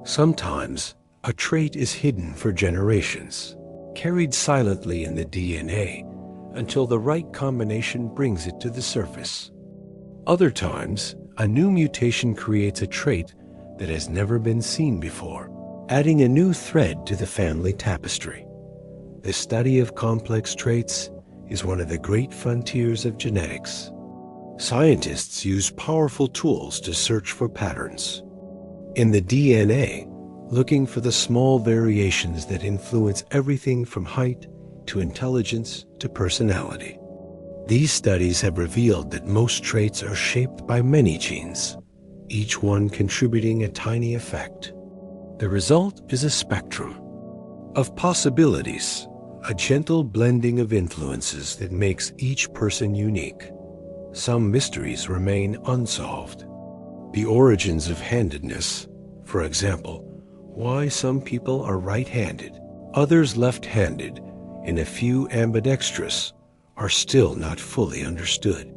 Sometimes, a trait is hidden for generations, carried silently in the DNA until the right combination brings it to the surface. Other times, a new mutation creates a trait that has never been seen before, adding a new thread to the family tapestry. The study of complex traits is one of the great frontiers of genetics. Scientists use powerful tools to search for patterns in the DNA, looking for the small variations that influence everything from height to intelligence to personality. These studies have revealed that most traits are shaped by many genes, each one contributing a tiny effect. The result is a spectrum of possibilities, a gentle blending of influences that makes each person unique. Some mysteries remain unsolved. The origins of handedness, for example, why some people are right-handed, others left-handed, and a few ambidextrous, are still not fully understood.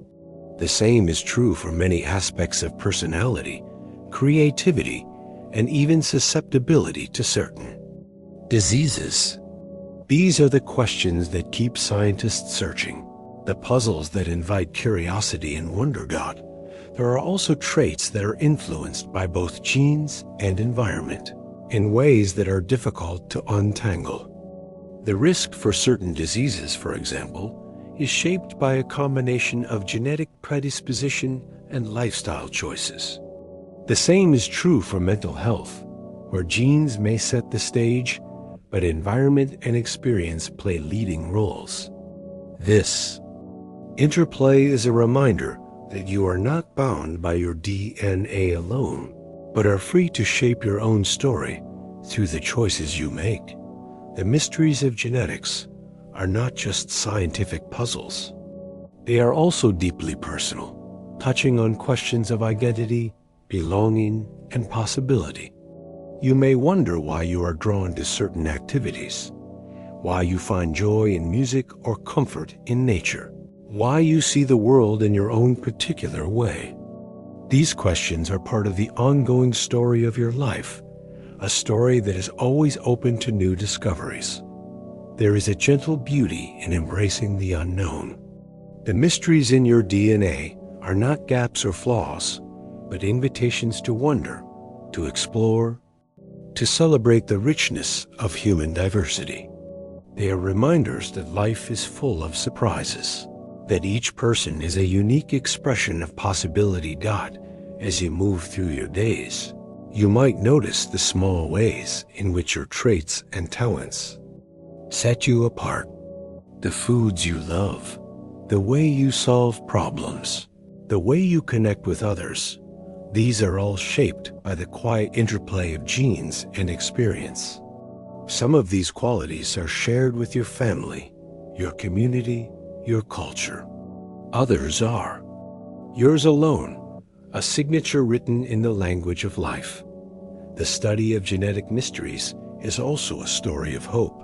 The same is true for many aspects of personality, creativity, and even susceptibility to certain diseases. These are the questions that keep scientists searching, the puzzles that invite curiosity and wonder. There are also traits that are influenced by both genes and environment in ways that are difficult to untangle. The risk for certain diseases, for example, is shaped by a combination of genetic predisposition and lifestyle choices. The same is true for mental health, where genes may set the stage, but environment and experience play leading roles. This Interplay is a reminder that you are not bound by your DNA alone, but are free to shape your own story through the choices you make. The mysteries of genetics are not just scientific puzzles. They are also deeply personal, touching on questions of identity, belonging, and possibility. You may wonder why you are drawn to certain activities, why you find joy in music or comfort in nature, why you see the world in your own particular way. These questions are part of the ongoing story of your life, a story that is always open to new discoveries. There is a gentle beauty in embracing the unknown. The mysteries in your DNA are not gaps or flaws, but invitations to wonder, to explore, to celebrate the richness of human diversity. They are reminders that life is full of surprises, that each person is a unique expression of possibility. As you move through your days, you might notice the small ways in which your traits and talents set you apart. The foods you love, the way you solve problems, the way you connect with others. These are all shaped by the quiet interplay of genes and experience. Some of these qualities are shared with your family, your community, your culture. Others are yours alone, a signature written in the language of life. The study of genetic mysteries is also a story of hope.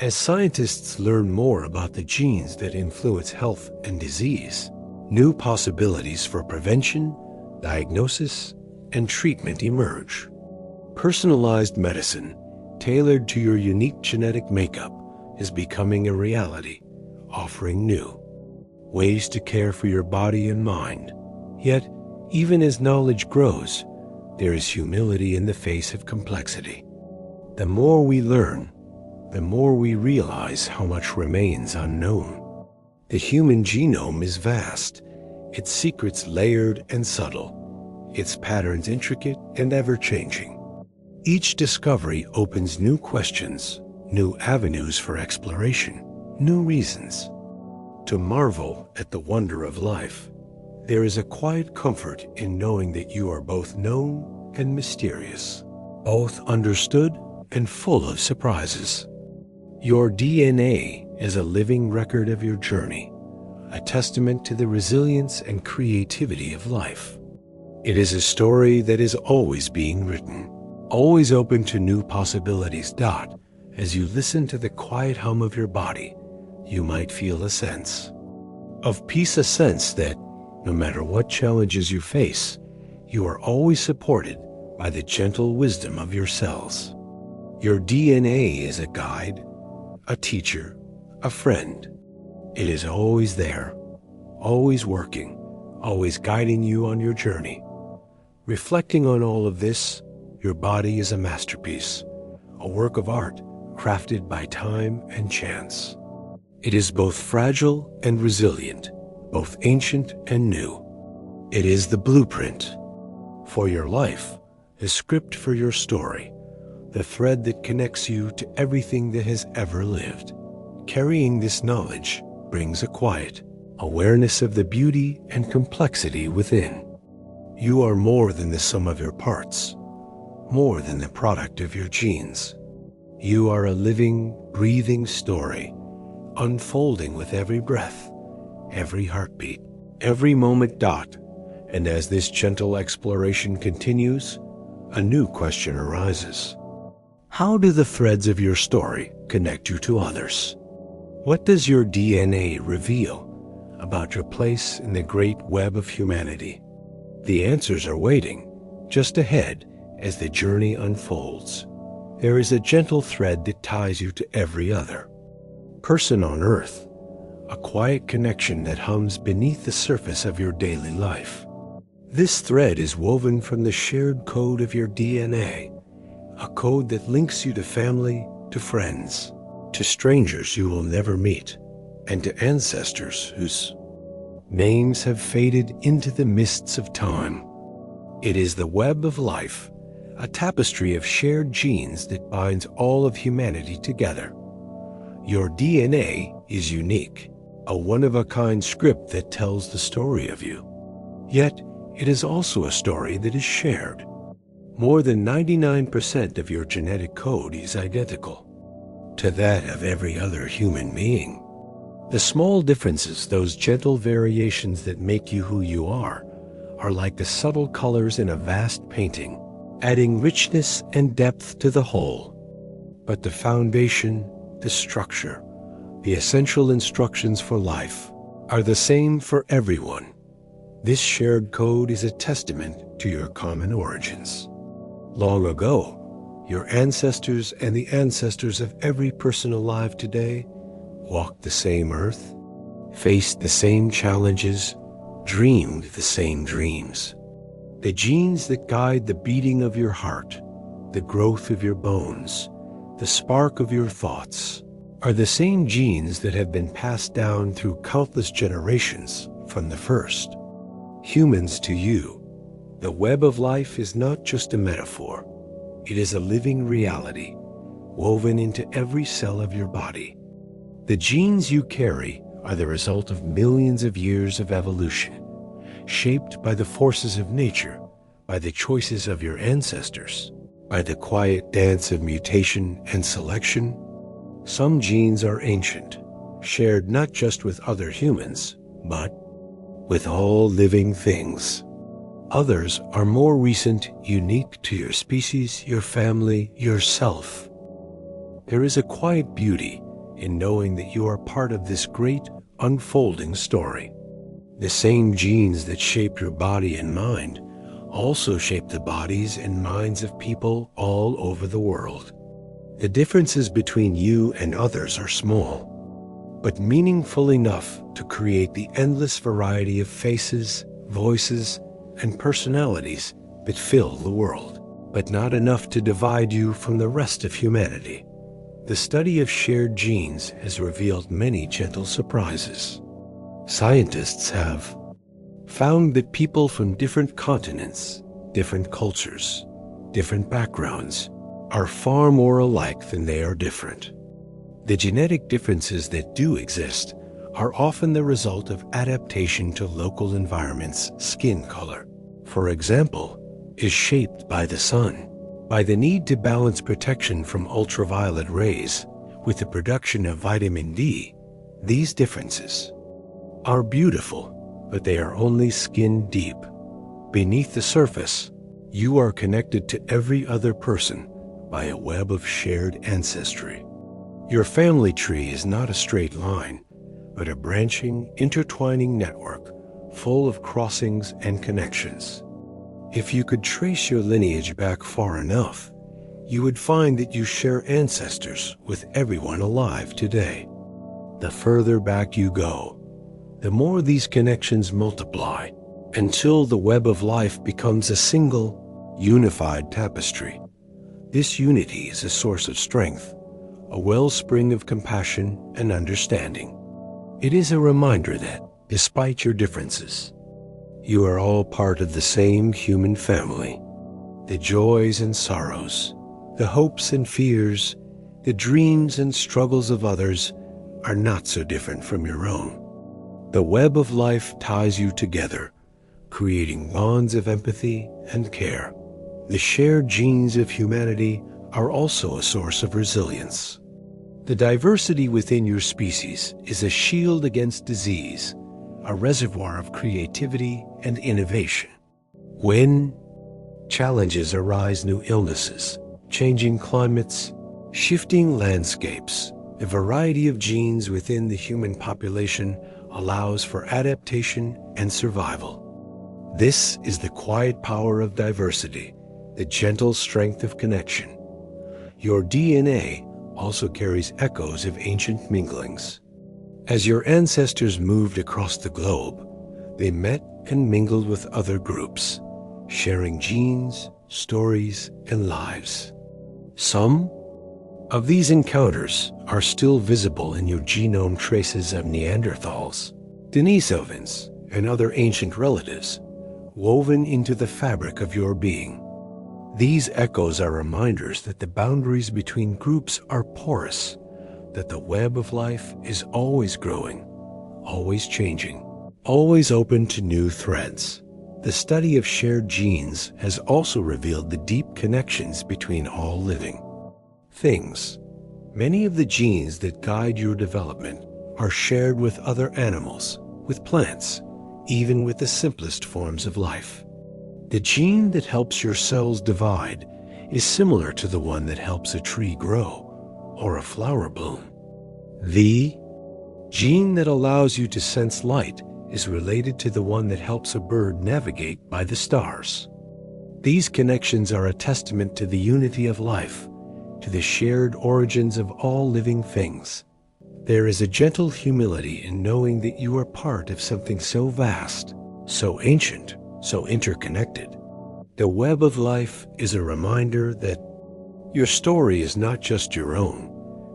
As scientists learn more about the genes that influence health and disease, new possibilities for prevention, diagnosis, and treatment emerge. Personalized medicine, tailored to your unique genetic makeup, is becoming a reality, offering new ways to care for your body and mind. Yet, even as knowledge grows, there is humility in the face of complexity. The more we learn, the more we realize how much remains unknown. The human genome is vast, its secrets layered and subtle, its patterns intricate and ever-changing. Each discovery opens new questions, new avenues for exploration, new reasons to marvel at the wonder of life. There is a quiet comfort in knowing that you are both known and mysterious, both understood and full of surprises. Your DNA is a living record of your journey, a testament to the resilience and creativity of life. It is a story that is always being written, always open to new possibilities. As you listen to the quiet hum of your body, you might feel a sense of peace, a sense that no matter what challenges you face, you are always supported by the gentle wisdom of your cells. Your DNA is a guide, a teacher, a friend. It is always there, always working, always guiding you on your journey. Reflecting on all of this, your body is a masterpiece, a work of art crafted by time and chance. It is both fragile and resilient, both ancient and new. It is the blueprint for your life, a script for your story, the thread that connects you to everything that has ever lived. Carrying this knowledge brings a quiet awareness of the beauty and complexity within. You are more than the sum of your parts, more than the product of your genes. You are a living, breathing story, unfolding with every breath, every heartbeat, every moment. And as this gentle exploration continues, a new question arises. How do the threads of your story connect you to others? What does your DNA reveal about your place in the great web of humanity? The answers are waiting just ahead as the journey unfolds. There is a gentle thread that ties you to every other person on Earth, a quiet connection that hums beneath the surface of your daily life. This thread is woven from the shared code of your DNA, a code that links you to family, to friends, to strangers you will never meet, and to ancestors whose names have faded into the mists of time. It is the web of life, a tapestry of shared genes that binds all of humanity together. Your DNA is unique. a one-of-a-kind script that tells the story of you. Yet, it is also a story that is shared. More than 99% of your genetic code is identical to that of every other human being. The small differences, those gentle variations that make you who you are like the subtle colors in a vast painting, adding richness and depth to the whole. But the foundation, the structure, the essential instructions for life are the same for everyone. This shared code is a testament to your common origins. Long ago, your ancestors and the ancestors of every person alive today walked the same earth, faced the same challenges, dreamed the same dreams. The genes that guide the beating of your heart, the growth of your bones, the spark of your thoughts, are the same genes that have been passed down through countless generations from the first. Humans, to you, the web of life is not just a metaphor. It is a living reality, woven into every cell of your body. The genes you carry are the result of millions of years of evolution, shaped by the forces of nature, by the choices of your ancestors, by the quiet dance of mutation and selection. Some genes are ancient, shared not just with other humans, but with all living things. Others are more recent, unique to your species, your family, yourself. There is a quiet beauty in knowing that you are part of this great, unfolding story. The same genes that shape your body and mind also shape the bodies and minds of people all over the world. The differences between you and others are small, but meaningful enough to create the endless variety of faces, voices, and personalities that fill the world, but not enough to divide you from the rest of humanity. The study of shared genes has revealed many gentle surprises. Scientists have found that people from different continents, different cultures, different backgrounds are far more alike than they are different. The genetic differences that do exist are often the result of adaptation to local environments. Skin color, for example, is shaped by the sun, by the need to balance protection from ultraviolet rays with the production of vitamin D. These differences are beautiful, but they are only skin deep. Beneath the surface, you are connected to every other person by a web of shared ancestry. Your family tree is not a straight line, but a branching, intertwining network full of crossings and connections. If you could trace your lineage back far enough, you would find that you share ancestors with everyone alive today. The further back you go, the more these connections multiply, until the web of life becomes a single, unified tapestry. This unity is a source of strength, a wellspring of compassion and understanding. It is a reminder that, despite your differences, you are all part of the same human family. The joys and sorrows, the hopes and fears, the dreams and struggles of others are not so different from your own. The web of life ties you together, creating bonds of empathy and care. The shared genes of humanity are also a source of resilience. The diversity within your species is a shield against disease, a reservoir of creativity and innovation. When challenges arise, new illnesses, changing climates, shifting landscapes, a variety of genes within the human population allows for adaptation and survival. This is the quiet power of diversity, the gentle strength of connection. Your DNA also carries echoes of ancient minglings. As your ancestors moved across the globe, they met and mingled with other groups, sharing genes, stories, and lives. Some of these encounters are still visible in your genome traces of Neanderthals, Denisovans, and other ancient relatives, woven into the fabric of your being. These echoes are reminders that the boundaries between groups are porous, that the web of life is always growing, always changing, always open to new threads. The study of shared genes has also revealed the deep connections between all living things. Many of the genes that guide your development are shared with other animals, with plants, even with the simplest forms of life. The gene that helps your cells divide is similar to the one that helps a tree grow or a flower bloom. The gene that allows you to sense light is related to the one that helps a bird navigate by the stars. These connections are a testament to the unity of life, to the shared origins of all living things. There is a gentle humility in knowing that you are part of something so vast, so ancient, so interconnected. The web of life is a reminder that your story is not just your own,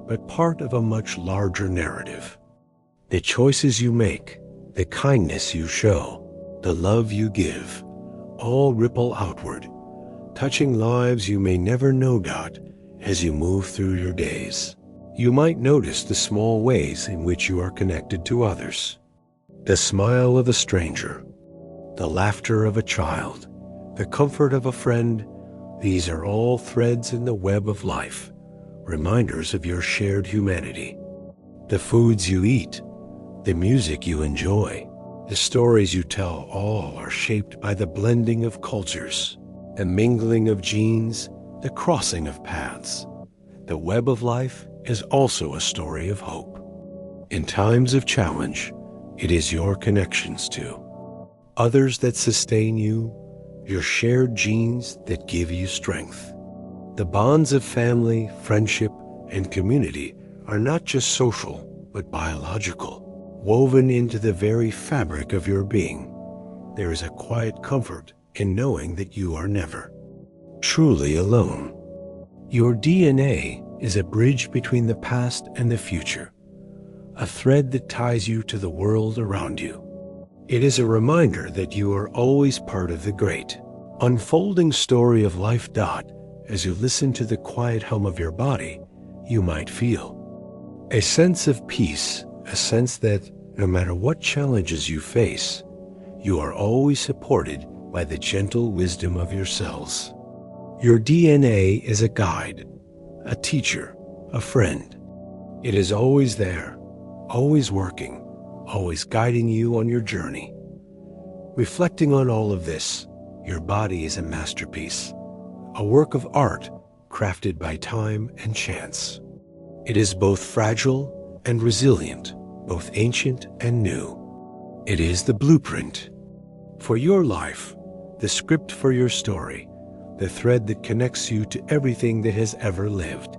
but part of a much larger narrative. The choices you make, the kindness you show, the love you give, all ripple outward, touching lives you may never know about as you move through your days. You might notice the small ways in which you are connected to others. The smile of a stranger, the laughter of a child, the comfort of a friend, these are all threads in the web of life, reminders of your shared humanity. The foods you eat, the music you enjoy, the stories you tell, all are shaped by the blending of cultures, the mingling of genes, the crossing of paths. The web of life is also a story of hope. In times of challenge, it is your connections to others that sustain you, your shared genes that give you strength. The bonds of family, friendship, and community are not just social, but biological, woven into the very fabric of your being. There is a quiet comfort in knowing that you are never truly alone. Your DNA is a bridge between the past and the future, a thread that ties you to the world around you. It is a reminder that you are always part of the great, unfolding story of life. As you listen to the quiet hum of your body, you might feel a sense of peace, a sense that no matter what challenges you face, you are always supported by the gentle wisdom of your cells. Your DNA is a guide, a teacher, a friend. It is always there, always working, always guiding you on your journey. Reflecting on all of this, your body is a masterpiece, a work of art crafted by time and chance. It is both fragile and resilient, both ancient and new. It is the blueprint for your life, the script for your story, the thread that connects you to everything that has ever lived.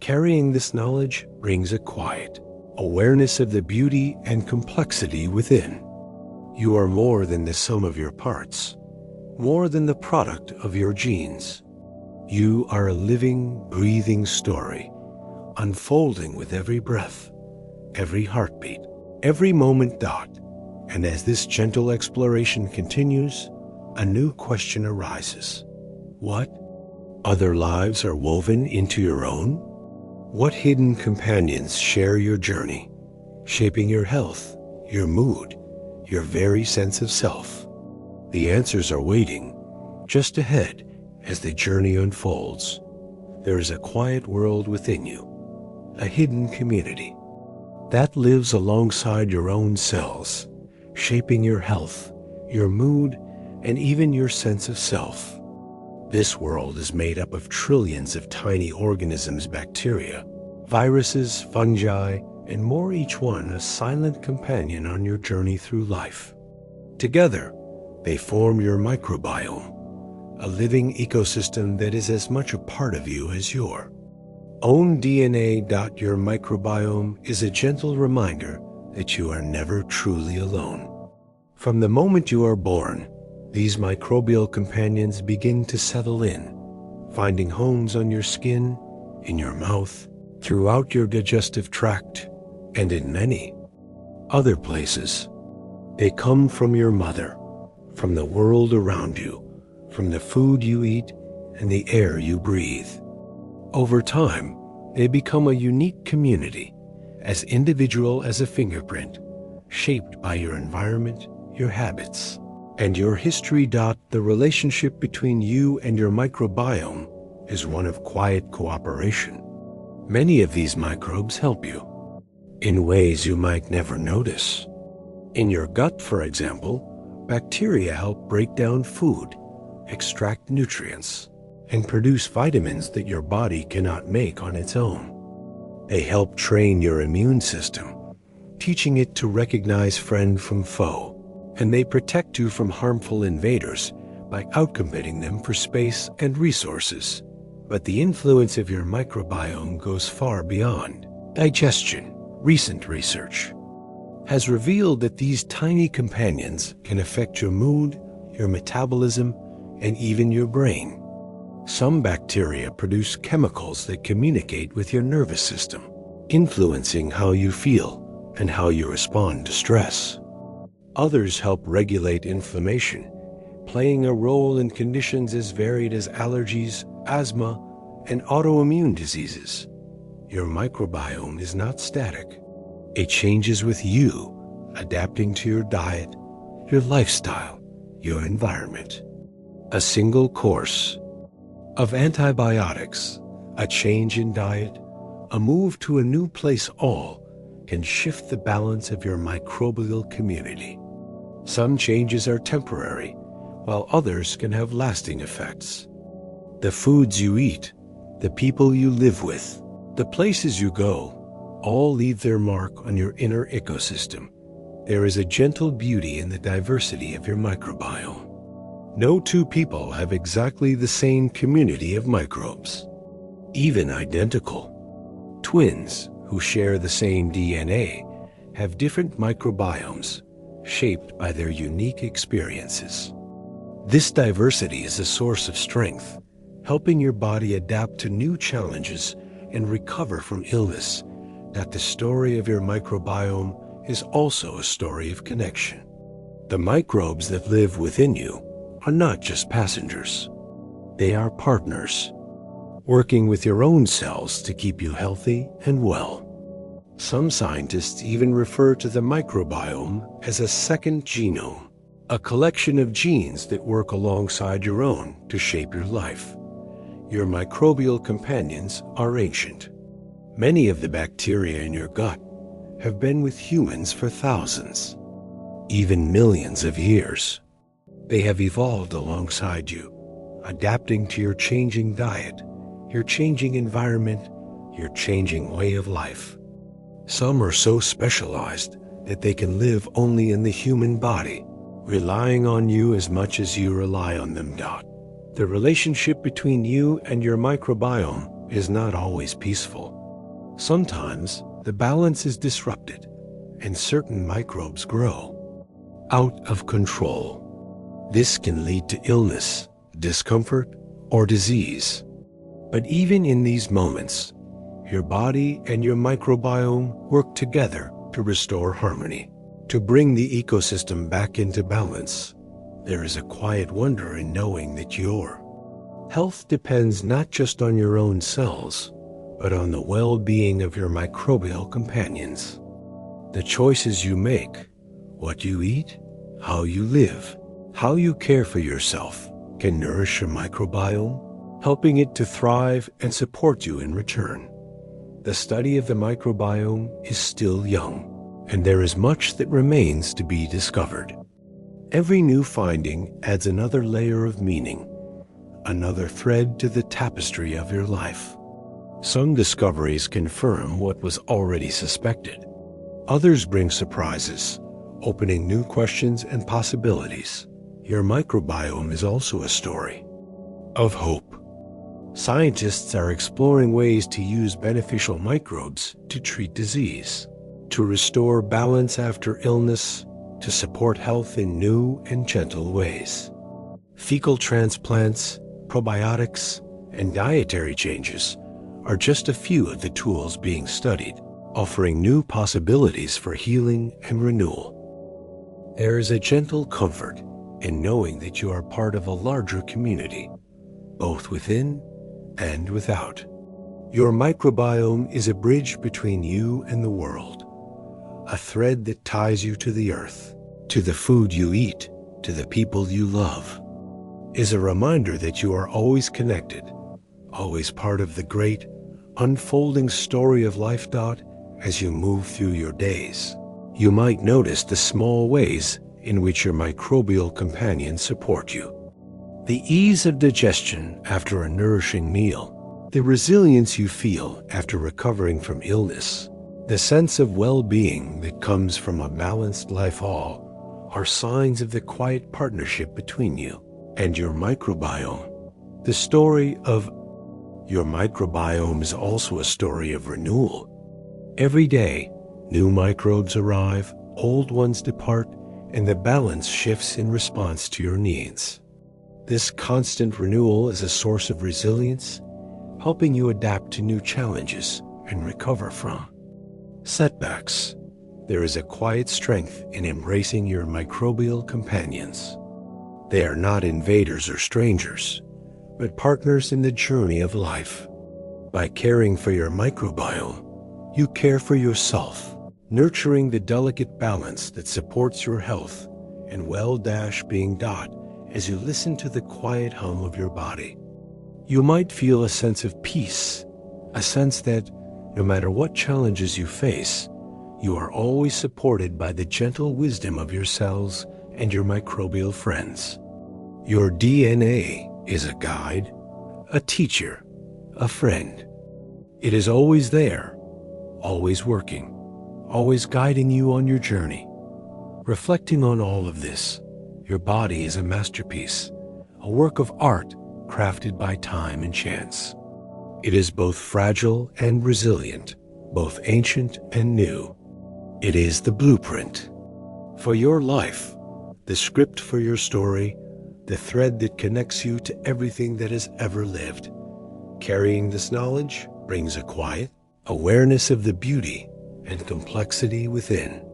Carrying this knowledge brings a quiet awareness of the beauty and complexity within. You are more than the sum of your parts, more than the product of your genes. You are a living, breathing story, unfolding with every breath, every heartbeat, every moment. And as this gentle exploration continues, a new question arises. What other lives are woven into your own? What hidden companions share your journey, shaping your health, your mood, your very sense of self? The answers are waiting just ahead as the journey unfolds. There is a quiet world within you, a hidden community that lives alongside your own cells, shaping your health, your mood, and even your sense of self. This world is made up of trillions of tiny organisms, bacteria, viruses, fungi, and more, each one a silent companion on your journey through life. Together, they form your microbiome, a living ecosystem that is as much a part of you as your own DNA. Your microbiome is a gentle reminder that you are never truly alone. From the moment you are born, these microbial companions begin to settle in, finding homes on your skin, in your mouth, throughout your digestive tract, and in many other places. They come from your mother, from the world around you, from the food you eat and the air you breathe. Over time, they become a unique community, as individual as a fingerprint, shaped by your environment, your habits, and your history. The relationship between you and your microbiome is one of quiet cooperation. Many of these microbes help you in ways you might never notice. In your gut, for example, bacteria help break down food, extract nutrients, and produce vitamins that your body cannot make on its own. They help train your immune system, teaching it to recognize friend from foe, and they protect you from harmful invaders by outcompeting them for space and resources. But the influence of your microbiome goes far beyond digestion. Recent research has revealed that these tiny companions can affect your mood, your metabolism, and even your brain. Some bacteria produce chemicals that communicate with your nervous system, influencing how you feel and how you respond to stress. Others help regulate inflammation, playing a role in conditions as varied as allergies, asthma, and autoimmune diseases. Your microbiome is not static. It changes with you, adapting to your diet, your lifestyle, your environment. A single course of antibiotics, a change in diet, a move to a new place, all can shift the balance of your microbial community. Some changes are temporary, while others can have lasting effects. The foods you eat, the people you live with, the places you go, all leave their mark on your inner ecosystem. There is a gentle beauty in the diversity of your microbiome. No two people have exactly the same community of microbes. Even identical twins who share the same DNA have different microbiomes shaped by their unique experiences. This diversity is a source of strength, helping your body adapt to new challenges and recover from illness. That the story of your microbiome is also a story of connection. The microbes that live within you are not just passengers. They are partners, working with your own cells to keep you healthy and well. Some scientists even refer to the microbiome as a second genome, a collection of genes that work alongside your own to shape your life. Your microbial companions are ancient. Many of the bacteria in your gut have been with humans for thousands, even millions of years. They have evolved alongside you, adapting to your changing diet, your changing environment, your changing way of life. Some are so specialized that they can live only in the human body, relying on you as much as you rely on them. The relationship between you and your microbiome is not always peaceful. Sometimes the balance is disrupted, and certain microbes grow out of control. This can lead to illness, discomfort, or disease. But even in these moments, your body and your microbiome work together to restore harmony, to bring the ecosystem back into balance. There is a quiet wonder in knowing that your health depends not just on your own cells, but on the well-being of your microbial companions. The choices you make, what you eat, how you live, how you care for yourself, can nourish your microbiome, helping it to thrive and support you in return. The study of the microbiome is still young, and there is much that remains to be discovered. Every new finding adds another layer of meaning, another thread to the tapestry of your life. Some discoveries confirm what was already suspected. Others bring surprises, opening new questions and possibilities. Your microbiome is also a story of hope. Scientists are exploring ways to use beneficial microbes to treat disease, to restore balance after illness, to support health in new and gentle ways. Fecal transplants, probiotics, and dietary changes are just a few of the tools being studied, offering new possibilities for healing and renewal. There is a gentle comfort in knowing that you are part of a larger community, both within and without. Your microbiome is a bridge between you and the world, a thread that ties you to the earth, to the food you eat, to the people you love, is a reminder that you are always connected, always part of the great, unfolding story of life. As you move through your days, you might notice the small ways in which your microbial companions support you. The ease of digestion after a nourishing meal, the resilience you feel after recovering from illness, the sense of well-being that comes from a balanced life, all are signs of the quiet partnership between you and your microbiome. The story of your microbiome is also a story of renewal. Every day, new microbes arrive, old ones depart, and the balance shifts in response to your needs. This constant renewal is a source of resilience, helping you adapt to new challenges and recover from setbacks. There is a quiet strength in embracing your microbial companions. They are not invaders or strangers, but partners in the journey of life. By caring for your microbiome, you care for yourself, nurturing the delicate balance that supports your health and well-being. As you listen to the quiet hum of your body, you might feel a sense of peace, a sense that no matter what challenges you face, you are always supported by the gentle wisdom of your cells and your microbial friends. Your DNA is a guide, a teacher, a friend. It is always there, always working, always guiding you on your journey. Reflecting on all of this, your body is a masterpiece, a work of art crafted by time and chance. It is both fragile and resilient, both ancient and new. It is the blueprint for your life, the script for your story, the thread that connects you to everything that has ever lived. Carrying this knowledge brings a quiet awareness of the beauty and complexity within.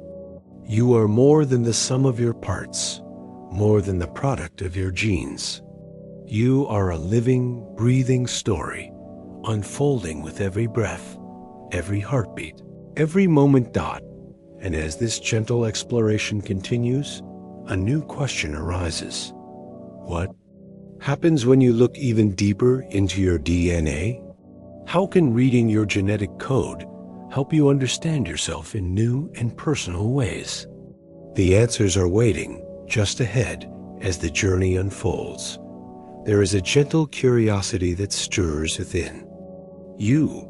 You are more than the sum of your parts, more than the product of your genes. You are a living, breathing story, unfolding with every breath, every heartbeat, every moment. And as this gentle exploration continues, a new question arises. What happens when you look even deeper into your DNA? How can reading your genetic code help you understand yourself in new and personal ways? The answers are waiting just ahead as the journey unfolds. There is a gentle curiosity that stirs within you,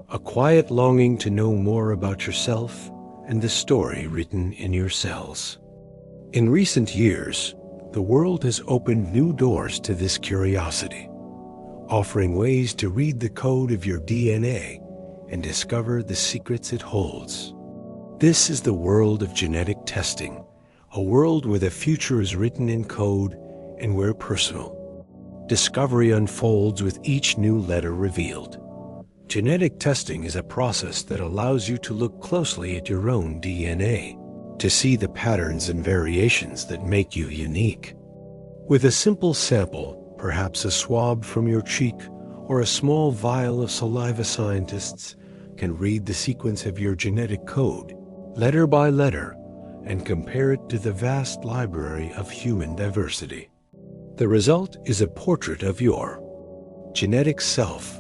a quiet longing to know more about yourself and the story written in your cells. In recent years, the world has opened new doors to this curiosity, offering ways to read the code of your DNA and discover the secrets it holds. This is the world of genetic testing, a world where the future is written in code and where personal discovery unfolds with each new letter revealed. Genetic testing is a process that allows you to look closely at your own DNA, to see the patterns and variations that make you unique. With a simple sample, perhaps a swab from your cheek or a small vial of saliva, scientists can read the sequence of your genetic code, letter by letter, and compare it to the vast library of human diversity. The result is a portrait of your genetic self,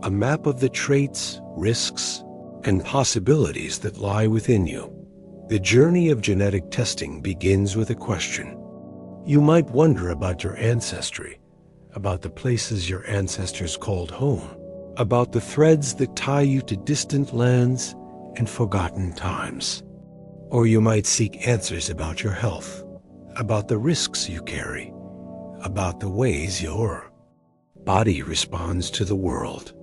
a map of the traits, risks, and possibilities that lie within you. The journey of genetic testing begins with a question. You might wonder about your ancestry, about the places your ancestors called home, about the threads that tie you to distant lands and forgotten times. Or you might seek answers about your health, about the risks you carry, about the ways your body responds to the world.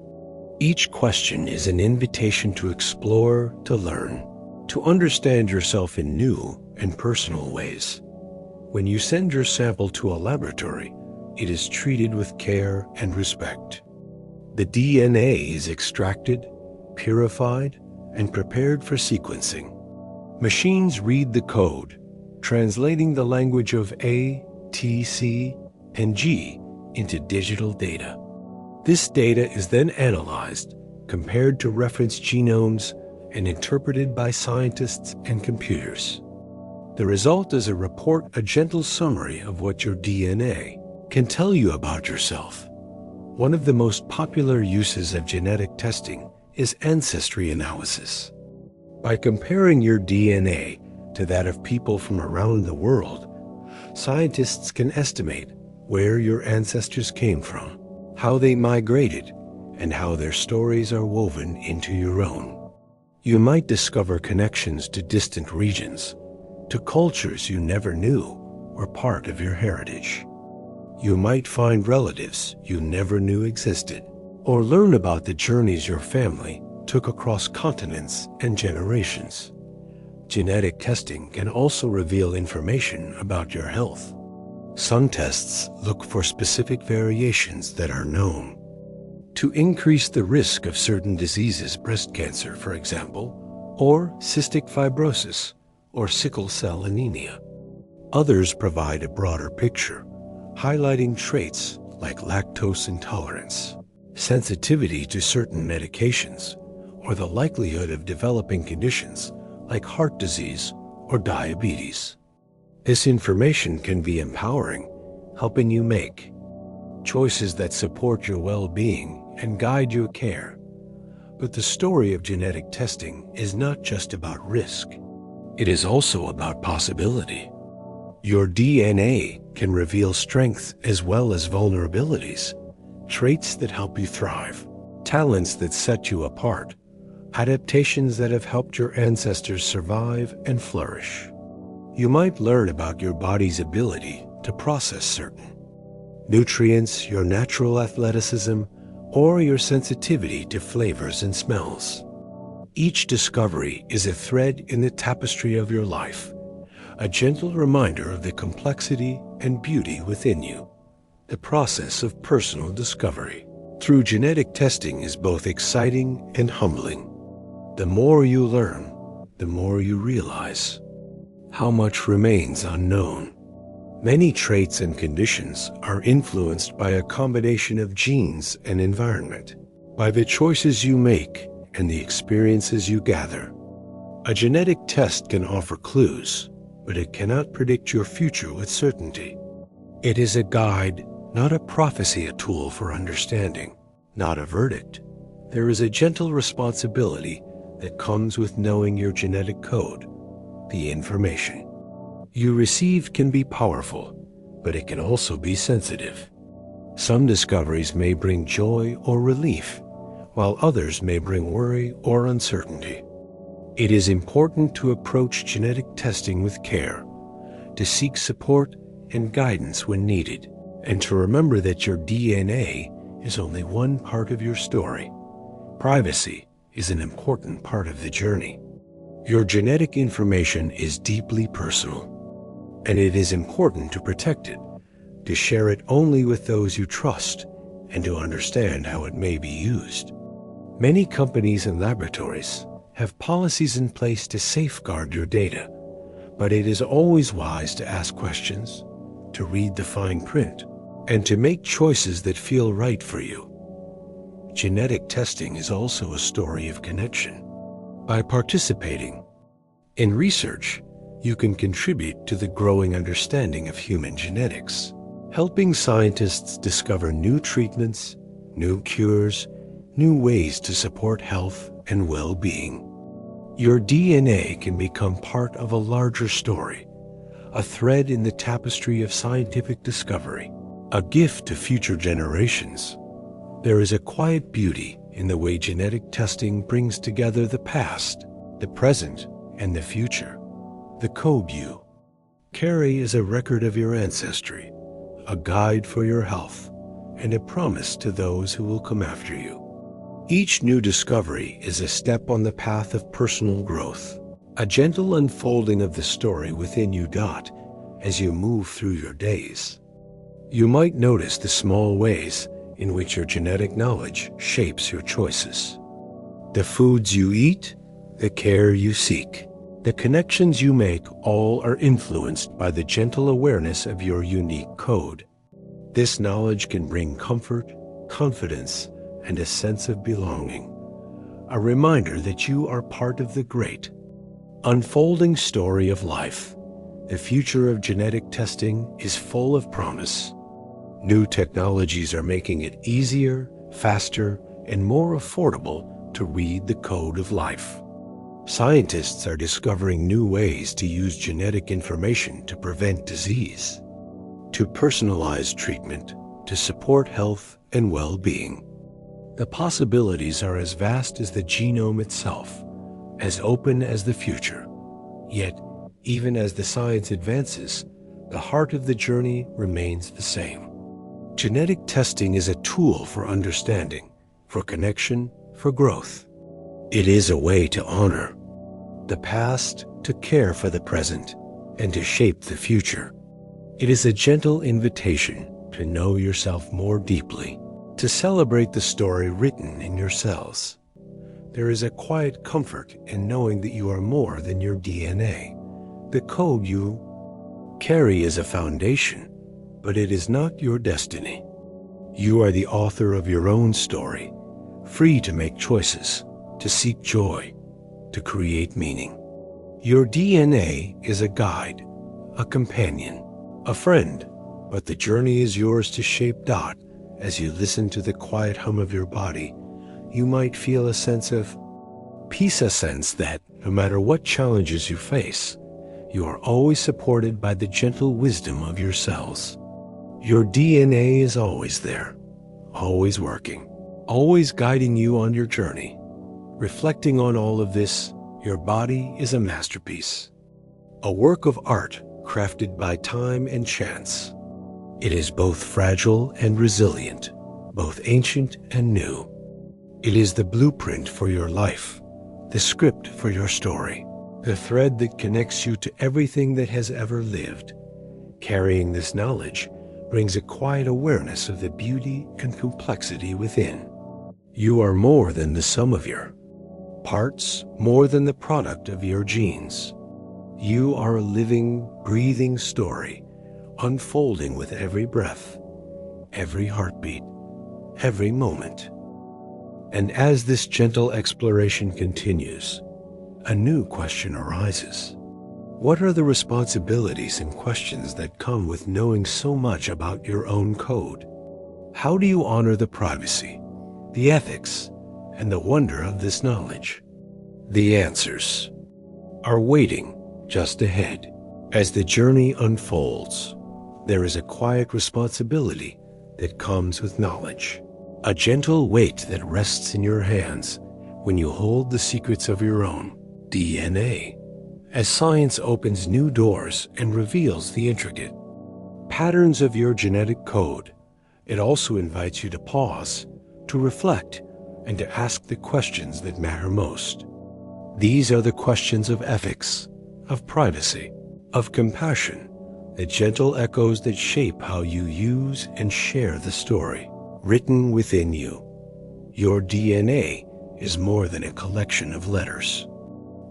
Each question is an invitation to explore, to learn, to understand yourself in new and personal ways. When you send your sample to a laboratory, it is treated with care and respect. The DNA is extracted, purified, and prepared for sequencing. Machines read the code, translating the language of A, T, C, and G into digital data. This data is then analyzed, compared to reference genomes, and interpreted by scientists and computers. The result is a gentle summary of what your DNA can tell you about yourself. One of the most popular uses of genetic testing is ancestry analysis. By comparing your DNA to that of people from around the world, scientists can estimate where your ancestors came from, how they migrated, and how their stories are woven into your own. You might discover connections to distant regions, to cultures you never knew were part of your heritage. You might find relatives you never knew existed, or learn about the journeys your family took across continents and generations. Genetic testing can also reveal information about your health. Some tests look for specific variations that are known to increase the risk of certain diseases, breast cancer, for example, or cystic fibrosis, or sickle cell anemia. Others provide a broader picture, highlighting traits like lactose intolerance, sensitivity to certain medications, or the likelihood of developing conditions like heart disease or diabetes. This information can be empowering, helping you make choices that support your well-being and guide your care. But the story of genetic testing is not just about risk. It is also about possibility. Your DNA can reveal strengths as well as vulnerabilities, traits that help you thrive, talents that set you apart, adaptations that have helped your ancestors survive and flourish. You might learn about your body's ability to process certain nutrients, your natural athleticism, or your sensitivity to flavors and smells. Each discovery is a thread in the tapestry of your life, a gentle reminder of the complexity and beauty within you. The process of personal discovery through genetic testing is both exciting and humbling. The more you learn, the more you realize how much remains unknown. Many traits and conditions are influenced by a combination of genes and environment, by the choices you make and the experiences you gather. A genetic test can offer clues, but it cannot predict your future with certainty. It is a guide, not a prophecy, a tool for understanding, not a verdict. There is a gentle responsibility that comes with knowing your genetic code. The information you receive can be powerful, but it can also be sensitive. Some discoveries may bring joy or relief, while others may bring worry or uncertainty. It is important to approach genetic testing with care, to seek support and guidance when needed, and to remember that your DNA is only one part of your story. Privacy is an important part of the journey. Your genetic information is deeply personal, and it is important to protect it, to share it only with those you trust, and to understand how it may be used. Many companies and laboratories have policies in place to safeguard your data, but it is always wise to ask questions, to read the fine print, and to make choices that feel right for you. Genetic testing is also a story of connection. By participating in research, you can contribute to the growing understanding of human genetics, helping scientists discover new treatments, new cures, new ways to support health and well-being. Your DNA can become part of a larger story, a thread in the tapestry of scientific discovery, a gift to future generations. There is a quiet beauty in the way genetic testing brings together the past, the present, and the future. The code you carry is a record of your ancestry, a guide for your health, and a promise to those who will come after you. Each new discovery is a step on the path of personal growth, a gentle unfolding of the story within you as you move through your days. You might notice the small ways in which your genetic knowledge shapes your choices. The foods you eat, the care you seek, the connections you make, all are influenced by the gentle awareness of your unique code. This knowledge can bring comfort, confidence, and a sense of belonging, a reminder that you are part of the great, unfolding story of life. The future of genetic testing is full of promise. New technologies are making it easier, faster, and more affordable to read the code of life. Scientists are discovering new ways to use genetic information to prevent disease, to personalize treatment, to support health and well-being. The possibilities are as vast as the genome itself, as open as the future. Yet, even as the science advances, the heart of the journey remains the same. Genetic testing is a tool for understanding, for connection, for growth. It is a way to honor the past, to care for the present, and to shape the future. It is a gentle invitation to know yourself more deeply, to celebrate the story written in your cells. There is a quiet comfort in knowing that you are more than your DNA. The code you carry is a foundation, but it is not your destiny. You are the author of your own story, free to make choices, to seek joy, to create meaning. Your DNA is a guide, a companion, a friend, but the journey is yours to shape. As you listen to the quiet hum of your body, you might feel a sense of peace, a sense that, no matter what challenges you face, you are always supported by the gentle wisdom of your cells. Your DNA is always there, always working, always guiding you on your journey. Reflecting on all of this, your body is a masterpiece, a work of art crafted by time and chance. It is both fragile and resilient, both ancient and new. It is the blueprint for your life, the script for your story, the thread that connects you to everything that has ever lived. Carrying this knowledge brings a quiet awareness of the beauty and complexity within. You are more than the sum of your parts, more than the product of your genes. You are a living, breathing story, unfolding with every breath, every heartbeat, every moment. And as this gentle exploration continues, a new question arises. What are the responsibilities and questions that come with knowing so much about your own code? How do you honor the privacy, the ethics, and the wonder of this knowledge? The answers are waiting just ahead. As the journey unfolds, there is a quiet responsibility that comes with knowledge, a gentle weight that rests in your hands when you hold the secrets of your own DNA. As science opens new doors and reveals the intricate patterns of your genetic code, it also invites you to pause, to reflect, and to ask the questions that matter most. These are the questions of ethics, of privacy, of compassion, the gentle echoes that shape how you use and share the story written within you. Your DNA is more than a collection of letters.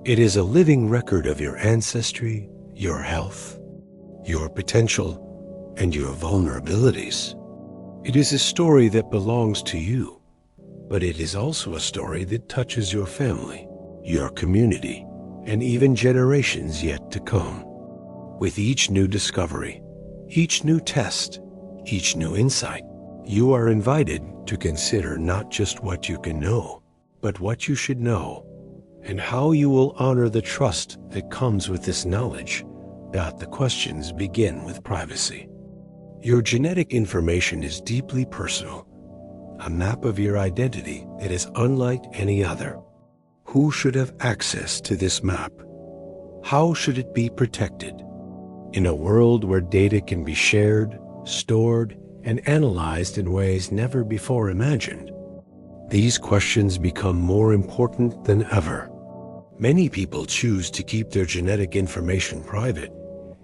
It is a living record of your ancestry, your health, your potential, and your vulnerabilities. It is a story that belongs to you, but it is also a story that touches your family, your community, and even generations yet to come. With each new discovery, each new test, each new insight, you are invited to consider not just what you can know, but what you should know, and how you will honor the trust that comes with this knowledge. The questions begin with privacy. Your genetic information is deeply personal, a map of your identity that is unlike any other. Who should have access to this map? How should it be protected? In a world where data can be shared, stored, and analyzed in ways never before imagined, these questions become more important than ever. Many people choose to keep their genetic information private,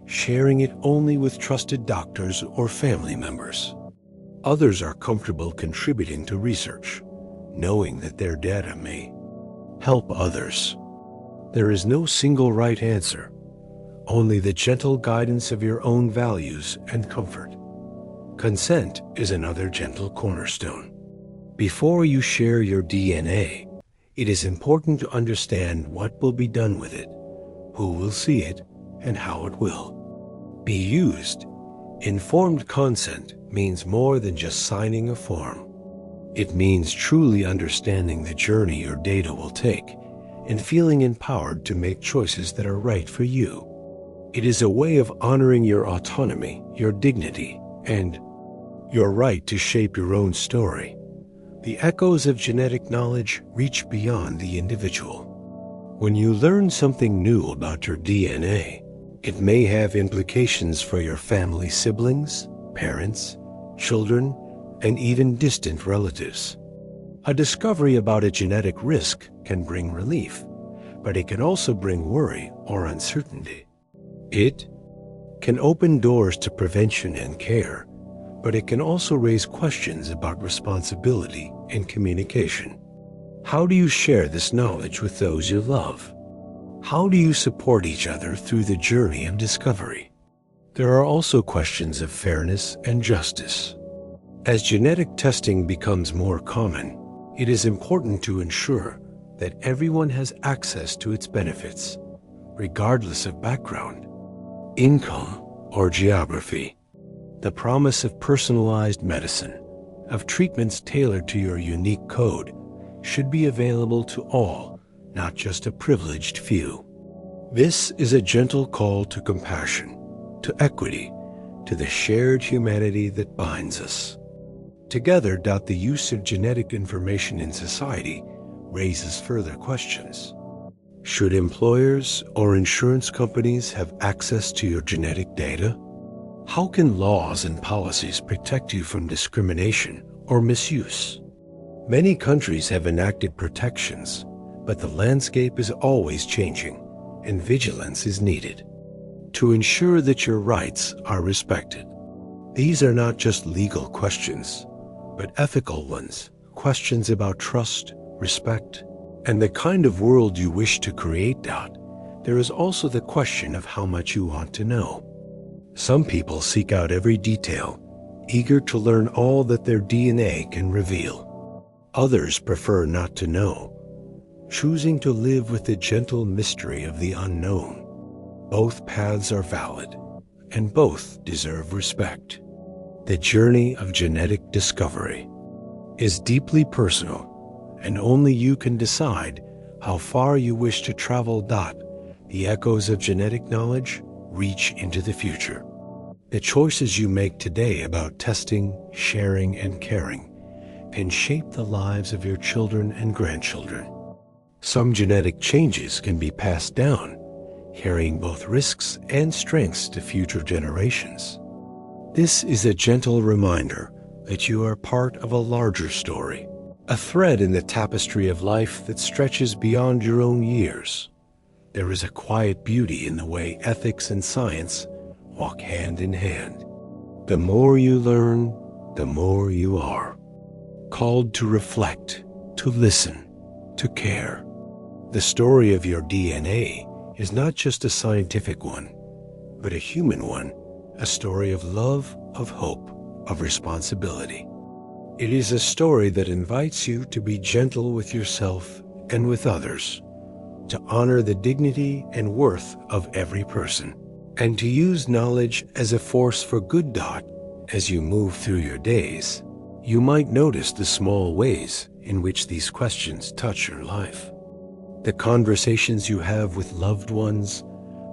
sharing it only with trusted doctors or family members. Others are comfortable contributing to research, knowing that their data may help others. There is no single right answer, only the gentle guidance of your own values and comfort. Consent is another gentle cornerstone. Before you share your DNA, It is important to understand what will be done with it, who will see it, and how it will be used. Informed consent means more than just signing a form. It means truly understanding the journey your data will take and feeling empowered to make choices that are right for you. It is a way of honoring your autonomy, your dignity, and your right to shape your own story. The echoes of genetic knowledge reach beyond the individual. When you learn something new about your DNA, it may have implications for your family siblings, parents, children, and even distant relatives. A discovery about a genetic risk can bring relief, but it can also bring worry or uncertainty. It can open doors to prevention and care, but it can also raise questions about responsibility and communication. How do you share this knowledge with those you love? How do you support each other through the journey of discovery? There are also questions of fairness and justice. As genetic testing becomes more common, it is important to ensure that everyone has access to its benefits, regardless of background, income, or geography. The promise of personalized medicine, of treatments tailored to your unique code, should be available to all, not just a privileged few. This is a gentle call to compassion, to equity, to the shared humanity that binds us. Together, the use of genetic information in society raises further questions. Should employers or insurance companies have access to your genetic data? How can laws and policies protect you from discrimination or misuse? Many countries have enacted protections, but the landscape is always changing, and vigilance is needed to ensure that your rights are respected. These are not just legal questions, but ethical ones, questions about trust, respect, and the kind of world you wish to create. There is also the question of how much you want to know. Some people seek out every detail, eager to learn all that their DNA can reveal. Others prefer not to know, choosing to live with the gentle mystery of the unknown. Both paths are valid, and both deserve respect. The journey of genetic discovery is deeply personal, and only you can decide how far you wish to travel. The echoes of genetic knowledge reach into the future. The choices you make today about testing, sharing, and caring can shape the lives of your children and grandchildren. Some genetic changes can be passed down, carrying both risks and strengths to future generations. This is a gentle reminder that you are part of a larger story, a thread in the tapestry of life that stretches beyond your own years. There is a quiet beauty in the way ethics and science walk hand in hand. The more you learn, the more you are called to reflect, to listen, to care. The story of your DNA is not just a scientific one, but a human one, a story of love, of hope, of responsibility. It is a story that invites you to be gentle with yourself and with others, to honor the dignity and worth of every person, and to use knowledge as a force for good. As you move through your days, you might notice the small ways in which these questions touch your life. The conversations you have with loved ones,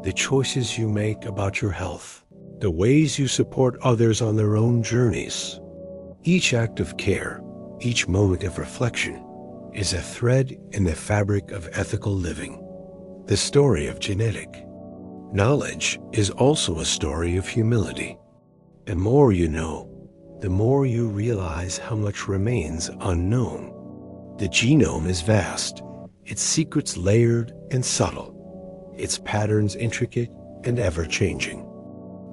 the choices you make about your health, the ways you support others on their own journeys. Each act of care, each moment of reflection, is a thread in the fabric of ethical living. The story of genetic knowledge is also a story of humility. The more you know, the more you realize how much remains unknown. The genome is vast, its secrets layered and subtle, its patterns intricate and ever-changing.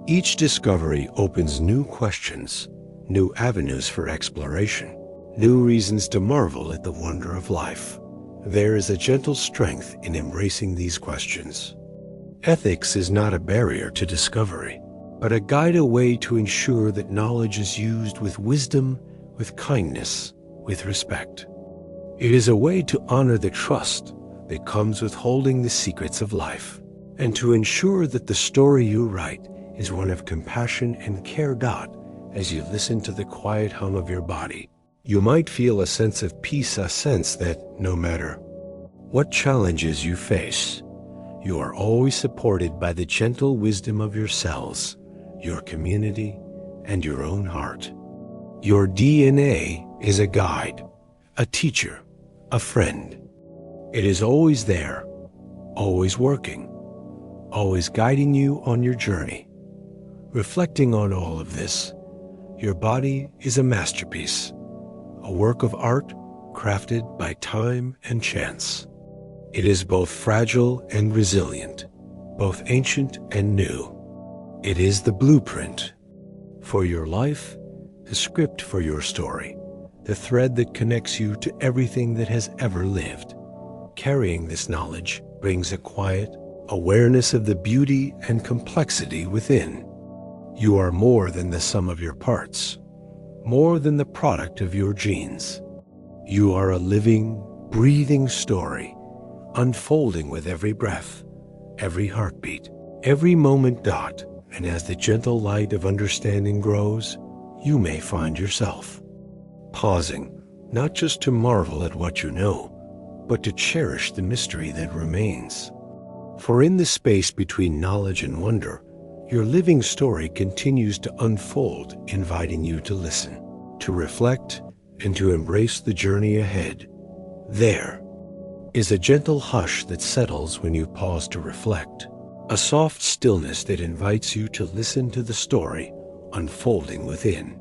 Each discovery opens new questions, new avenues for exploration, new reasons to marvel at the wonder of life. There is a gentle strength in embracing these questions. Ethics is not a barrier to discovery, but a guide, a way to ensure that knowledge is used with wisdom, with kindness, with respect. It is a way to honor the trust that comes with holding the secrets of life, and to ensure that the story you write is one of compassion and care. As you listen to the quiet hum of your body, you might feel a sense of peace, a sense that no matter what challenges you face, you are always supported by the gentle wisdom of your cells, your community, and your own heart. Your DNA is a guide, a teacher, a friend. It is always there, always working, always guiding you on your journey. Reflecting on all of this, your body is a masterpiece, a work of art crafted by time and chance. It is both fragile and resilient, both ancient and new. It is the blueprint for your life, the script for your story, the thread that connects you to everything that has ever lived. Carrying this knowledge brings a quiet awareness of the beauty and complexity within. You are more than the sum of your parts, more than the product of your genes. You are a living, breathing story, unfolding with every breath, every heartbeat, every moment. And as the gentle light of understanding grows, you may find yourself pausing, not just to marvel at what you know, but to cherish the mystery that remains. For in the space between knowledge and wonder, your living story continues to unfold, inviting you to listen, to reflect, and to embrace the journey ahead. There is a gentle hush that settles when you pause to reflect, a soft stillness that invites you to listen to the story unfolding within.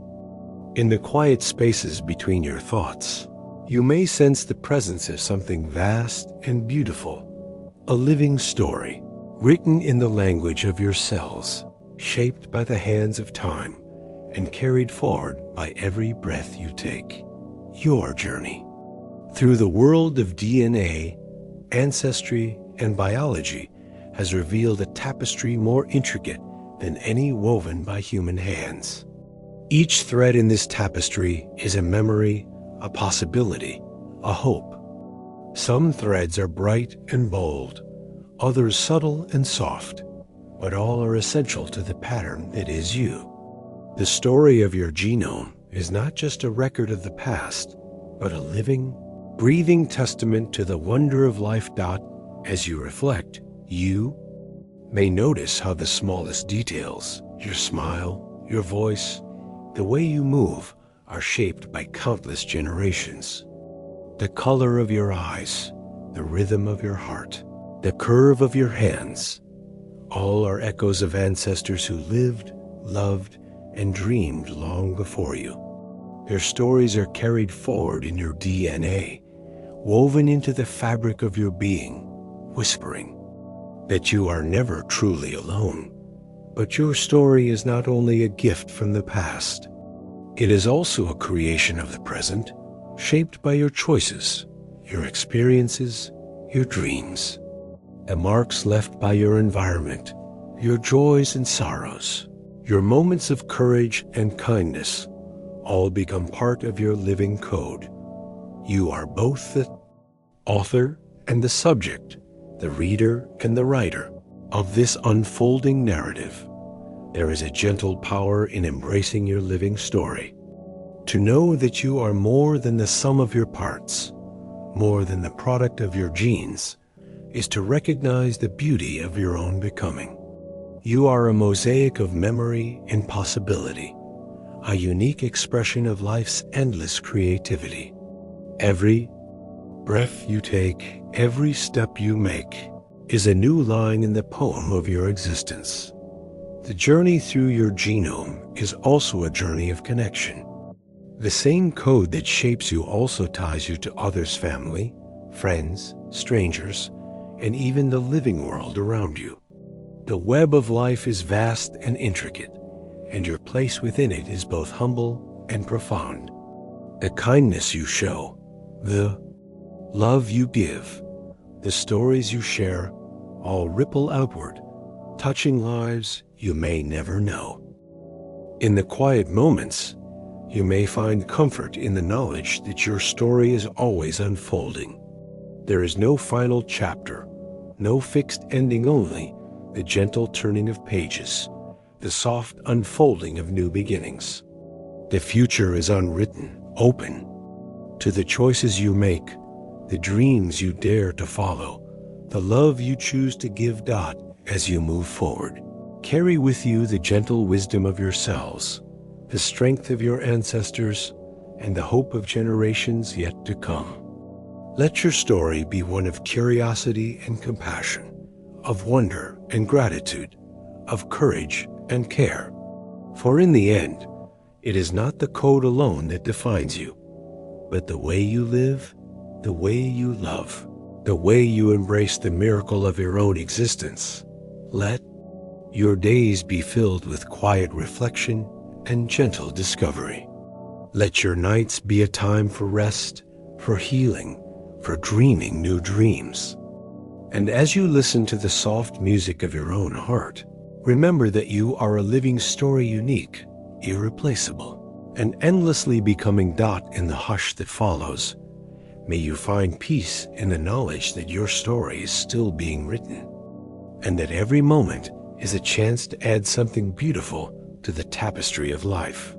In the quiet spaces between your thoughts, you may sense the presence of something vast and beautiful, a living story, written in the language of your cells, shaped by the hands of time, and carried forward by every breath you take. Your journey through the world of DNA, ancestry, and biology has revealed a tapestry more intricate than any woven by human hands. Each thread in this tapestry is a memory, a possibility, a hope. Some threads are bright and bold, others subtle and soft, but all are essential to the pattern that is you. The story of your genome is not just a record of the past, but a living, breathing testament to the wonder of life. As you reflect, you may notice how the smallest details, your smile, your voice, the way you move, are shaped by countless generations. The color of your eyes, the rhythm of your heart, the curve of your hands, all are echoes of ancestors who lived, loved, and dreamed long before you. Their stories are carried forward in your DNA, woven into the fabric of your being, whispering that you are never truly alone. But your story is not only a gift from the past, it is also a creation of the present, shaped by your choices, your experiences, your dreams, the marks left by your environment, your joys and sorrows, your moments of courage and kindness, all become part of your living code. You are both the author and the subject, the reader and the writer of this unfolding narrative. There is a gentle power in embracing your living story. To know that you are more than the sum of your parts, more than the product of your genes, is to recognize the beauty of your own becoming. You are a mosaic of memory and possibility, a unique expression of life's endless creativity. Every breath you take, every step you make, is a new line in the poem of your existence. The journey through your genome is also a journey of connection. The same code that shapes you also ties you to others' family, friends, strangers, and even the living world around you. The web of life is vast and intricate, and your place within it is both humble and profound. The kindness you show, the love you give, the stories you share, all ripple outward, touching lives you may never know. In the quiet moments, You may find comfort in the knowledge that your story is always unfolding. There is no final chapter, no fixed ending, only the gentle turning of pages, the soft unfolding of new beginnings. The future is unwritten, open to the choices you make, the dreams you dare to follow, the love you choose to give. As you move forward, carry with you the gentle wisdom of yourselves, the strength of your ancestors, and the hope of generations yet to come. Let your story be one of curiosity and compassion, of wonder and gratitude, of courage and care. For in the end, it is not the code alone that defines you, but the way you live, the way you love, the way you embrace the miracle of your own existence. Let your days be filled with quiet reflection and gentle discovery. Let your nights be a time for rest, for healing, for dreaming new dreams. And as you listen to the soft music of your own heart, remember that you are a living story, unique, irreplaceable, and endlessly becoming. In the hush that follows, may you find peace in the knowledge that your story is still being written, and that every moment is a chance to add something beautiful to the tapestry of life.